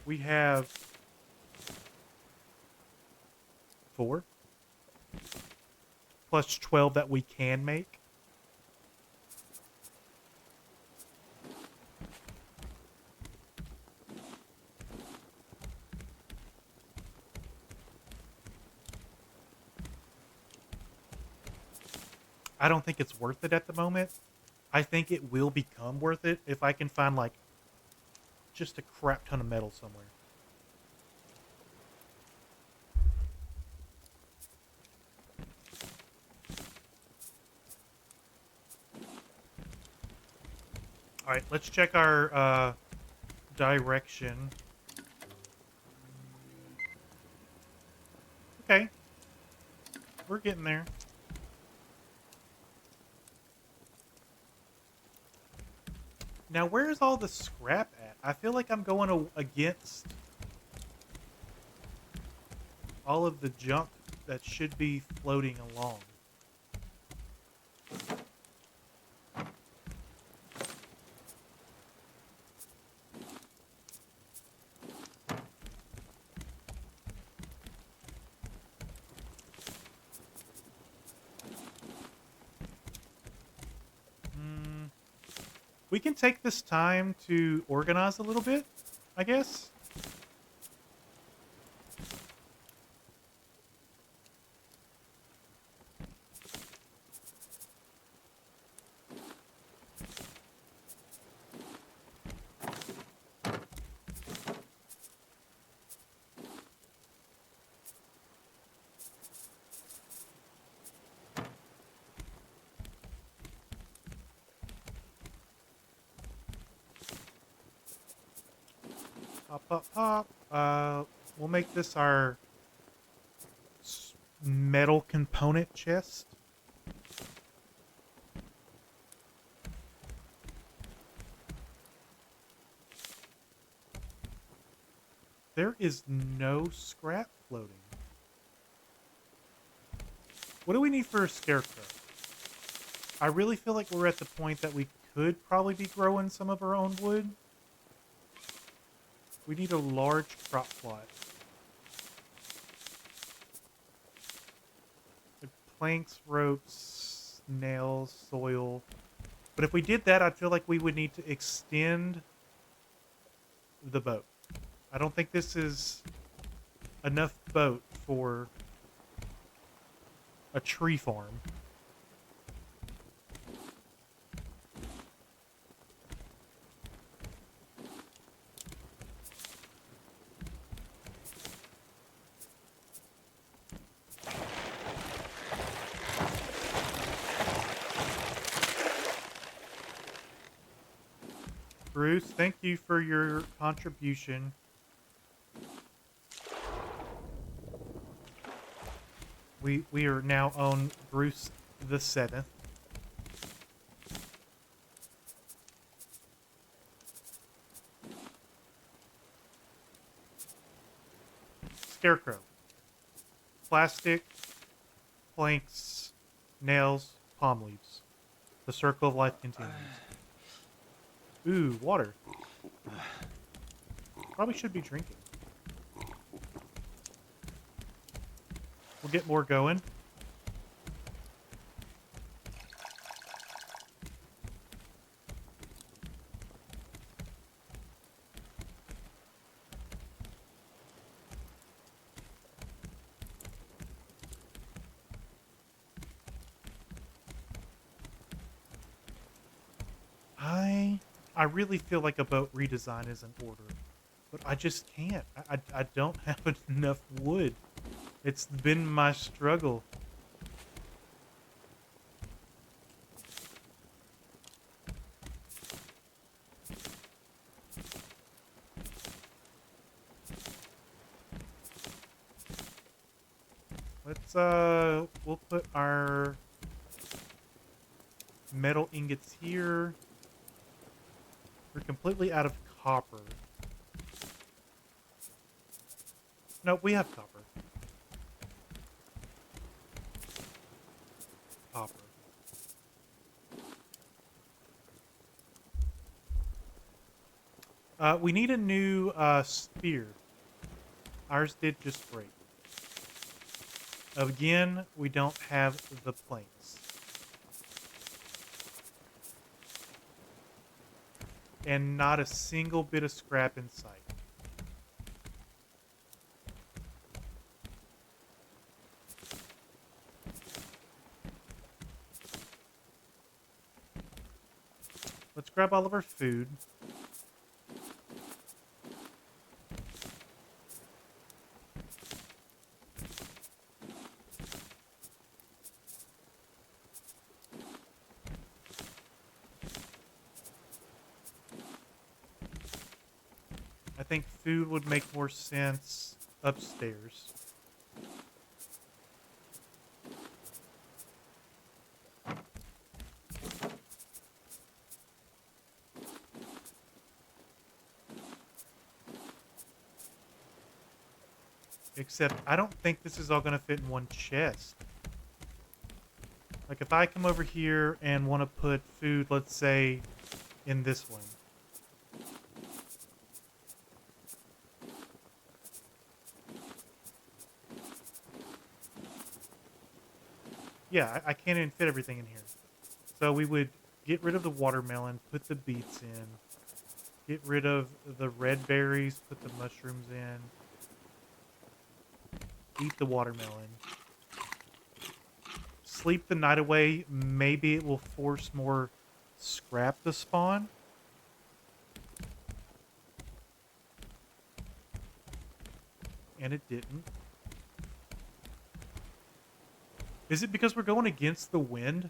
We have 4 plus 12 that we can make. I don't think it's worth it at the moment. I think it will become worth it if I can find, like, just a crap ton of metal somewhere. All right, let's check our direction. Okay, we're getting there. Now, where's all the scrap at? I feel like I'm going against all of the junk that should be floating along. We can take this time to organize a little bit, I guess. Pop, pop, pop. We'll make this our metal component chest. There is no scrap floating. What do we need for a scarecrow? I really feel like we're at the point that we could probably be growing some of our own wood. We need a large crop plot. Like planks, ropes, nails, soil. But if we did that, I feel like we would need to extend the boat. I don't think this is enough boat for a tree farm. Bruce, thank you for your contribution. We are now on Bruce the 7th. Scarecrow. Plastic, planks, nails, palm leaves. The circle of life continues. Ooh, water. Probably should be drinking. We'll get more going. I really feel like a boat redesign is in order, but I just can't. I don't have enough wood. It's been my struggle. Let's we'll put our metal ingots here. We're completely out of copper. No, we have copper. Copper. We need a new spear. Ours did just break. Again, we don't have the planks. And not a single bit of scrap in sight. Let's grab all of our food. think food would make more sense upstairs. Except I don't think this is all going to fit in one chest. Like if I come over here and want to put food, let's say, in this one. Yeah, I can't even fit everything in here. So we would get rid of the watermelon, put the beets in, get rid of the red berries, put the mushrooms in, eat the watermelon, sleep the night away. Maybe it will force more scrap to spawn. And it didn't. Is it because we're going against the wind?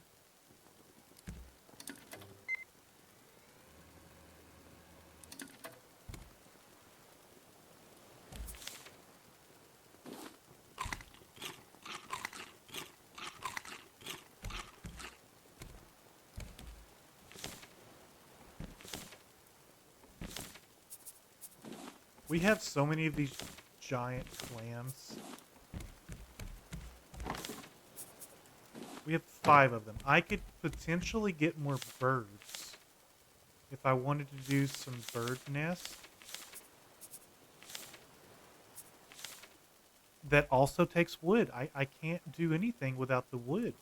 We have so many of these giant clams. We have 5 of them. I could potentially get more birds if I wanted to do some bird nests. That also takes wood. I can't do anything without the wood.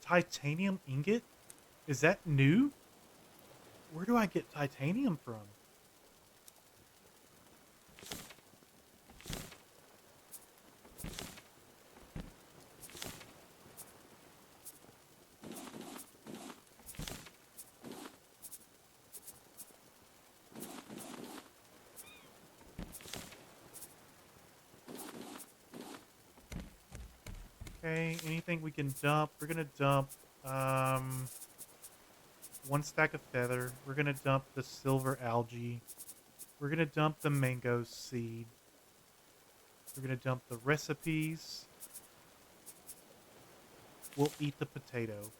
Titanium ingot? Is that new? Where do I get titanium from? Okay, anything we can dump. We're gonna dump 1 stack of feather. We're gonna dump the silver algae. We're gonna dump the mango seed. We're gonna dump the recipes. We'll eat the potato.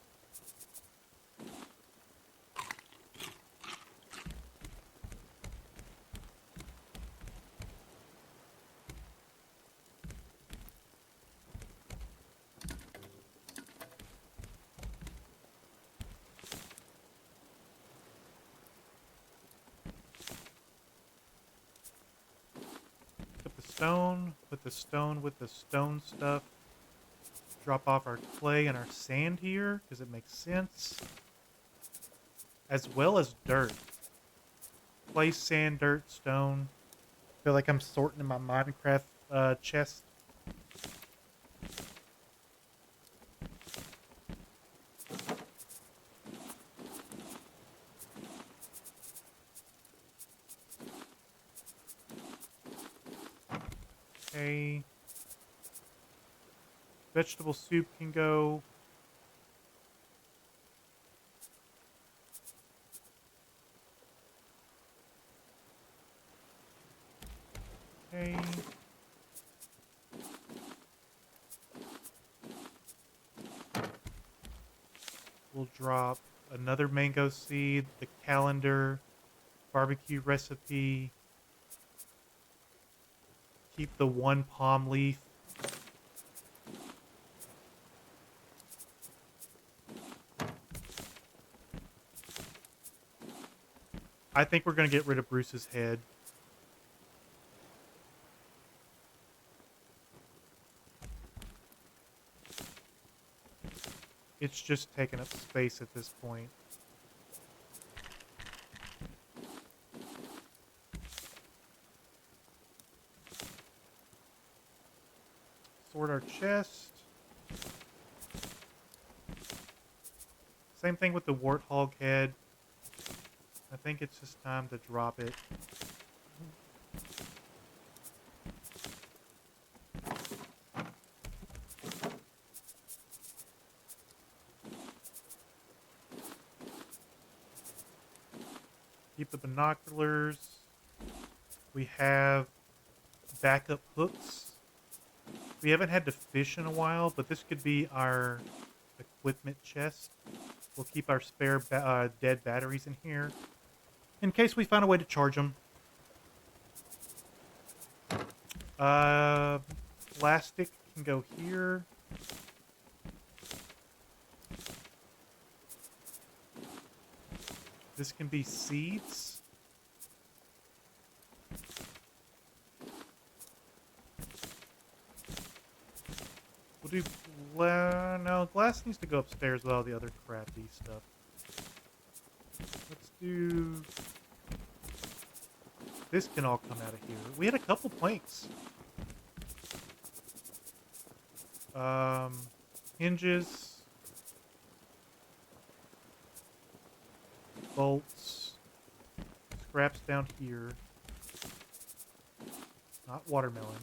Put the stone with the stone stuff. Drop off our clay and our sand here, because it makes sense. As well as dirt. Clay, sand, dirt, stone. Feel like I'm sorting in my Minecraft chest. Okay. Vegetable soup can go. Okay. We'll drop another mango seed, the calendar, barbecue recipe. Keep the 1 palm leaf. I think we're going to get rid of Bruce's head. It's just taking up space at this point. Sort our chest. Same thing with the warthog head. I think it's just time to drop it. Keep the binoculars. We have backup hooks. We haven't had to fish in a while, but this could be our equipment chest. We'll keep our spare dead batteries in here in case we find a way to charge them. Plastic can go here. This can be seeds. We'll do no, glass needs to go upstairs with all the other crappy stuff. Let's do... This can all come out of here. We had a couple planks. Hinges. Bolts. Scraps down here. Not watermelon.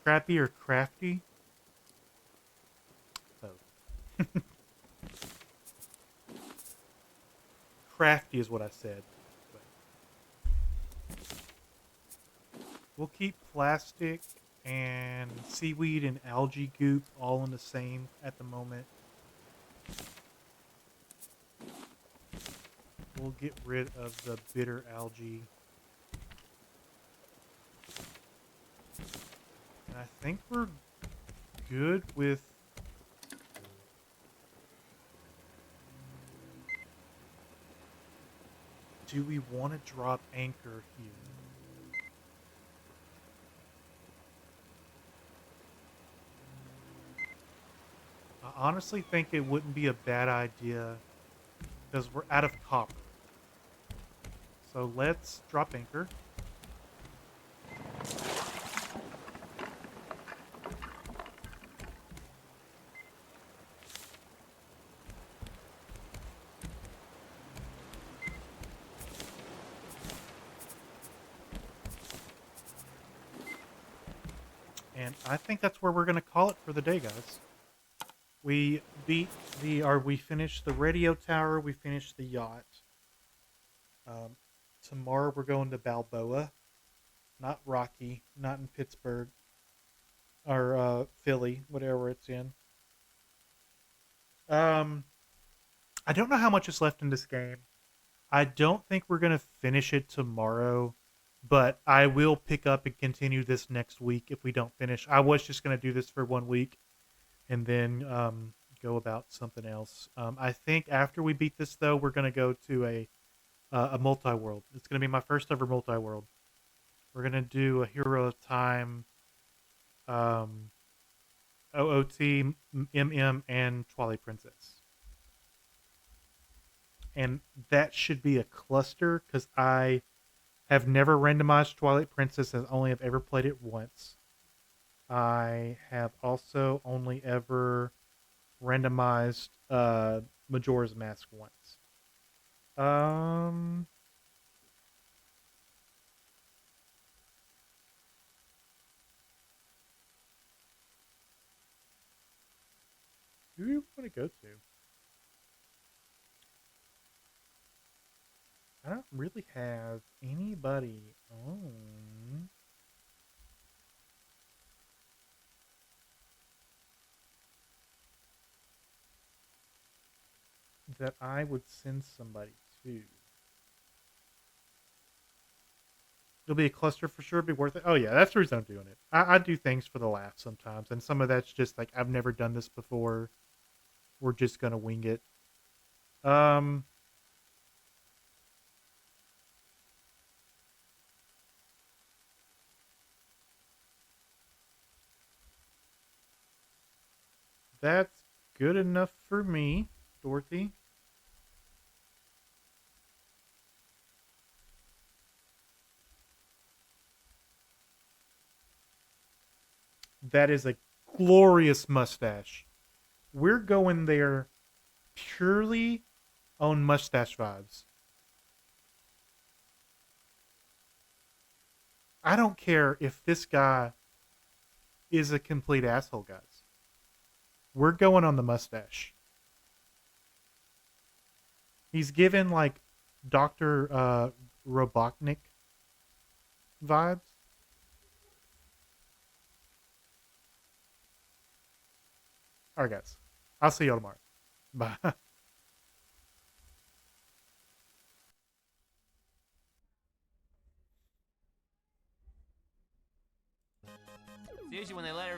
Crappy or crafty? Both. Crafty is what I said. We'll keep plastic and seaweed and algae goop all in the same at the moment. We'll get rid of the bitter algae. And I think we're good with... Do we want to drop anchor here? I honestly think it wouldn't be a bad idea because we're out of copper. So let's drop anchor. And I think that's where we're going to call it for the day, guys. We beat the, or we finished the radio tower. We finished the yacht. Tomorrow we're going to Balboa, not Rocky, not in Pittsburgh, or Philly, whatever it's in. I don't know how much is left in this game. I don't think we're going to finish it tomorrow, but I will pick up and continue this next week if we don't finish. I was just going to do this for 1 week and then go about something else. I think after we beat this, though, we're going to go to a multi-world. It's going to be my first ever multi-world. We're going to do a Hero of Time, OOT, MM, and Twilight Princess. And that should be a cluster because I have never randomized Twilight Princess and only have ever played it once. I have also only ever randomized Majora's Mask once. Who do you want to go to? I don't really have anybody on. That I would send somebody to. It'll be a cluster for sure. It'll be worth it. Oh yeah, that's the reason I'm doing it. I do things for the laugh sometimes, and some of that's just like I've never done this before. We're just gonna wing it. That's good enough for me, Dorothy. That is a glorious mustache. We're going there purely on mustache vibes. I don't care if this guy is a complete asshole, guys. We're going on the mustache. He's given like Dr. Robotnik vibes. All right, guys. I'll see y'all tomorrow. Bye. It's usually when they let